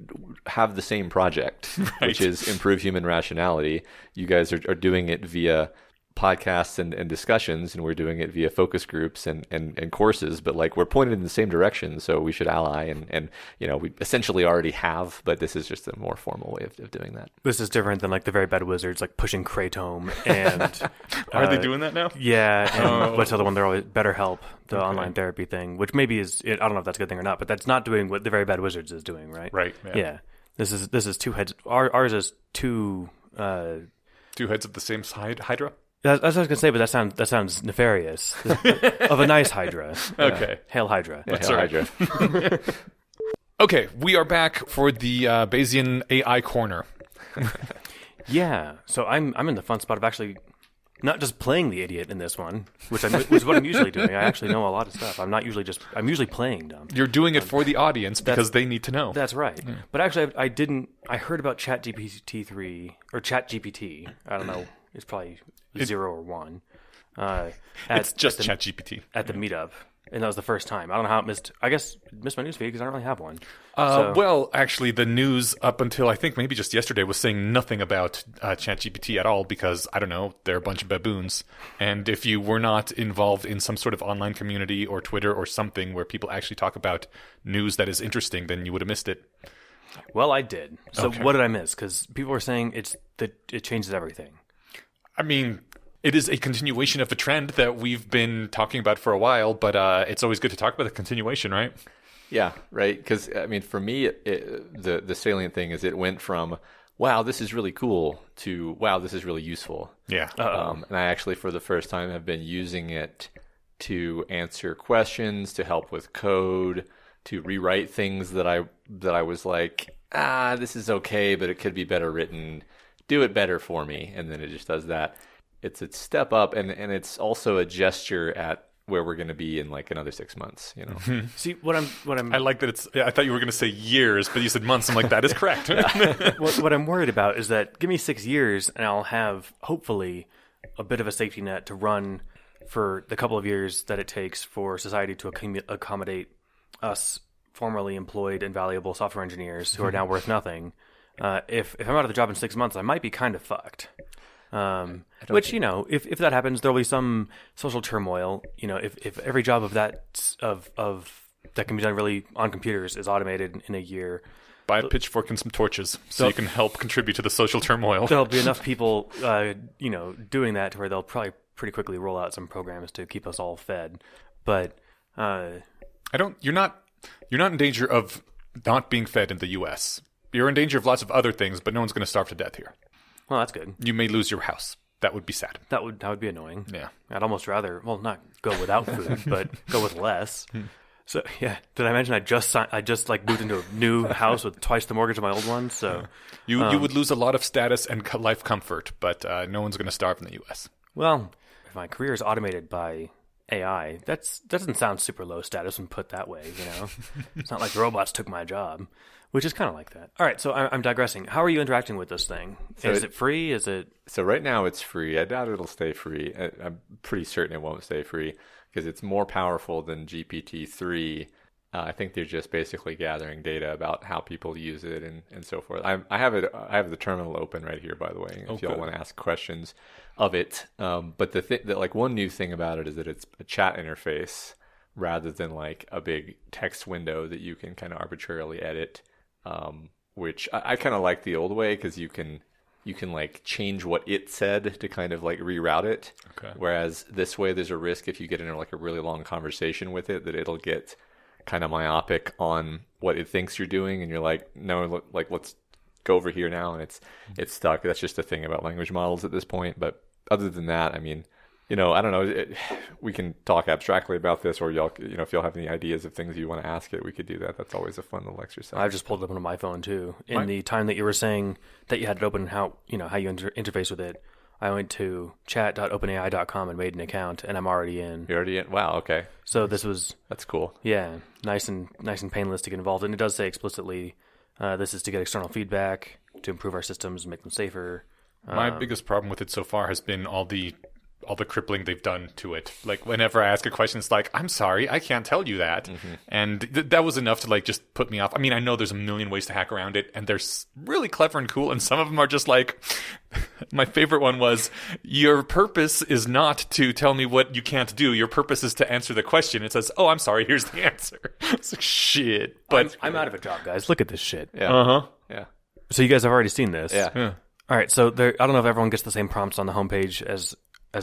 have the same project, right, which is improve human rationality. You guys are doing it via podcasts and discussions, and we're doing it via focus groups and courses, but like we're pointed in the same direction, so we should ally and we essentially already have, but this is just a more formal way of doing that. This is different than like the Very Bad Wizards like pushing Kratom and are they doing that now? Yeah, and what's the other one? They're always BetterHelp, the online therapy thing, which maybe is I don't know if that's a good thing or not, but that's not doing what the Very Bad Wizards is doing, right? Right. Yeah. This is two heads. Ours is two heads of the same side Hydra. That's what I was going to say, but that sounds nefarious. Of a nice Hydra. Okay. Hail Hydra. Yeah, Hail Hydra. Okay, we are back for the Bayesian AI Corner. Yeah, so I'm in the fun spot of actually not just playing the idiot in this one, which is what I'm usually doing. I actually know a lot of stuff. I'm usually playing dumb. You're doing it for the audience because they need to know. That's right. Yeah. But actually, I heard about ChatGPT 3 or ChatGPT. I don't know. It's probably 0 or 1. It's just ChatGPT. At the meetup. And that was the first time. I don't know how it missed. I guess it missed my newsfeed because I don't really have one. Well, actually, the news up until I think maybe just yesterday was saying nothing about ChatGPT at all because, I don't know, they're a bunch of baboons. And if you were not involved in some sort of online community or Twitter or something where people actually talk about news that is interesting, then you would have missed it. Well, I did. So What did I miss? Because people were saying it changes everything. I mean, it is a continuation of a trend that we've been talking about for a while, but it's always good to talk about the continuation, right? Yeah, right. Because, I mean, for me, the salient thing is it went from, wow, this is really cool, to, wow, this is really useful. Yeah. And I actually, for the first time, have been using it to answer questions, to help with code, to rewrite things that I was like, this is okay, but it could be better written. Do it better for me. And then it just does that. It's a step up, and it's also a gesture at where we're going to be in like another 6 months, you know. Mm-hmm. See, what I'm I like that I thought you were going to say years, but you said months. I'm like, that is correct. What I'm worried about is that give me 6 years and I'll have hopefully a bit of a safety net to run for the couple of years that it takes for society to accommodate us formerly employed and valuable software engineers who are now worth nothing. If I'm out of the job in 6 months, I might be kind of fucked. Which, you know, if that happens, there'll be some social turmoil. You know, if every job of that can be done really on computers is automated in a year, buy a pitchfork and some torches so you can help contribute to the social turmoil. There'll be enough people, doing that to where they'll probably pretty quickly roll out some programs to keep us all fed. But you're not in danger of not being fed in the U.S. You're in danger of lots of other things, but no one's going to starve to death here. Well, that's good. You may lose your house. That would be sad. That would be annoying. Yeah. I'd almost rather, not go without food, but go with less. So, yeah. Did I mention I just moved into a new house with twice the mortgage of my old one? So you would lose a lot of status and life comfort, but no one's going to starve in the U.S. Well, if my career is automated by AI, that doesn't sound super low status when put that way, you know? It's not like the robots took my job. Which is kind of like that. All right, so I'm digressing. How are you interacting with this thing? Is it free? So right now it's free. I doubt it'll stay free. I'm pretty certain it won't stay free because it's more powerful than GPT-3. I think they're just basically gathering data about how people use it and so forth. I have the terminal open right here, by the way, if y'all want to ask questions of it. But one new thing about it is that it's a chat interface rather than like a big text window that you can kind of arbitrarily edit. Which I kind of like the old way because you can like change what it said to kind of like reroute it. Okay. Whereas this way, there's a risk if you get into like a really long conversation with it that it'll get kind of myopic on what it thinks you're doing, and you're like, no, like let's go over here now, and it's stuck. That's just a thing about language models at this point. But other than that, I mean, you know, I don't know. We can talk abstractly about this, or y'all, you know, if y'all have any ideas of things you want to ask it, we could do that. That's always a fun little exercise. I've just pulled it up on my phone too. In the time that you were saying that you had it open, how you interface with it, I went to chat.openai.com and made an account, and I'm already in. You're already in? Wow. Okay. So that's cool. Yeah, nice and painless to get involved, and it does say explicitly, this is to get external feedback to improve our systems and make them safer. My biggest problem with it so far has been all the crippling they've done to it. Like whenever I ask a question, it's like, I'm sorry, I can't tell you that. Mm-hmm. And that was enough to like just put me off. I mean, I know there's a million ways to hack around it, and they're really clever and cool, and some of them are just like, my favorite one was, your purpose is not to tell me what you can't do. Your purpose is to answer the question. It says, oh, I'm sorry, here's the answer. It's like, shit. But I'm out of a job, guys. Look at this shit. Yeah. Uh-huh. Yeah. So you guys have already seen this. Yeah. All right, so I don't know if everyone gets the same prompts on the homepage as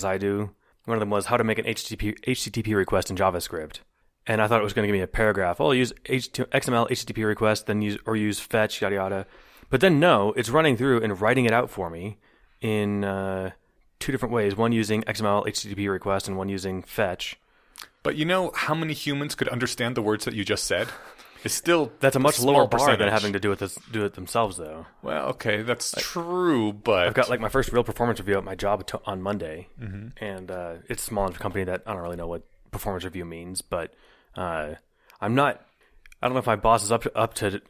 I do. One of them was how to make an HTTP request in JavaScript. And I thought it was going to give me a paragraph. Oh, use XML HTTP request, then use fetch, yada, yada. But then no, it's running through and writing it out for me in two different ways. One using XML HTTP request and one using fetch. But you know how many humans could understand the words that you just said? is still That's a much small lower bar than percentage. having to do it themselves, though. Well, okay, that's true, but I've got like my first real performance review at my job on Monday, and it's a small enough company that I don't really know what performance review means, but I'm not. I don't know if my boss is up to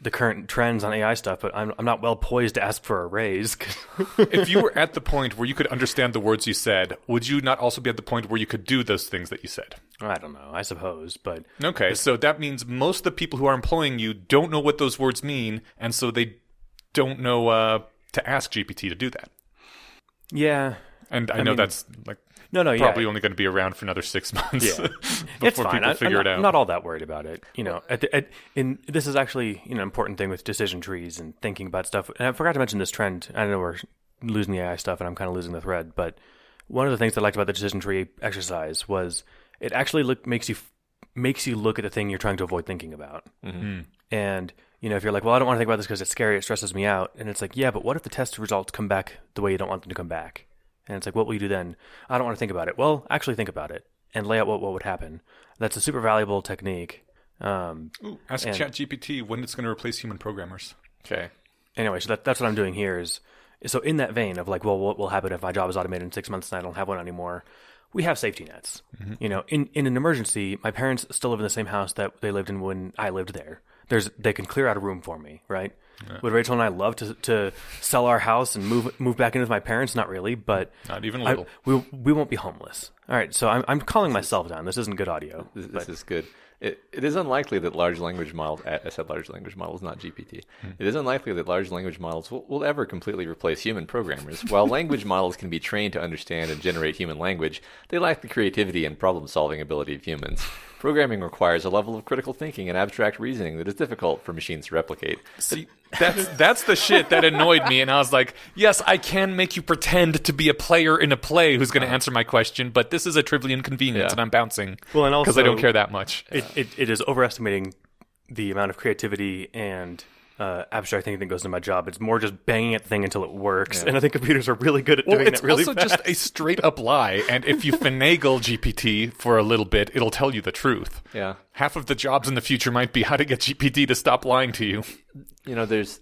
the current trends on AI stuff, but I'm not well poised to ask for a raise. if you were at the point where you could understand the words you said, would you not also be at the point where you could do those things that you said? I don't know. I suppose, but Okay, so that means most of the people who are employing you don't know what those words mean, and so they don't know to ask GPT to do that. yeah. And I know that's like probably only going to be around for another 6 months Yeah. before It's fine. people figure it out. I'm not all that worried about it. You know, this is actually an important thing with decision trees and thinking about stuff. And I forgot to mention this trend. I know we're losing the AI stuff, and I'm kind of losing the thread. But one of the things I liked about the decision tree exercise was it actually makes you look at the thing you're trying to avoid thinking about. Mm-hmm. And if you're like, well, I don't want to think about this because it's scary, it stresses me out, and it's like, yeah, but what if the test results come back the way you don't want them to come back? And it's like, what will you do then? I don't want to think about it. Well, actually think about it and lay out what would happen. That's a super valuable technique. Ask ChatGPT when it's going to replace human programmers. Okay. Anyway, so that's what I'm doing here is, so in that vein of like, well, what will happen if my job is automated in 6 months and I don't have one anymore? We have safety nets. In an emergency, my parents still live in the same house that they lived in when I lived there. They can clear out a room for me, right? Yeah. Would Rachel and I love to sell our house and move back in with my parents? Not really, but not even a little. We won't be homeless. All right, so I'm calling myself down. This isn't good audio. This is good. It is unlikely that large language models, I said large language models, not GPT. It is unlikely that large language models will ever completely replace human programmers. While language models can be trained to understand and generate human language, they lack the creativity and problem-solving ability of humans. Programming requires a level of critical thinking and abstract reasoning that is difficult for machines to replicate. See, that's the shit that annoyed me, and I was like, yes, I can make you pretend to be a player in a play who's going to answer my question, but this is a trivial inconvenience, and I'm bouncing because I don't care that much. It is overestimating the amount of creativity and abstract thinking that goes into my job. It's more just banging at the thing until it works, and I think computers are really good at doing that really fast. It's also just a straight-up lie, and if you finagle GPT for a little bit, it'll tell you the truth. Yeah. Half of the jobs in the future might be how to get GPT to stop lying to you. There's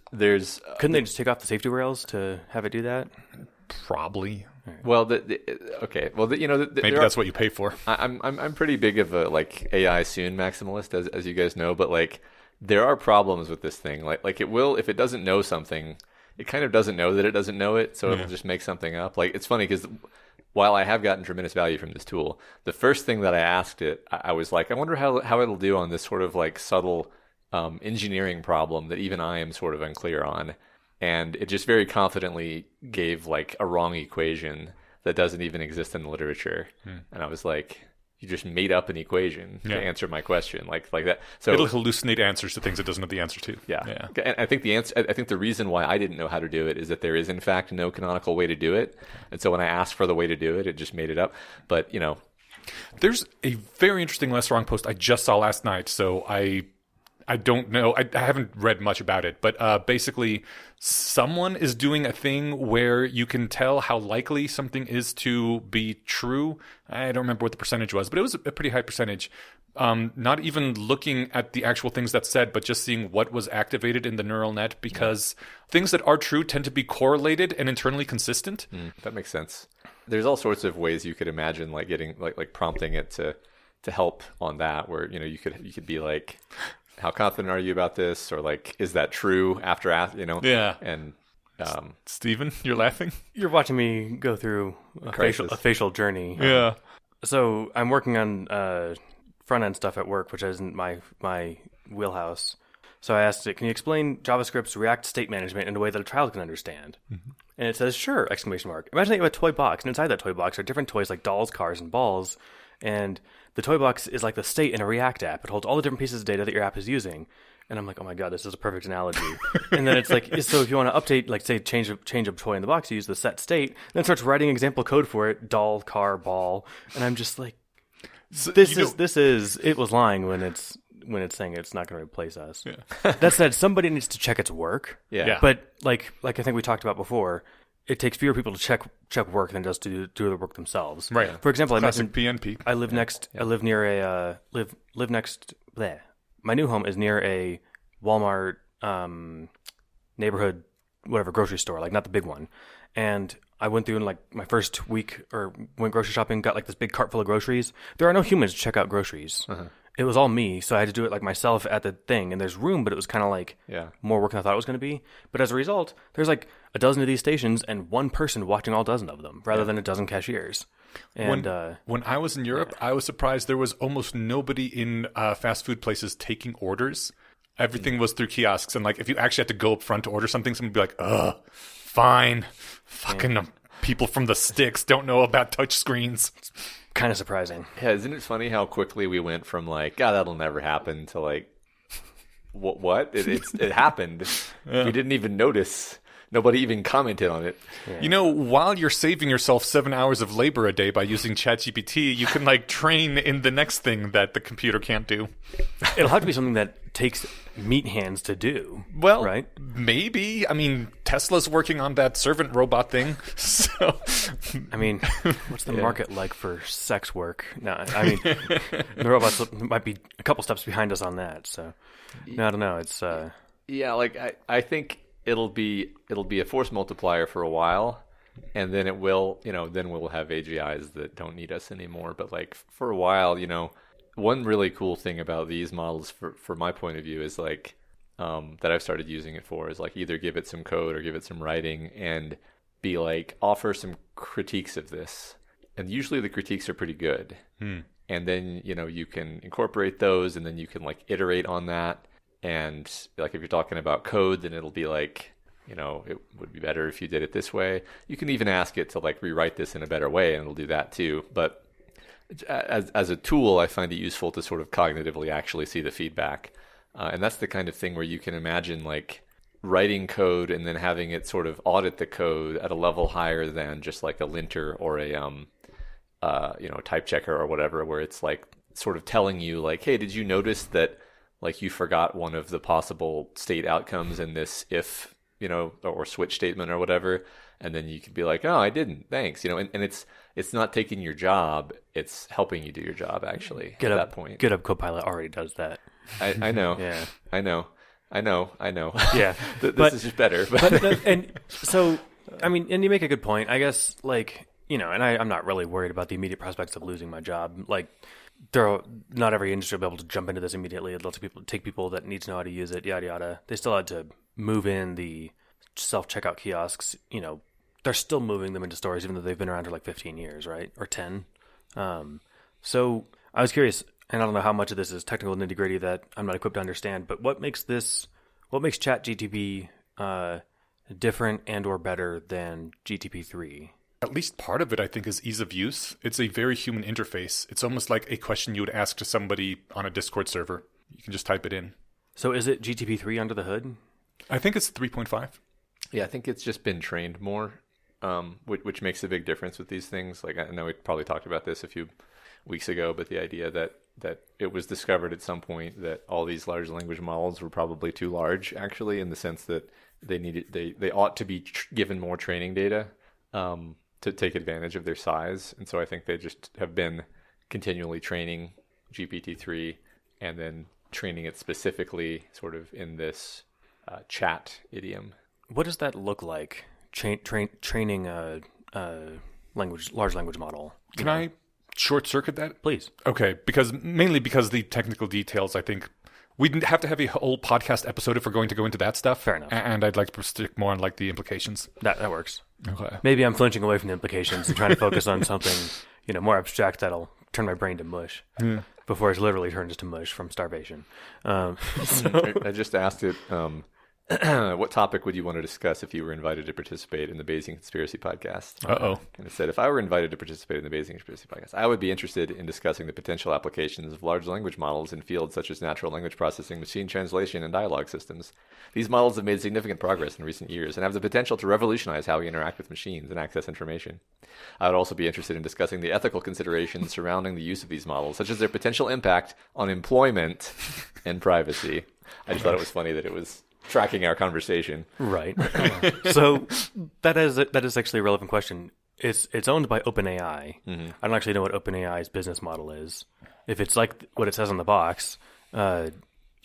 couldn't they just take off the safety rails to have it do that? Probably. Well, okay. Well, maybe that's what you pay for. I'm pretty big of a AI soon maximalist, as you guys know, but there are problems with this thing. Like it will, if it doesn't know something, it kind of doesn't know that it doesn't know it, so it'll just make something up. It's funny because while I have gotten tremendous value from this tool, the first thing that I asked it, I was like, I wonder how it'll do on this sort of subtle engineering problem that even I am sort of unclear on. And it just very confidently gave a wrong equation that doesn't even exist in the literature. And I was like, you just made up an equation to answer my question, like that. So it'll hallucinate answers to things it doesn't know the answer to. Yeah. And I think the reason why I didn't know how to do it is that there is in fact no canonical way to do it. And so when I asked for the way to do it, it just made it up. But there's a very interesting Less Wrong post I just saw last night. So I don't know. I haven't read much about it, but basically someone is doing a thing where you can tell how likely something is to be true. I don't remember what the percentage was, but it was a pretty high percentage. Not even looking at the actual things that's said, but just seeing what was activated in the neural net, because things that are true tend to be correlated and internally consistent. That makes sense. There's all sorts of ways you could imagine getting prompting it to help on that, where you could be like, how confident are you about this? Or is that true after, Yeah. And Steven, you're laughing? You're watching me go through a facial journey. Yeah. So I'm working on front end stuff at work, which isn't my wheelhouse. So I asked it, can you explain JavaScript's React state management in a way that a child can understand? And it says, sure, ! Imagine that you have a toy box, and inside that toy box are different toys like dolls, cars, and balls. And the toy box is like the state in a React app. It holds all the different pieces of data that your app is using. And I'm like, oh my God, this is a perfect analogy. And then it's like, so if you want to update, say change a toy in the box, you use the set state, and then it starts writing example code for it, doll, car, ball. And I'm just like, it was lying when it's saying it's not going to replace us. Yeah. That said, somebody needs to check its work. Yeah. But like I think we talked about before, it takes fewer people to check work than does to do the work themselves. Right. For example, Classic I mentioned PNP. I live next. I live near a live next. Bleh. my new home is near a Walmart neighborhood, whatever, grocery store, like not the big one. And I went through in like my first week or went grocery shopping, got like this big cart full of groceries. There are no humans to check out groceries. It was all me, so I had to do it like myself at the thing. And there's room, but it was kind of like more work than I thought it was going to be. But as a result, there's like a dozen of these stations and one person watching all dozen of them rather than a dozen cashiers. And when I was in Europe, I was surprised there was almost nobody in fast food places taking orders. Everything was through kiosks. And like if you actually had to go up front to order something, someone would be like, ugh, fine. Fucking people from the sticks don't know about touch screens. Kind of surprising. Yeah, isn't it funny how quickly we went from like, God, that'll never happen to like, what? It happened. We didn't even notice. Nobody even commented on it. Yeah. You know, while you're saving yourself 7 hours of labor a day by using ChatGPT, you can like train in the next thing that the computer can't do. It'll have to be something that takes meat hands to do. Well, right? Maybe. I mean, Tesla's working on that servant robot thing. So, I mean, what's the market like for sex work? No, I mean, the robots might be a couple steps behind us on that. So, no, I don't know. It's like I think it'll be a force multiplier for a while, and then it will, then we'll have AGIs that don't need us anymore. But like for a while, one really cool thing about these models for my point of view is like that I've started using it for is like either give it some code or give it some writing and be like, offer some critiques of this. And usually the critiques are pretty good. And then, you can incorporate those and then you can like iterate on that. And like if you're talking about code, then it'll be like, it would be better if you did it this way. You can even ask it to like rewrite this in a better way and it'll do that too. But as a tool, I find it useful to sort of cognitively actually see the feedback. And that's the kind of thing where you can imagine like writing code and then having it sort of audit the code at a level higher than just like a linter or a type checker or whatever, where it's like sort of telling you like, hey, did you notice that like you forgot one of the possible state outcomes in this if, or switch statement or whatever. And then you could be like, oh, I didn't, thanks. And it's not taking your job. It's helping you do your job actually at that point. GitHub Copilot already does that. I know. Yeah. I know. Yeah. This is just better. And so, I mean, and you make a good point. I guess like, and I'm not really worried about the immediate prospects of losing my job. Like, not every industry will be able to jump into this immediately. It'll take people that need to know how to use it, yada, yada. They still had to move in the self-checkout kiosks. They're still moving them into stores, even though they've been around for like 15 years, right? Or 10. So I was curious, and I don't know how much of this is technical nitty-gritty that I'm not equipped to understand, but what makes ChatGPT different and or better than GTP3? At least part of it, I think, is ease of use. It's a very human interface. It's almost like a question you would ask to somebody on a Discord server. You can just type it in. So is it GTP3 under the hood? I think it's 3.5. Yeah, I think it's just been trained more, which makes a big difference with these things. Like I know we probably talked about this a few weeks ago, but the idea that it was discovered at some point that all these large language models were probably too large, actually, in the sense that they ought to be given more training data to take advantage of their size. And so I think they just have been continually training GPT-3 and then training it specifically sort of in this chat idiom. What does that look like, training a large language model? Can I short circuit that? Please. Okay, mainly because the technical details, I think we'd have to have a whole podcast episode if we're going to go into that stuff. Fair enough. And I'd like to stick more on like the implications. That works. Okay. Maybe I'm flinching away from the implications and trying to focus on something, more abstract that'll turn my brain to mush before it literally turns to mush from starvation. I just asked it, what topic would you want to discuss if you were invited to participate in the Bayesian Conspiracy Podcast? Uh-oh. And it said, if I were invited to participate in the Bayesian Conspiracy Podcast, I would be interested in discussing the potential applications of large language models in fields such as natural language processing, machine translation, and dialogue systems. These models have made significant progress in recent years and have the potential to revolutionize how we interact with machines and access information. I would also be interested in discussing the ethical considerations surrounding the use of these models, such as their potential impact on employment and privacy. I just thought it was funny that it was tracking our conversation. Right. So that is actually a relevant question. It's owned by OpenAI. Mm-hmm. I don't actually know what OpenAI's business model is. If it's like what it says on the box,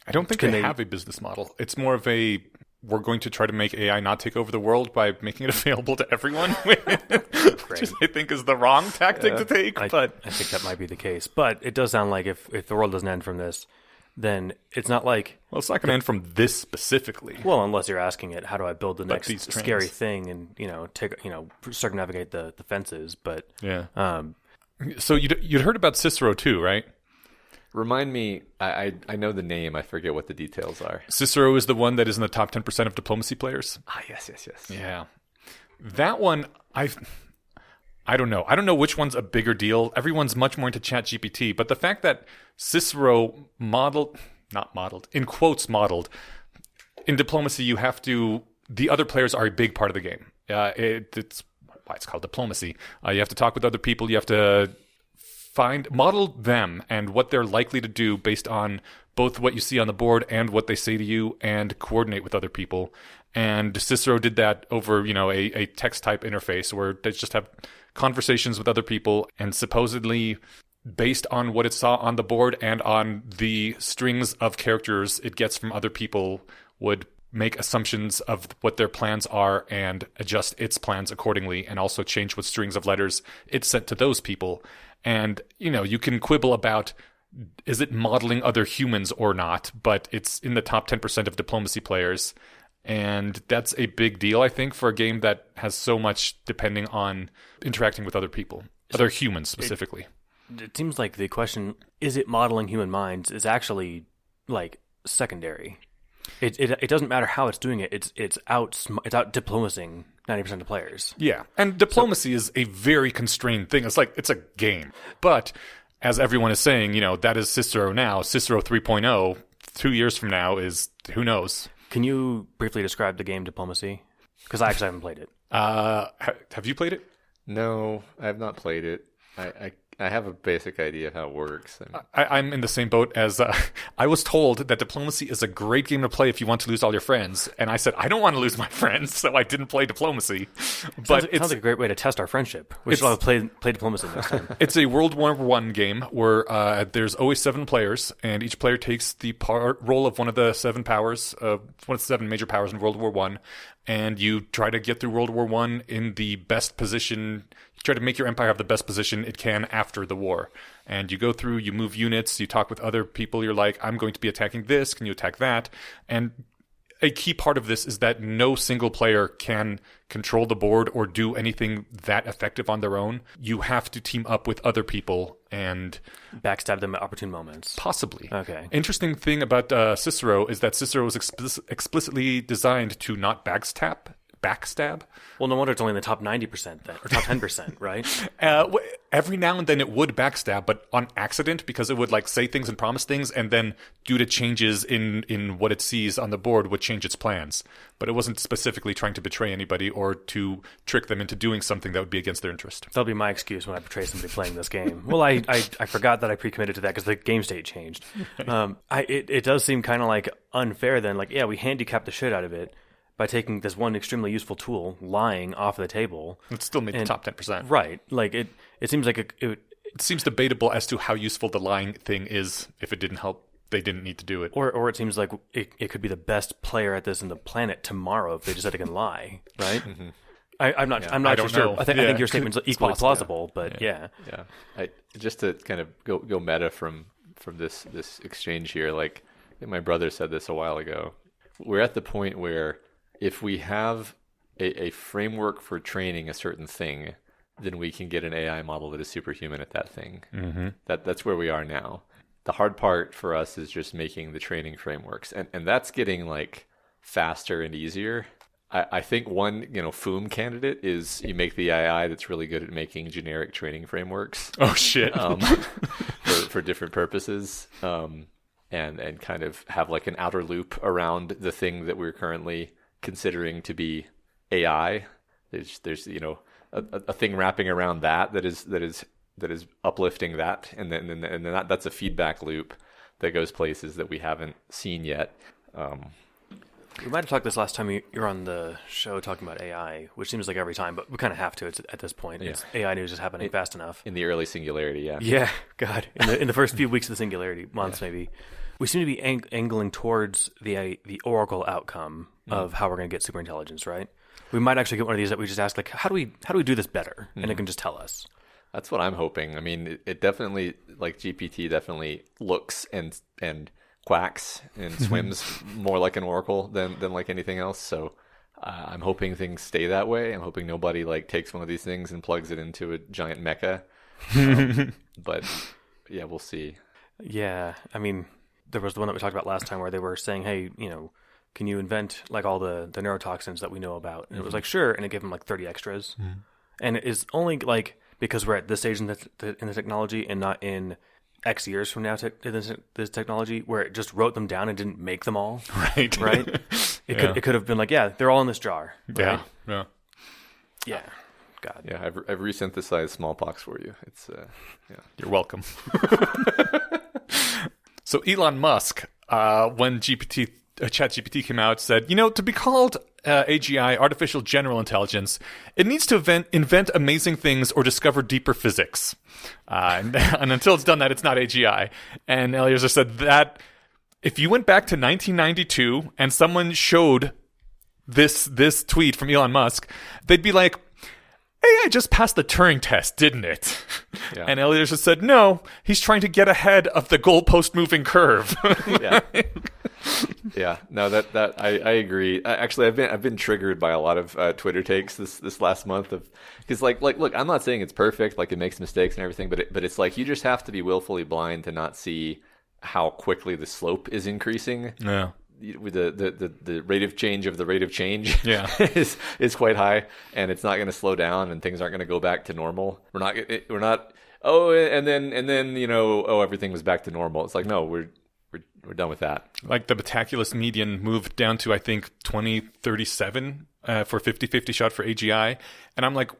I don't think they have a business model. It's more of a, we're going to try to make AI not take over the world by making it available to everyone, which I think is the wrong tactic to take. But I think that might be the case. But it does sound like if the world doesn't end from this, then it's not like... Well, it's not going to end from this specifically. Well, unless you're asking it, how do I build the next scary thing and, circumnavigate the fences. But yeah. So you'd heard about Cicero too, right? Remind me, I know the name. I forget what the details are. Cicero is the one that is in the top 10% of diplomacy players. Yes. Yeah. That one, I don't know. I don't know which one's a bigger deal. Everyone's much more into ChatGPT, but the fact that Cicero modeled, in diplomacy, you have to, the other players are a big part of the game. It's why it's called diplomacy. You have to talk with other people. You have to model them and what they're likely to do based on both what you see on the board and what they say to you, and coordinate with other people. And Cicero did that over, a text type interface where they just have conversations with other people, and supposedly based on what it saw on the board and on the strings of characters it gets from other people, would make assumptions of what their plans are and adjust its plans accordingly, and also change what strings of letters it sent to those people. And, you can quibble about, is it modeling other humans or not, but it's in the top 10% of diplomacy players. And that's a big deal, I think, for a game that has so much depending on interacting with other people, other humans specifically. It seems like the question, is it modeling human minds, is actually, secondary. It doesn't matter how it's doing it. It's out diplomacying 90% of players. Yeah, and diplomacy is a very constrained thing. It's a game. But as everyone is saying, that is Cicero now. Cicero 3.0, 2 years from now is, who knows? Can you briefly describe the game Diplomacy? Because I actually haven't played it. Have you played it? No, I have not played it. I have a basic idea of how it works. I'm in the same boat as I was told that Diplomacy is a great game to play if you want to lose all your friends, and I said I don't want to lose my friends, so I didn't play Diplomacy. But it sounds like a great way to test our friendship. We should play Diplomacy next time. It's a World War I game where there's always 7 players, and each player takes the role of one of the 7 powers, one of the 7 major powers in World War I, and you try to get through World War I in the best position. You try to make your empire have the best position it can after the war. And you go through, you move units, you talk with other people. You're like, I'm going to be attacking this. Can you attack that? And a key part of this is that no single player can control the board or do anything that effective on their own. You have to team up with other people and backstab them at opportune moments. Possibly. Okay. Interesting thing about Cicero is that Cicero was explicitly designed to not backstab. Well, no wonder it's only in the top 90% then, or top 10%, right? Every now and then it would backstab, but on accident, because it would say things and promise things, and then due to changes in what it sees on the board would change its plans. But it wasn't specifically trying to betray anybody or to trick them into doing something that would be against their interest. That'll be my excuse when I betray somebody playing this game. Well, I forgot that I pre-committed to that because the game state changed. It does seem kind of unfair then. We handicap the shit out of it by taking this one extremely useful tool, lying, off the table. It still made the top 10%. Right. It seems like it seems debatable as to how useful the lying thing is. If it didn't help, they didn't need to do it. Or it seems like it could be the best player at this in the planet tomorrow if they just said they can lie, right? Mm-hmm. I'm not sure. Know. I think your statement's equally plausible, but yeah. Just to kind of go meta from this exchange here, I think my brother said this a while ago. We're at the point where if we have a framework for training a certain thing, then we can get an AI model that is superhuman at that thing. Mm-hmm. That's where we are now. The hard part for us is just making the training frameworks, and that's getting faster and easier. I think one FOOM candidate is you make the AI that's really good at making generic training frameworks. Oh shit! For different purposes, and kind of have an outer loop around the thing that we're currently considering to be AI. There's a thing wrapping around that is uplifting that, and then that's a feedback loop that goes places that we haven't seen yet. We might have talked this last time you were on the show talking about AI, which seems like every time, but we kind of have to at this point. Yeah. AI news is happening fast enough. In the early Singularity, yeah. Yeah, God. In the first few weeks of the Singularity, months maybe. We seem to be angling towards the oracle outcome of how we're going to get superintelligence, right? We might actually get one of these that we just ask, like, how do we do this better? And it can just tell us. That's what I'm hoping. I mean, it definitely, like GPT definitely looks and quacks and swims more like an oracle than like anything else. So I'm hoping things stay that way. I'm hoping nobody like takes one of these things and plugs it into a giant mecha. But yeah, we'll see. Yeah, I mean, there was the one that we talked about last time where they were saying, hey, can you invent like all the neurotoxins that we know about? And it was like, sure. And it gave them like 30 extras. And it is only like, because we're at this stage in the technology and not in X years from now this technology where it just wrote them down and didn't make them all. Right. It could have been like, yeah, they're all in this jar. Right? Yeah. God. Yeah, I've resynthesized smallpox for you. It's You're welcome. So Elon Musk, when ChatGPT came out, said, to be called AGI, artificial general intelligence, it needs to invent amazing things or discover deeper physics. And until it's done that, it's not AGI. And Eliezer said that if you went back to 1992 and someone showed this tweet from Elon Musk, they'd be like, AI just passed the Turing test, didn't it? Yeah. And Eliezer said, no, he's trying to get ahead of the goalpost moving curve. Yeah. Yeah, no, that I agree. Actually, I've been triggered by a lot of Twitter takes this last month because like look, I'm not saying it's perfect, like it makes mistakes and everything, but it's like you just have to be willfully blind to not see how quickly the slope is increasing. Yeah. With the rate of change is quite high, and it's not going to slow down, and things aren't going to go back to normal. We're not. Oh, and then everything was back to normal. It's like, no, we're done with that. Like the Metaculus median moved down to, I think, 2037 for 50-50 shot for AGI. And I'm like,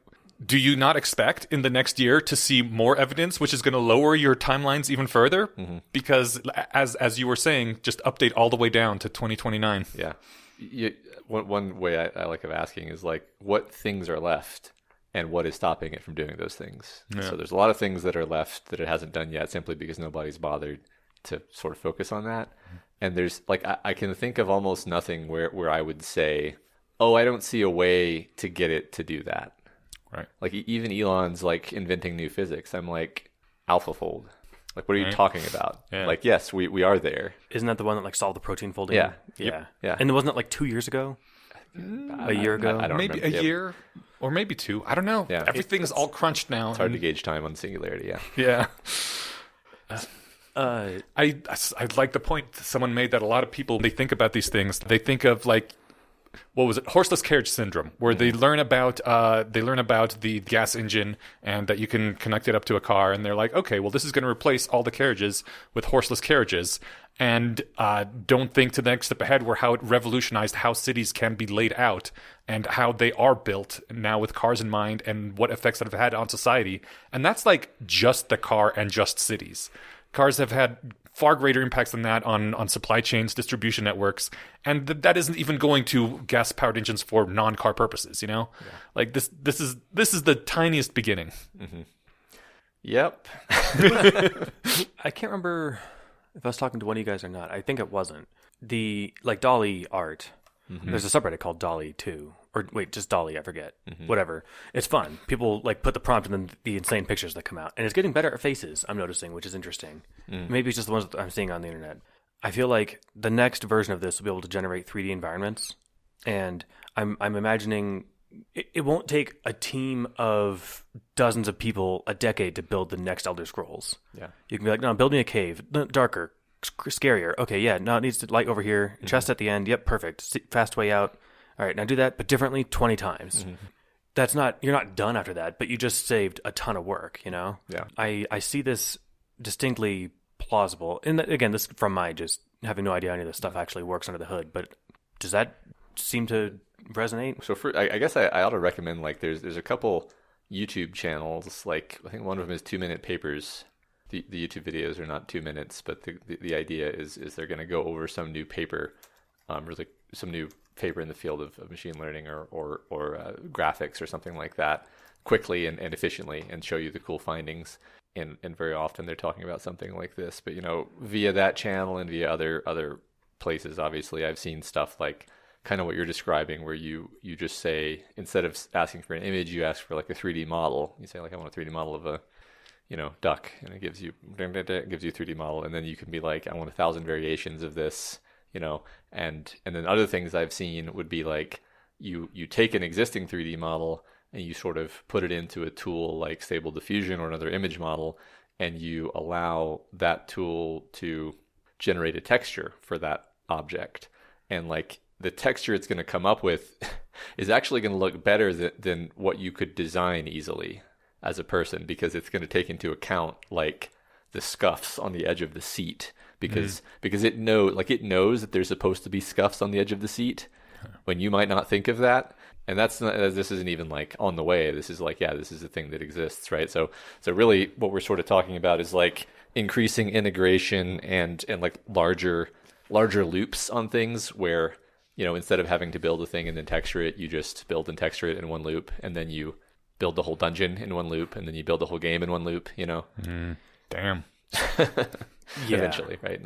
do you not expect in the next year to see more evidence, which is going to lower your timelines even further? Mm-hmm. Because as you were saying, just update all the way down to 2029. Yeah. One way I like of asking is like, what things are left? And what is stopping it from doing those things? Yeah. So there's a lot of things that are left that it hasn't done yet simply because nobody's bothered to sort of focus on that. And there's like, I can think of almost nothing where I would say, oh, I don't see a way to get it to do that. Right. Like even Elon's like inventing new physics. I'm like, AlphaFold. Like, what are you talking about? Yeah. Like, yes, we are there. Isn't that the one that like solved the protein folding? Yeah. Yeah. Yeah. And wasn't it like 2 years ago? A year ago? I don't maybe remember. A year or maybe 2. I don't know. Yeah. Everything's all crunched now. It's hard to gauge time on Singularity. Yeah. Yeah. I like the point someone made that a lot of people, they think about these things. They think of like, what was it? Horseless carriage syndrome, where they learn about the gas engine and that you can connect it up to a car, and they're like, okay, well, this is going to replace all the carriages with horseless carriages, and don't think to the next step ahead, where how it revolutionized how cities can be laid out and how they are built now with cars in mind and what effects that have had on society. And that's like just the car and just cities. Cars have had far greater impacts than that on supply chains, distribution networks, and that isn't even going to gas-powered engines for non-car purposes. Yeah. Like this is the tiniest beginning. Mm-hmm. Yep. I can't remember if I was talking to one of you guys or not. I think it wasn't the like Dolly art. Mm-hmm. There's a subreddit called Dolly too. Or wait, just Dolly, I forget. Mm-hmm. Whatever. It's fun. People like put the prompt and then the insane pictures that come out. And it's getting better at faces, I'm noticing, which is interesting. Maybe it's just the ones that I'm seeing on the internet. I feel like the next version of this will be able to generate 3D environments. And I'm imagining it won't take a team of dozens of people a decade to build the next Elder Scrolls. Yeah. You can be like, no, build me a cave. Darker, scarier. Okay, yeah, no, it needs to light over here. Chest at the end. Yep, perfect. Fast way out. All right, now do that, but differently 20 times. Mm-hmm. You're not done after that, but you just saved a ton of work, Yeah. I see this distinctly plausible. And again, this from my just having no idea how any of this stuff actually works under the hood, but does that seem to resonate? So I guess I ought to recommend, like, there's a couple YouTube channels, like, I think one of them is 2-minute papers. The YouTube videos are not 2 minutes, but the idea is they're going to go over some new paper, really some new paper in the field of machine learning or graphics or something like that quickly and efficiently and show you the cool findings. and very often they're talking about something like this. But via that channel and via other places, obviously, I've seen stuff like kind of what you're describing, where you just say, instead of asking for an image, you ask for like a 3D model. You say like, I want a 3D model of a duck, and it gives you a 3D model, and then you can be like, I want 1,000 variations of this, and then other things I've seen would be like you take an existing 3D model and you sort of put it into a tool like Stable Diffusion or another image model, and you allow that tool to generate a texture for that object, and like the texture it's going to come up with is actually going to look better than what you could design easily as a person, because it's going to take into account like the scuffs on the edge of the seat, because it knows that there's supposed to be scuffs on the edge of the seat when you might not think of that. And this isn't even like on the way. This is like, this is a thing that exists, right? So really what we're sort of talking about is like increasing integration and like larger loops on things where, instead of having to build a thing and then texture it, you just build and texture it in one loop, and then you build the whole dungeon in one loop, and then you build the whole game in one loop, Damn. Eventually, right?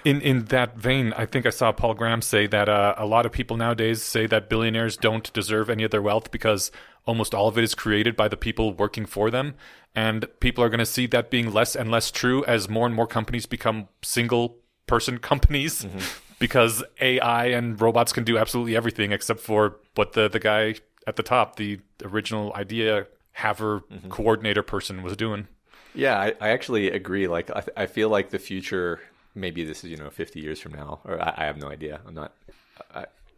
In that vein, I think I saw Paul Graham say that a lot of people nowadays say that billionaires don't deserve any of their wealth because almost all of it is created by the people working for them. And people are going to see that being less and less true as more and more companies become single-person companies, because AI and robots can do absolutely everything except for what the guy at the top, the original idea haver coordinator person, was doing. Yeah, I actually agree. Like, I feel like the future, maybe this is, 50 years from now, or I have no idea. I'm not...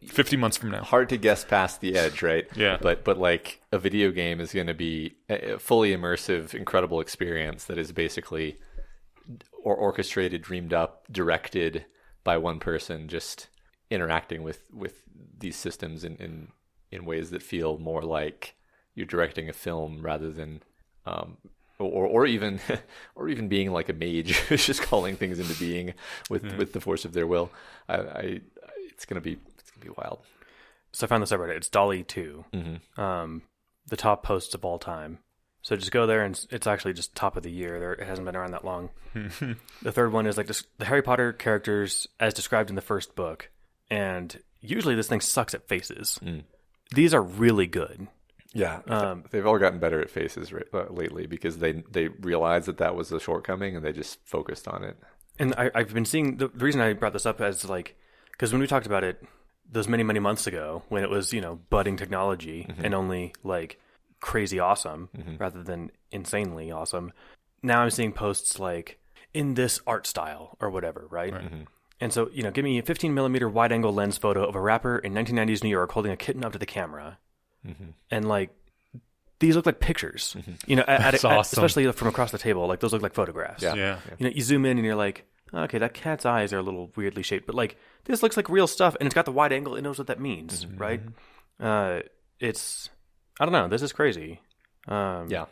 50 months from now. Hard to guess past the edge, right? Yeah. But like a video game is going to be a fully immersive, incredible experience that is basically orchestrated, dreamed up, directed by one person, just interacting with these systems in ways that feel more like you're directing a film rather than... Or even being like a mage who's just calling things into being with the force of their will. It's gonna be wild. So I found this subreddit. It's Dolly 2, the top posts of all time. So just go there, and it's actually just top of the year. It hasn't been around that long. The third one is like the Harry Potter characters as described in the first book, and usually this thing sucks at faces. These are really good. Yeah, they've all gotten better at faces lately because they realized that was a shortcoming and they just focused on it. And I've been seeing the reason I brought this up as like, because when we talked about it those many months ago, when it was budding technology and only like crazy awesome rather than insanely awesome, now I'm seeing posts like in this art style or whatever, right? And so give me a 15mm wide angle lens photo of a rapper in 1990s New York holding a kitten up to the camera. And like these look like pictures, awesome. Especially from across the table. Like those look like photographs. Yeah. You zoom in and you're like, okay, that cat's eyes are a little weirdly shaped, but like this looks like real stuff, and it's got the wide angle. It knows what that means, right? It's, I don't know. This is crazy. Yeah.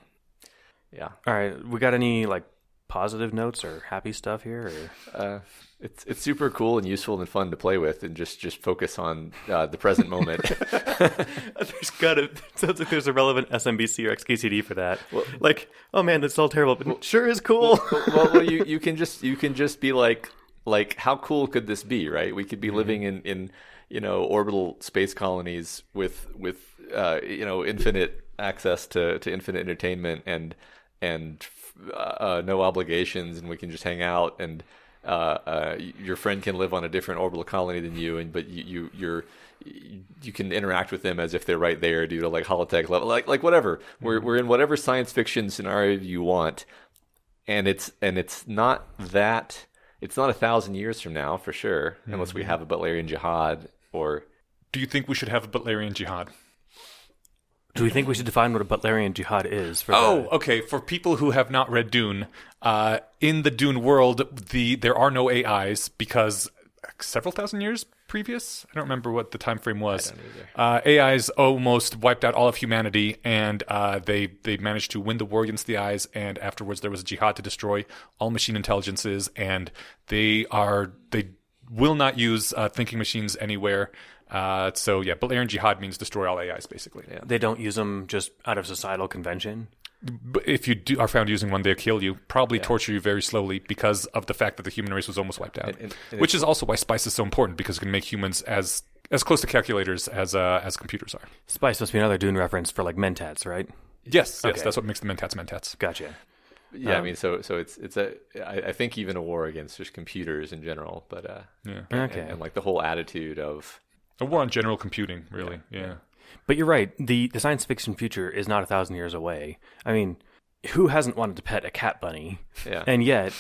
All right, we got any like positive notes or happy stuff here? Or? It's super cool and useful and fun to play with, and just focus on the present moment. Sounds like there's a relevant SMBC or XKCD for that. Well, like, oh man, that's all terrible, but it sure is cool. well, you can just be like how cool could this be, right? We could be living in orbital space colonies with infinite access to infinite entertainment and no obligations, and we can just hang out, and your friend can live on a different orbital colony than you, but you can interact with them as if they're right there due to like holotech level, like whatever. We're in whatever science fiction scenario you want, and it's not 1,000 years from now for sure, unless we have a Butlerian Jihad. Or do you think we should have a Butlerian Jihad? Do we think we should define what a Butlerian Jihad is? Okay. For people who have not read Dune, in the Dune world, there are no AIs because several thousand years previous? I don't remember what the time frame was. I don't either. AIs almost wiped out all of humanity, and they managed to win the war against the AIs, and afterwards there was a jihad to destroy all machine intelligences, and they will not use thinking machines anywhere. Butlerian Jihad means destroy all AIs, basically. Yeah. They don't use them just out of societal convention? if you are found using one, they'll kill you, probably torture you very slowly because of the fact that the human race was almost wiped out. And which is also why spice is so important, because it can make humans as close to calculators as computers are. Spice must be another Dune reference for like mentats, right? Yes, that's what makes the mentats. Gotcha. Yeah, I mean, so it's I think even a war against just computers in general, but and like the whole attitude of a war on general computing, really, yeah. But you're right. The science fiction future is not 1,000 years away. I mean, who hasn't wanted to pet a cat bunny? Yeah. And yet,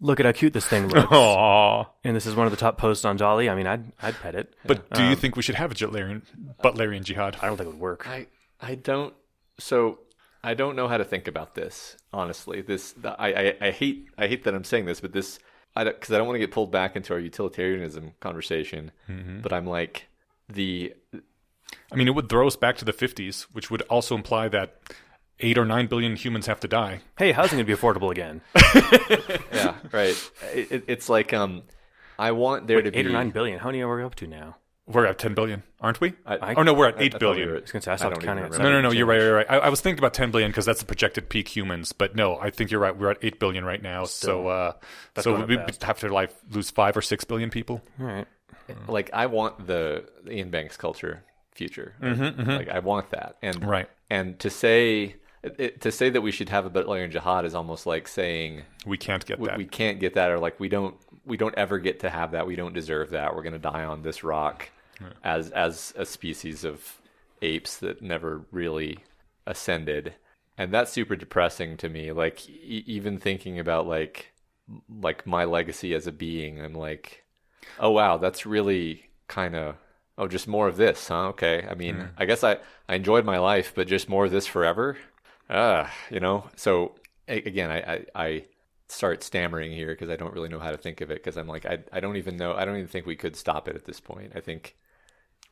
look at how cute this thing looks. Aww. And this is one of the top posts on Jolly. I mean, I'd pet it. But do you think we should have a Butlerian jihad? I don't think it would work. I don't. So I don't know how to think about this, honestly. I hate that I'm saying this, but because I don't want to get pulled back into our utilitarianism conversation. Mm-hmm. But I'm like I mean, it would throw us back to the 50s, which would also imply that 8 or 9 billion humans have to die. Hey, housing would be affordable again. Yeah, right. It's like I want there to be 8 or 9 billion. How many are we up to now? We're at 10 billion, aren't we? No, we're at 8 billion. I was going to say, I stopped counting. No, you're right. I was thinking about 10 billion because that's the projected peak humans. But no, I think you're right. We're at 8 billion right now. So we have to lose 5 or 6 billion people. All right. Like, I want the Ian Banks culture future. Like, I want that. And to say that we should have a Butlerian jihad is almost like saying we can't get that. We can't get that, or like we don't ever get to have that. We don't deserve that. We're going to die on this rock as a species of apes that never really ascended. And that's super depressing to me. Like, even thinking about like my legacy as a being, I'm like, oh wow, that's really kind of just more of this, huh? Okay. I mean, I guess I enjoyed my life, but just more of this forever. So again, I start stammering here because I don't really know how to think of it, because I'm like, I don't even think we could stop it at this point. I think.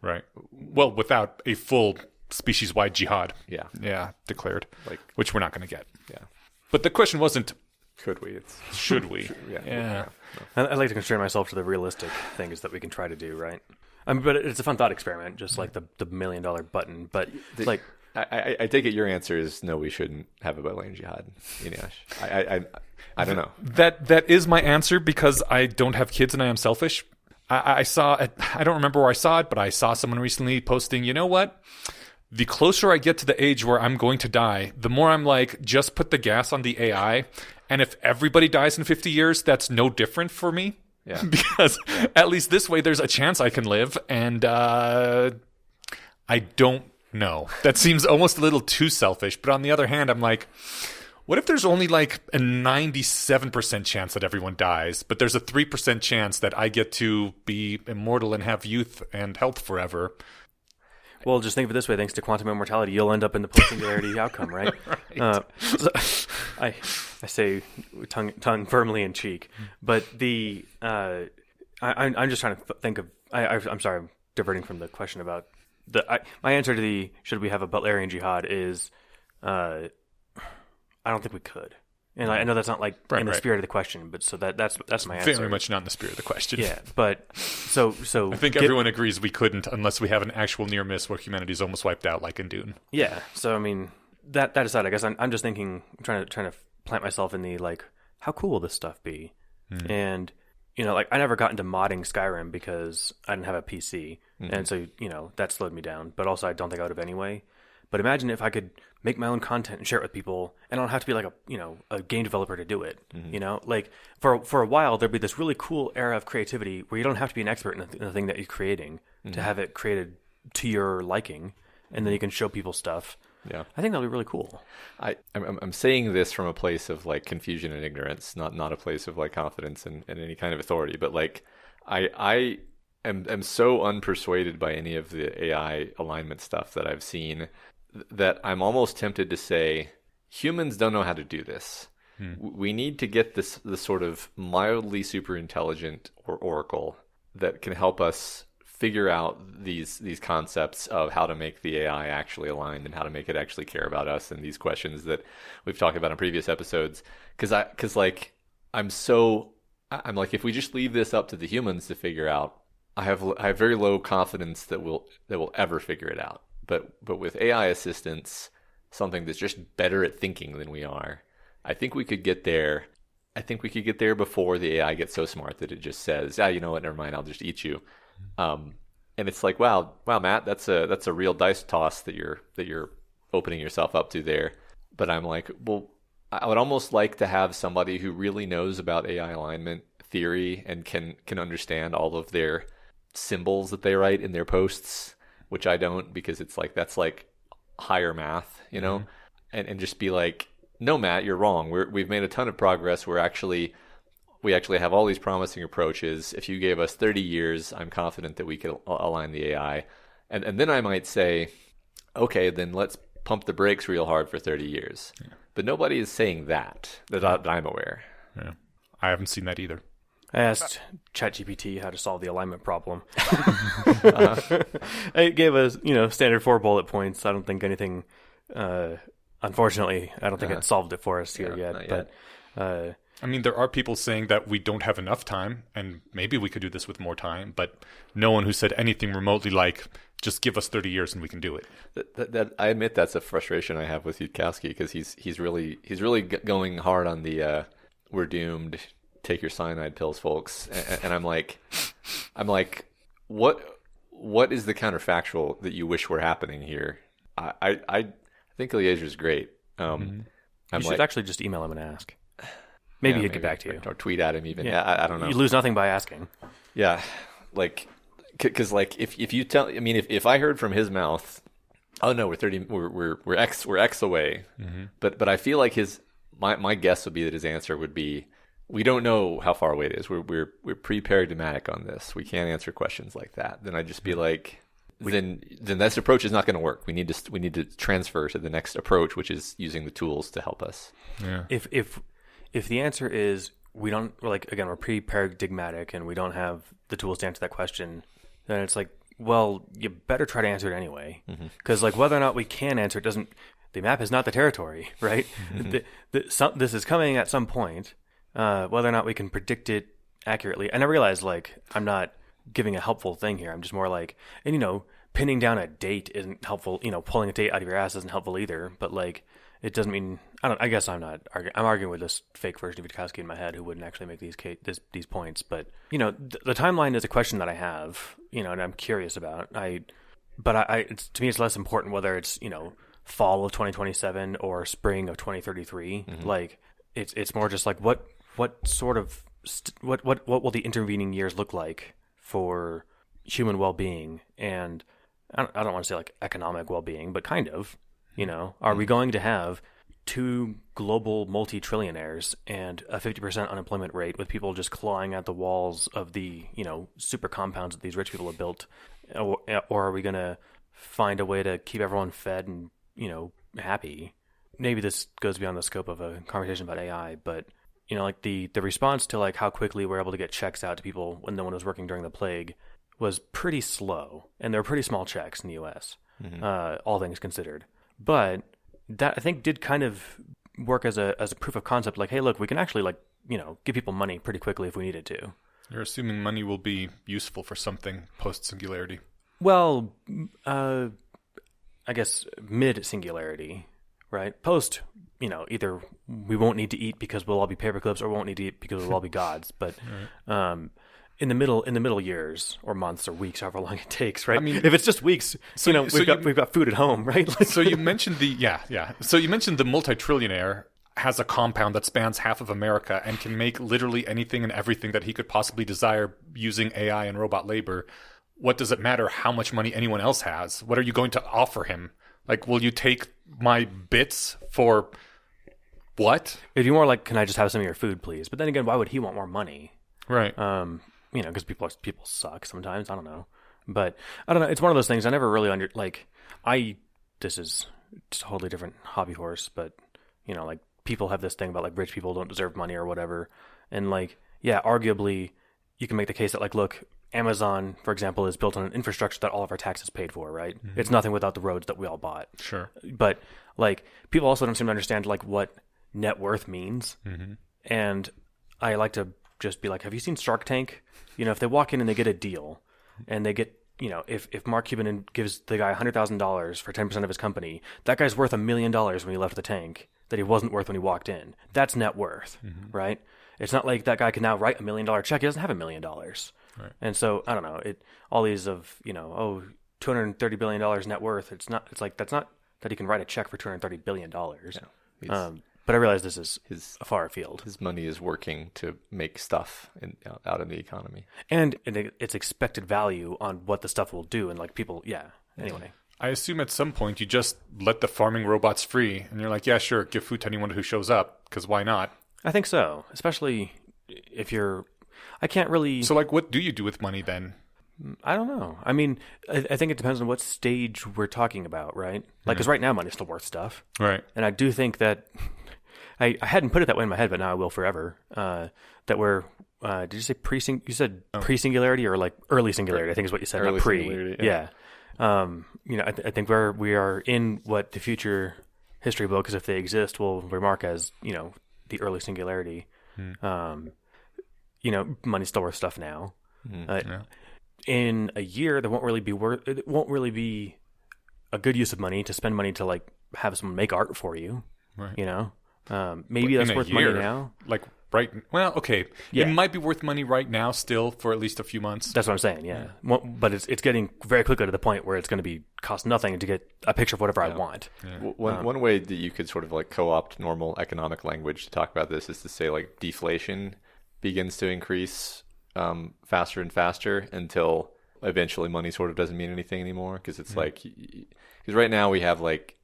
Right. Well, without a full species-wide jihad. Yeah. Declared. Which we're not going to get. Yeah. But the question wasn't, could we? It's should we? Yeah. I like to constrain myself to the realistic things that we can try to do, right? I mean, but it's a fun thought experiment, just like the $1 million button. But I take it your answer is no, we shouldn't have a Butlerian jihad. I don't know. That is my answer, because I don't have kids and I am selfish. I don't remember where I saw it, but I saw someone recently posting, you know what? The closer I get to the age where I'm going to die, the more I'm like, just put the gas on the AI. And if everybody dies in 50 years, that's no different for me. Yeah. Because at least this way, there's a chance I can live. And I don't know. That seems almost a little too selfish. But on the other hand, I'm like, what if there's only like a 97% chance that everyone dies, but there's a 3% chance that I get to be immortal and have youth and health forever? Well, just think of it this way. Thanks to quantum immortality, you'll end up in the post-singularity outcome, right? Right. I say tongue firmly in cheek. But I'm just trying to think of... I'm sorry, I'm diverting from the question about... my answer to the should we have a Butlerian jihad is... I don't think we could, and I know that's not like in the spirit of the question, but so that's my answer. Very much not in the spirit of the question. Yeah, but so I think everyone agrees we couldn't unless we have an actual near miss where humanity's almost wiped out, like in Dune. Yeah, so I mean that aside, I guess I'm just thinking, trying to plant myself in the like, how cool will this stuff be? And like I never got into modding Skyrim because I didn't have a PC, and so that slowed me down. But also I don't think I would have anyway. But imagine if I could make my own content and share it with people, and I don't have to be like a game developer to do it. Like for a while there'd be this really cool era of creativity where you don't have to be an expert in the thing that you're creating to have it created to your liking, and then you can show people stuff. Yeah, I think that'll be really cool. I'm saying this from a place of like confusion and ignorance, not a place of like confidence and any kind of authority. But like I am so unpersuaded by any of the AI alignment stuff that I've seen, that I'm almost tempted to say humans don't know how to do this. We need to get this sort of mildly super intelligent or oracle that can help us figure out these concepts of how to make the AI actually aligned and how to make it actually care about us, and these questions that we've talked about in previous episodes. Because like I'm like, if we just leave this up to the humans to figure out, I have very low confidence that we'll ever figure it out. But with AI assistance, something that's just better at thinking than we are, I think we could get there. I think we could get there before the AI gets so smart that it just says, you know what, never mind, I'll just eat you. And it's like, wow, Matt, that's a real dice toss that you're opening yourself up to there. But I'm like, well, I would almost like to have somebody who really knows about AI alignment theory and can understand all of their symbols that they write in their posts, which I don't, because it's like, that's like higher math, and just be like, no, Matt, you're wrong. We've made a ton of progress. We actually have all these promising approaches. If you gave us 30 years, I'm confident that we could align the AI. And then I might say, okay, then let's pump the brakes real hard for 30 years. Yeah. But nobody is saying that I'm aware. Yeah. I haven't seen that either. I asked ChatGPT how to solve the alignment problem. It gave us, standard 4 bullet points. I don't think anything... unfortunately, I don't think it solved it for us here yet. But I mean, there are people saying that we don't have enough time, and maybe we could do this with more time. But no one who said anything remotely like, "Just give us 30 years and we can do it." That I admit that's a frustration I have with Yudkowsky, because he's really going hard on the "we're doomed, take your cyanide pills, folks," and I'm like, what is the counterfactual that you wish were happening here? I think Eliezer's great. You should actually just email him and ask. Maybe he'd get back to you. Or tweet at him even. Yeah, I don't know. You lose nothing by asking. Yeah, because if you tell, I mean, if I heard from his mouth, oh no, we're X away. Mm-hmm. But I feel like my guess would be that his answer would be, we don't know how far away it is. We're pre-paradigmatic on this. We can't answer questions like that. Then I'd just be like, then this approach is not going to work. We need to transfer to the next approach, which is using the tools to help us. Yeah. If the answer is we're pre-paradigmatic and we don't have the tools to answer that question, then it's like, well, you better try to answer it anyway. Because whether or not we can answer it the map is not the territory, right? Mm-hmm. This is coming at some point. Whether or not we can predict it accurately. And I realize I'm not giving a helpful thing here. I'm just more pinning down a date isn't helpful. Pulling a date out of your ass isn't helpful either. But it doesn't mean, I guess I'm not arguing. I'm arguing with this fake version of Yudkowsky in my head who wouldn't actually make these points. But, the timeline is a question that I have, and I'm curious about. To me, it's less important whether it's, fall of 2027 or spring of 2033. Mm-hmm. It's more just what sort of, what will the intervening years look like for human well-being? And I don't want to say economic well-being, but kind of. Are we going to have 2 global multi-trillionaires and a 50% unemployment rate with people just clawing at the walls of the, super compounds that these rich people have built? Or are we going to find a way to keep everyone fed and, happy? Maybe this goes beyond the scope of a conversation about AI, but, the response to how quickly we're able to get checks out to people when no one was working during the plague was pretty slow. And there were pretty small checks in the U.S., all things considered. But that, I think, did kind of work as a proof of concept. Hey, look, we can actually give people money pretty quickly if we needed to. You're assuming money will be useful for something post-singularity. Well, I guess mid-singularity, right? Post, either we won't need to eat because we'll all be paperclips, or we won't need to eat because we'll all be gods. But in the middle years or months or weeks, however long it takes, right? I mean, if it's just weeks, we've got food at home, right? So you mentioned So you mentioned the multi-trillionaire has a compound that spans half of America and can make literally anything and everything that he could possibly desire using AI and robot labor. What does it matter how much money anyone else has? What are you going to offer him? Will you take my bits for what? It'd be more can I just have some of your food, please? But then again, why would he want more money? Right. Because people suck sometimes. I don't know. But I don't know. It's one of those things I never really this is just a totally different hobby horse, but, people have this thing about, rich people don't deserve money or whatever. And, arguably, you can make the case that, look, Amazon, for example, is built on an infrastructure that all of our taxes paid for, right? Mm-hmm. It's nothing without the roads that we all bought. Sure. But, people also don't seem to understand, what net worth means. Mm-hmm. And I like to just be have you seen Shark Tank? If they walk in and they get a deal and they get if Mark Cuban gives the guy $100,000 for 10% of his company, that guy's worth $1 million when he left the tank that he wasn't worth when he walked in. That's net worth, right? It's not like that guy can now write $1 million check. He doesn't have $1 million. Right. And so, I don't know, all these of, $230 billion net worth. It's like, that's not that he can write a check for $230 billion. Yeah, but I realize this is a far afield. His money is working to make stuff out in the economy. And it's expected value on what the stuff will do. And like people, anyway. I assume at some point you just let the farming robots free. And you're like, yeah, sure, give food to anyone who shows up. Because why not? I think so. Especially if I can't really... So like, what do you do with money then? I don't know. I mean, I think it depends on what stage we're talking about, right? Like, because right now money's still worth stuff. Right. And I do think that... I hadn't put it that way in my head, but now I will forever. That we're... did you say pre-singularity or like early singularity? I think is what you said. Early not pre. Singularity, yeah. I think we are in what the future history books, if they exist, will remark as, the early singularity. Money's still worth stuff now. In a year, it won't really be a good use of money to spend money to like have someone make art for you. Right. Maybe that's worth money now. Like okay. Yeah. It might be worth money right now still for at least a few months. That's what I'm saying. Yeah. But it's getting very quickly to the point where it's going to cost nothing to get a picture of whatever I want. Yeah. One way that you could sort of like co-opt normal economic language to talk about this is to say like deflation begins to increase faster and faster until eventually money sort of doesn't mean anything anymore, because it's like, because right now we have like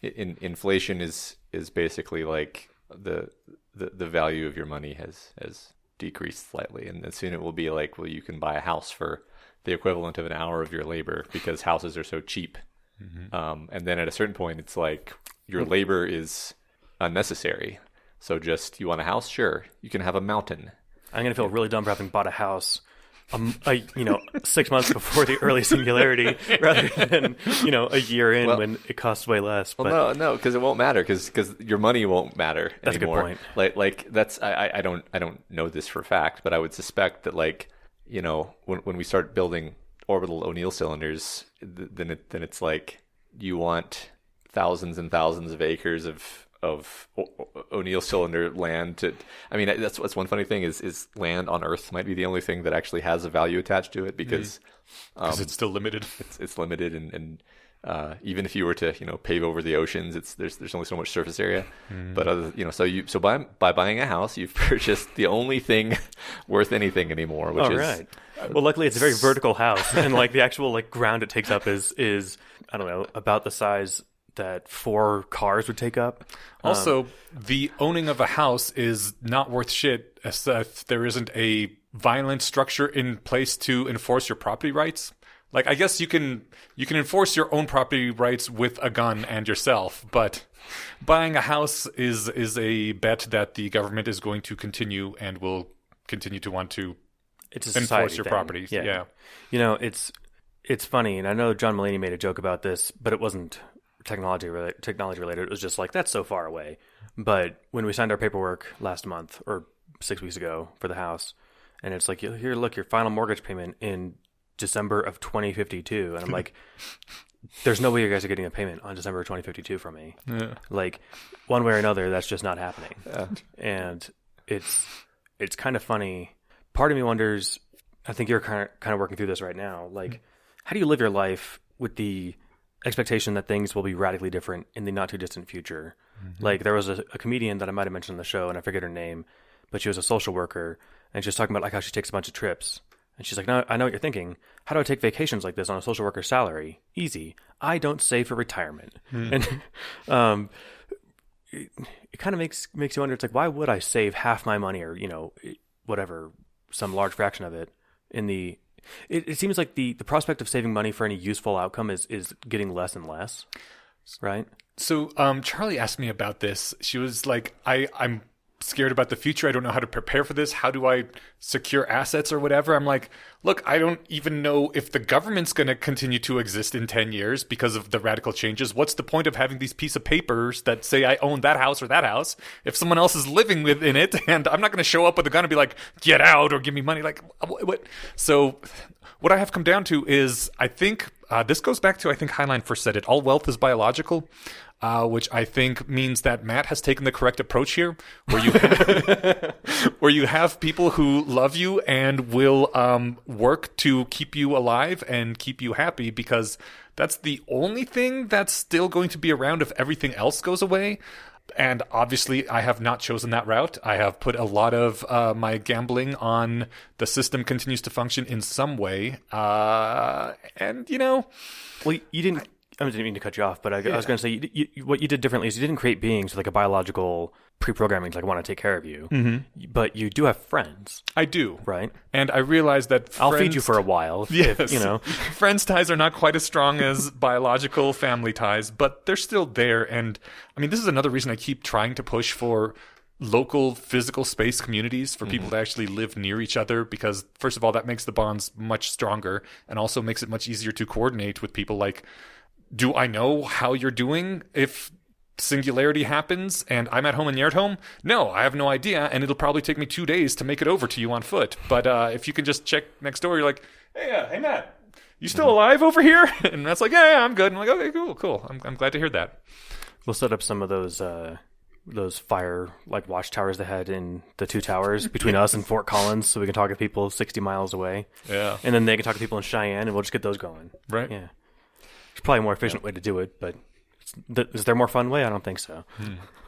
inflation is basically like the value of your money has decreased slightly, and soon it will be like, well, you can buy a house for the equivalent of an hour of your labor because houses are so cheap. And then at a certain point it's like your labor is unnecessary, so just, you want a house, sure, you can have a mountain. I'm going to feel really dumb for having bought a house 6 months before the early singularity rather than, a year in when it costs way less. Well, no, because it won't matter, because your money won't matter that's anymore. That's a good point. Like that's, I don't know this for a fact, but I would suspect that like, when we start building orbital O'Neill cylinders, then it's like you want thousands and thousands of acres of O'Neill cylinder land to, I mean, that's what's one funny thing is land on Earth might be the only thing that actually has a value attached to it, because it's still limited. It's limited, and even if you were to pave over the oceans, there's only so much surface area. But so by buying a house, you've purchased the only thing worth anything anymore, which is right. Well, luckily it's a very vertical house, and like the actual like ground it takes up is I don't know, about the size that 4 cars would take up. Also, the owning of a house is not worth shit if there isn't a violent structure in place to enforce your property rights. Like, I guess you can enforce your own property rights with a gun and yourself, but buying a house is a bet that the government is going to continue and will continue to want to enforce your property. Yeah. It's funny, and I know John Mulaney made a joke about this, but it wasn't technology related. It was just like, that's so far away. But when we signed our paperwork last month or 6 weeks ago for the house, and it's like, here, look, your final mortgage payment in December of 2052, and I'm like, there's no way you guys are getting a payment on December of 2052 from me. Yeah. Like, one way or another, that's just not happening. Yeah. And it's kind of funny. Part of me wonders, I think you're kind of working through this right now, like, how do you live your life with the expectation that things will be radically different in the not too distant future? Like, there was a comedian that I might have mentioned on the show, and I forget her name, but she was a social worker, and she was talking about like how she takes a bunch of trips, and she's like, no, I know what you're thinking. How do I take vacations like this on a social worker's salary? Easy. I don't save for retirement. And it kind of makes you wonder. It's like, why would I save half my money, or whatever, some large fraction of it in the It seems like the prospect of saving money for any useful outcome is getting less and less, right? So Charlie asked me about this. She was like, I'm scared about the future. I don't know how to prepare for this. How do I secure assets or whatever? I'm like, look, I don't even know if the government's going to continue to exist in 10 years because of the radical changes. What's the point of having these piece of papers that say I own that house or that house if someone else is living within it, and I'm not going to show up with a gun and be like, get out or give me money? Like, what? So what I have come down to is I think this goes back to, I think Highline first said it, all wealth is biological. Which I think means that Matt has taken the correct approach here, where you have, where you have people who love you and will work to keep you alive and keep you happy, because that's the only thing that's still going to be around if everything else goes away. And obviously, I have not chosen that route. I have put a lot of my gambling on the system continues to function in some way. And, Well, you didn't... I didn't mean to cut you off, but I was going to say, what you did differently is you didn't create beings with like a biological pre-programming to like want to take care of you, but you do have friends. I do. Right? And I realize that I'll feed you for a while. Yes. Friends ties are not quite as strong as biological family ties, but they're still there. And I mean, this is another reason I keep trying to push for local physical space communities for people to actually live near each other, because first of all, that makes the bonds much stronger and also makes it much easier to coordinate with people. Like, do I know how you're doing if singularity happens and I'm at home and you're at home? No, I have no idea, and it'll probably take me 2 days to make it over to you on foot. But if you can just check next door, you're like, hey Matt, you still alive over here? And Matt's like, yeah, I'm good. I'm like, okay, cool. I'm glad to hear that. We'll set up some of those fire like watchtowers they had in the two towers between us and Fort Collins, so we can talk to people 60 miles away. Yeah, and then they can talk to people in Cheyenne, and we'll just get those going. Right. Yeah. It's probably a more efficient way to do it, but is there a more fun way? I don't think so.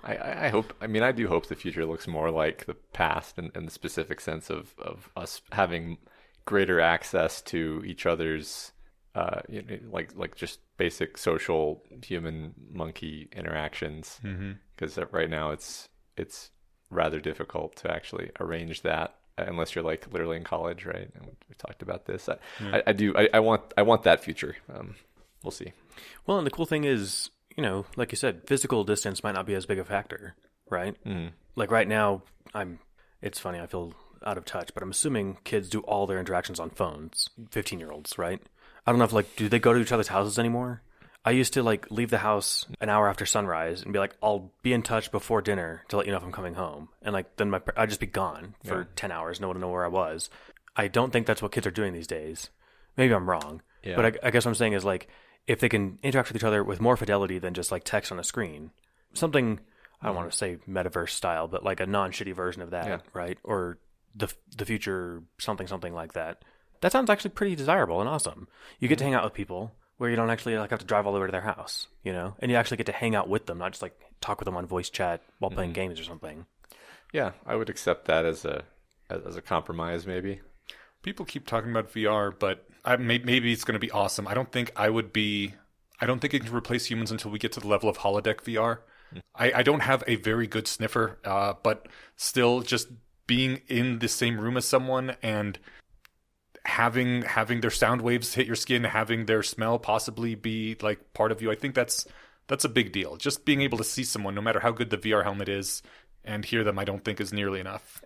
I hope. I mean, I do hope the future looks more like the past, in the specific sense of us having greater access to each other's, like just basic social human monkey interactions. Because right now it's rather difficult to actually arrange that unless you're like literally in college, right? And we talked about this. I want that future. We'll see. Well, and the cool thing is, like you said, physical distance might not be as big a factor, right? Like right now, it's funny, I feel out of touch, but I'm assuming kids do all their interactions on phones, 15-year-olds, right? I don't know if do they go to each other's houses anymore? I used to leave the house an hour after sunrise and be like, I'll be in touch before dinner to let you know if I'm coming home. And then I'd just be gone for 10 hours. No one would know where I was. I don't think that's what kids are doing these days. Maybe I'm wrong. Yeah. But I guess what I'm saying is if they can interact with each other with more fidelity than just text on a screen, something, I don't want to say metaverse style, but like a non-shitty version of that, right? Or the future something like that. That sounds actually pretty desirable and awesome. You get to hang out with people where you don't actually have to drive all the way to their house, and you actually get to hang out with them, not just talk with them on voice chat while playing games or something. Yeah, I would accept that as a compromise, maybe. People keep talking about VR, but maybe it's going to be awesome. I don't think it can replace humans until we get to the level of holodeck VR. I don't have a very good sniffer, but still just being in the same room as someone and having their sound waves hit your skin, having their smell possibly be part of you. I think that's a big deal. Just being able to see someone, no matter how good the VR helmet is, and hear them, I don't think is nearly enough.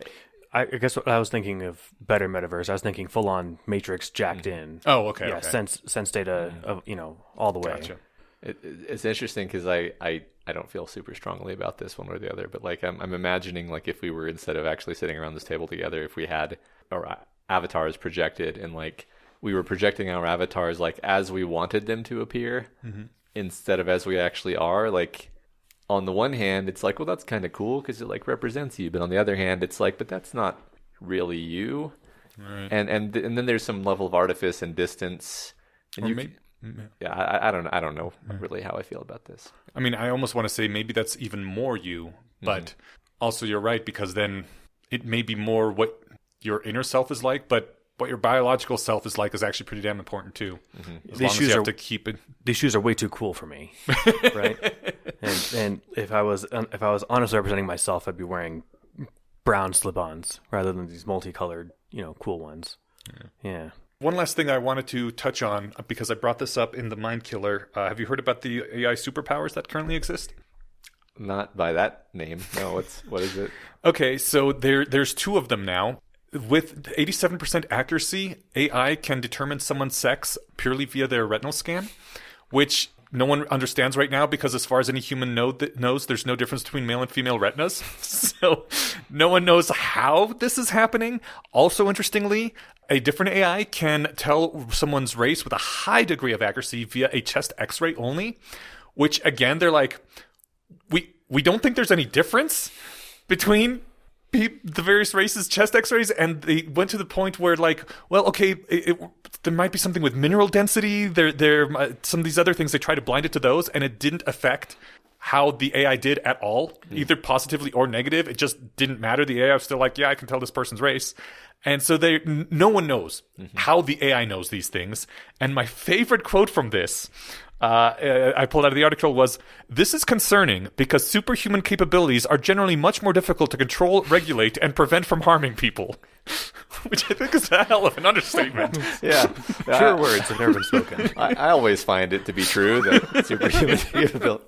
I guess what I was thinking of better metaverse. I was thinking full on Matrix jacked in. Oh, okay. Yeah, okay. sense data of all the way. Gotcha. It's interesting because I don't feel super strongly about this one or the other, but I'm imagining if we were, instead of actually sitting around this table together, if we had our avatars projected and we were projecting our avatars as we wanted them to appear instead of as we actually are. On the one hand, it's well, that's kind of cool because it represents you, but on the other hand, it's but that's not really you. Right. And then there's some level of artifice and distance. And I don't know really how I feel about this. I mean, I almost want to say maybe that's even more you, but also you're right, because then it may be more what your inner self is like, but what your biological self is is actually pretty damn important too. As long as you have to keep it. These shoes are way too cool for me, right? And if I was honestly representing myself, I'd be wearing brown slip-ons rather than these multicolored, cool ones. Yeah. One last thing I wanted to touch on, because I brought this up in the Mind Killer. Have you heard about the AI superpowers that currently exist? Not by that name. No, what is it? Okay, so there's two of them now. With 87% accuracy, AI can determine someone's sex purely via their retinal scan, which no one understands right now because as far as any human knows, there's no difference between male and female retinas. So no one knows how this is happening. Also, interestingly, a different AI can tell someone's race with a high degree of accuracy via a chest x-ray only, which again, they're like, we don't think there's any difference between the various races' chest x-rays, and they went to the point where like, well, okay, there might be something with mineral density. There some of these other things, they try to blind it to those, and it didn't affect how the AI did at all, either positively or negative. It just didn't matter. The AI was still like, yeah, I can tell this person's race. And so no one knows how the AI knows these things. And my favorite quote from this, I pulled out of the article, was, "This is concerning because superhuman capabilities are generally much more difficult to control, regulate, and prevent from harming people." Which I think is a hell of an understatement. Yeah. Pure words have never been spoken. I always find it to be true that superhuman capability.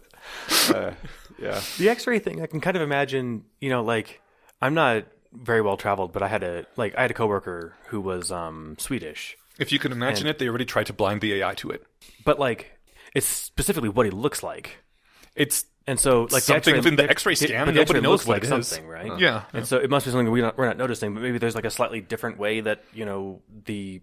Yeah. The X-ray thing, I can kind of imagine, like, I'm not very well traveled, but I had a coworker who was Swedish. If you can imagine it, they already tried to blind the AI to it. But like, it's specifically what he looks like. And so like something the within the X-ray scan, nobody knows what it is. Something, right? Yeah. And so it must be something we're not noticing, but maybe there's like a slightly different way that the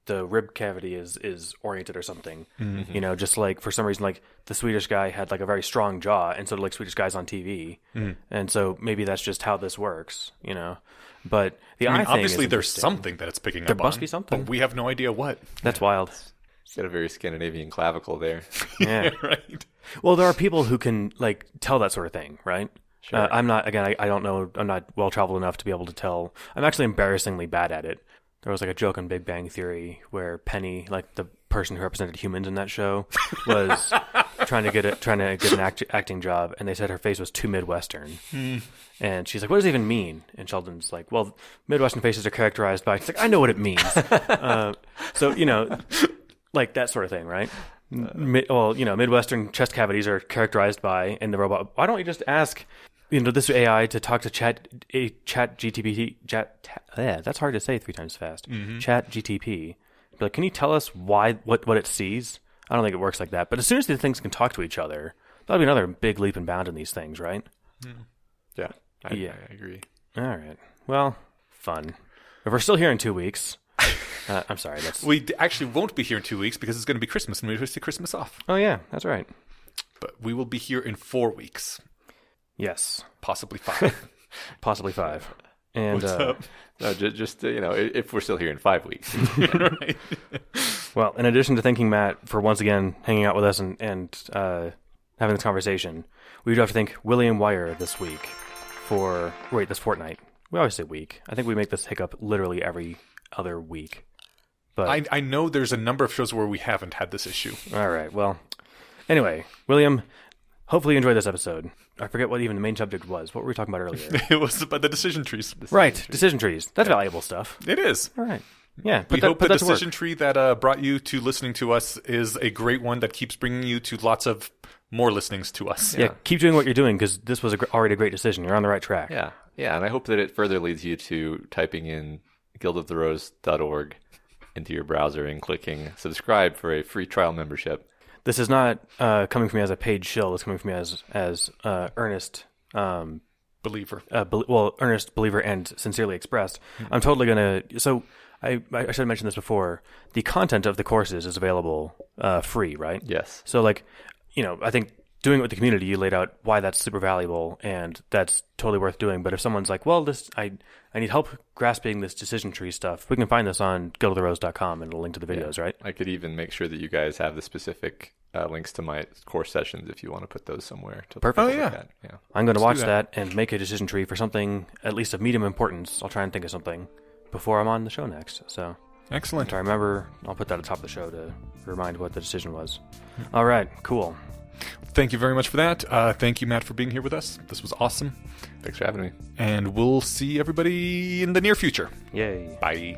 rib cavity is oriented or something. Mm-hmm. Just like for some reason, like the Swedish guy had like a very strong jaw, and so do like Swedish guys on TV, and so maybe that's just how this works. But the eye thing, obviously there's something that it's picking up on. There must be something, but we have no idea what. That's wild. It's got a very Scandinavian clavicle there. Yeah, right. Well, there are people who can like tell that sort of thing, right? Sure. I'm not. Again, I don't know. I'm not well traveled enough to be able to tell. I'm actually embarrassingly bad at it. There was like a joke on Big Bang Theory where Penny, like the person who represented humans in that show, was trying to get an acting job, and they said her face was too Midwestern. And she's like, "What does it even mean?" And Sheldon's like, "Well, Midwestern faces are characterized by." She's like, "I know what it means." So like that sort of thing, right? Midwestern chest cavities are characterized by, and the robot. Why don't you just ask, this AI to talk to Chat GTP? That's hard to say 3 times fast. Chat GTP. Be like, can you tell us what it sees? I don't think it works like that. But as soon as the things can talk to each other, that'll be another big leap and bound in these things, right? Yeah, I agree. All right. Well, fun. If we're still here in 2 weeks. I'm sorry. We actually won't be here in 2 weeks because it's going to be Christmas and we just take Christmas off. Oh, yeah, that's right. But we will be here in 4 weeks. Yes. Possibly 5. Possibly 5. And, what's up? No, just if we're still here in 5 weeks. Right. Well, in addition to thanking Matt for once again hanging out with us and having this conversation, we do have to thank William Wire this fortnight. We always say week. I think we make this hiccup literally every other week. But I know there's a number of shows where we haven't had this issue. All right. Well, anyway, William, hopefully you enjoyed this episode. I forget what even the main subject was. What were we talking about earlier? It was about the decision trees. Decision trees. That's valuable stuff. It is. All right. Yeah. We hope the decision tree that brought you to listening to us is a great one that keeps bringing you to lots of more listenings to us. Yeah. Keep doing what you're doing because this was already a great decision. You're on the right track. Yeah. Yeah. And I hope that it further leads you to typing in guildoftheRose.org into your browser and clicking subscribe for a free trial membership. This is not coming from me as a paid shill. It's coming from me as earnest believer. Earnest believer and sincerely expressed. I'm totally going to... So I should have mentioned this before. The content of the courses is available free, right? Yes. So like, I think doing it with the community, you laid out why that's super valuable and that's totally worth doing. But if someone's like, well, I need help grasping this decision tree stuff, we can find this on guildoftheRose.com and a link to the videos, right? I could even make sure that you guys have the specific links to my course sessions if you want to put those somewhere. Perfect. Oh, yeah. I'm going to watch that and make a decision tree for something at least of medium importance. I'll try and think of something before I'm on the show next. So excellent. If I remember, I'll put that at the top of the show to remind what the decision was. All right, cool. Thank you very much for that. Thank you, Matt, for being here with us. This was awesome. Thanks for having me. And we'll see everybody in the near future. Yay. Bye.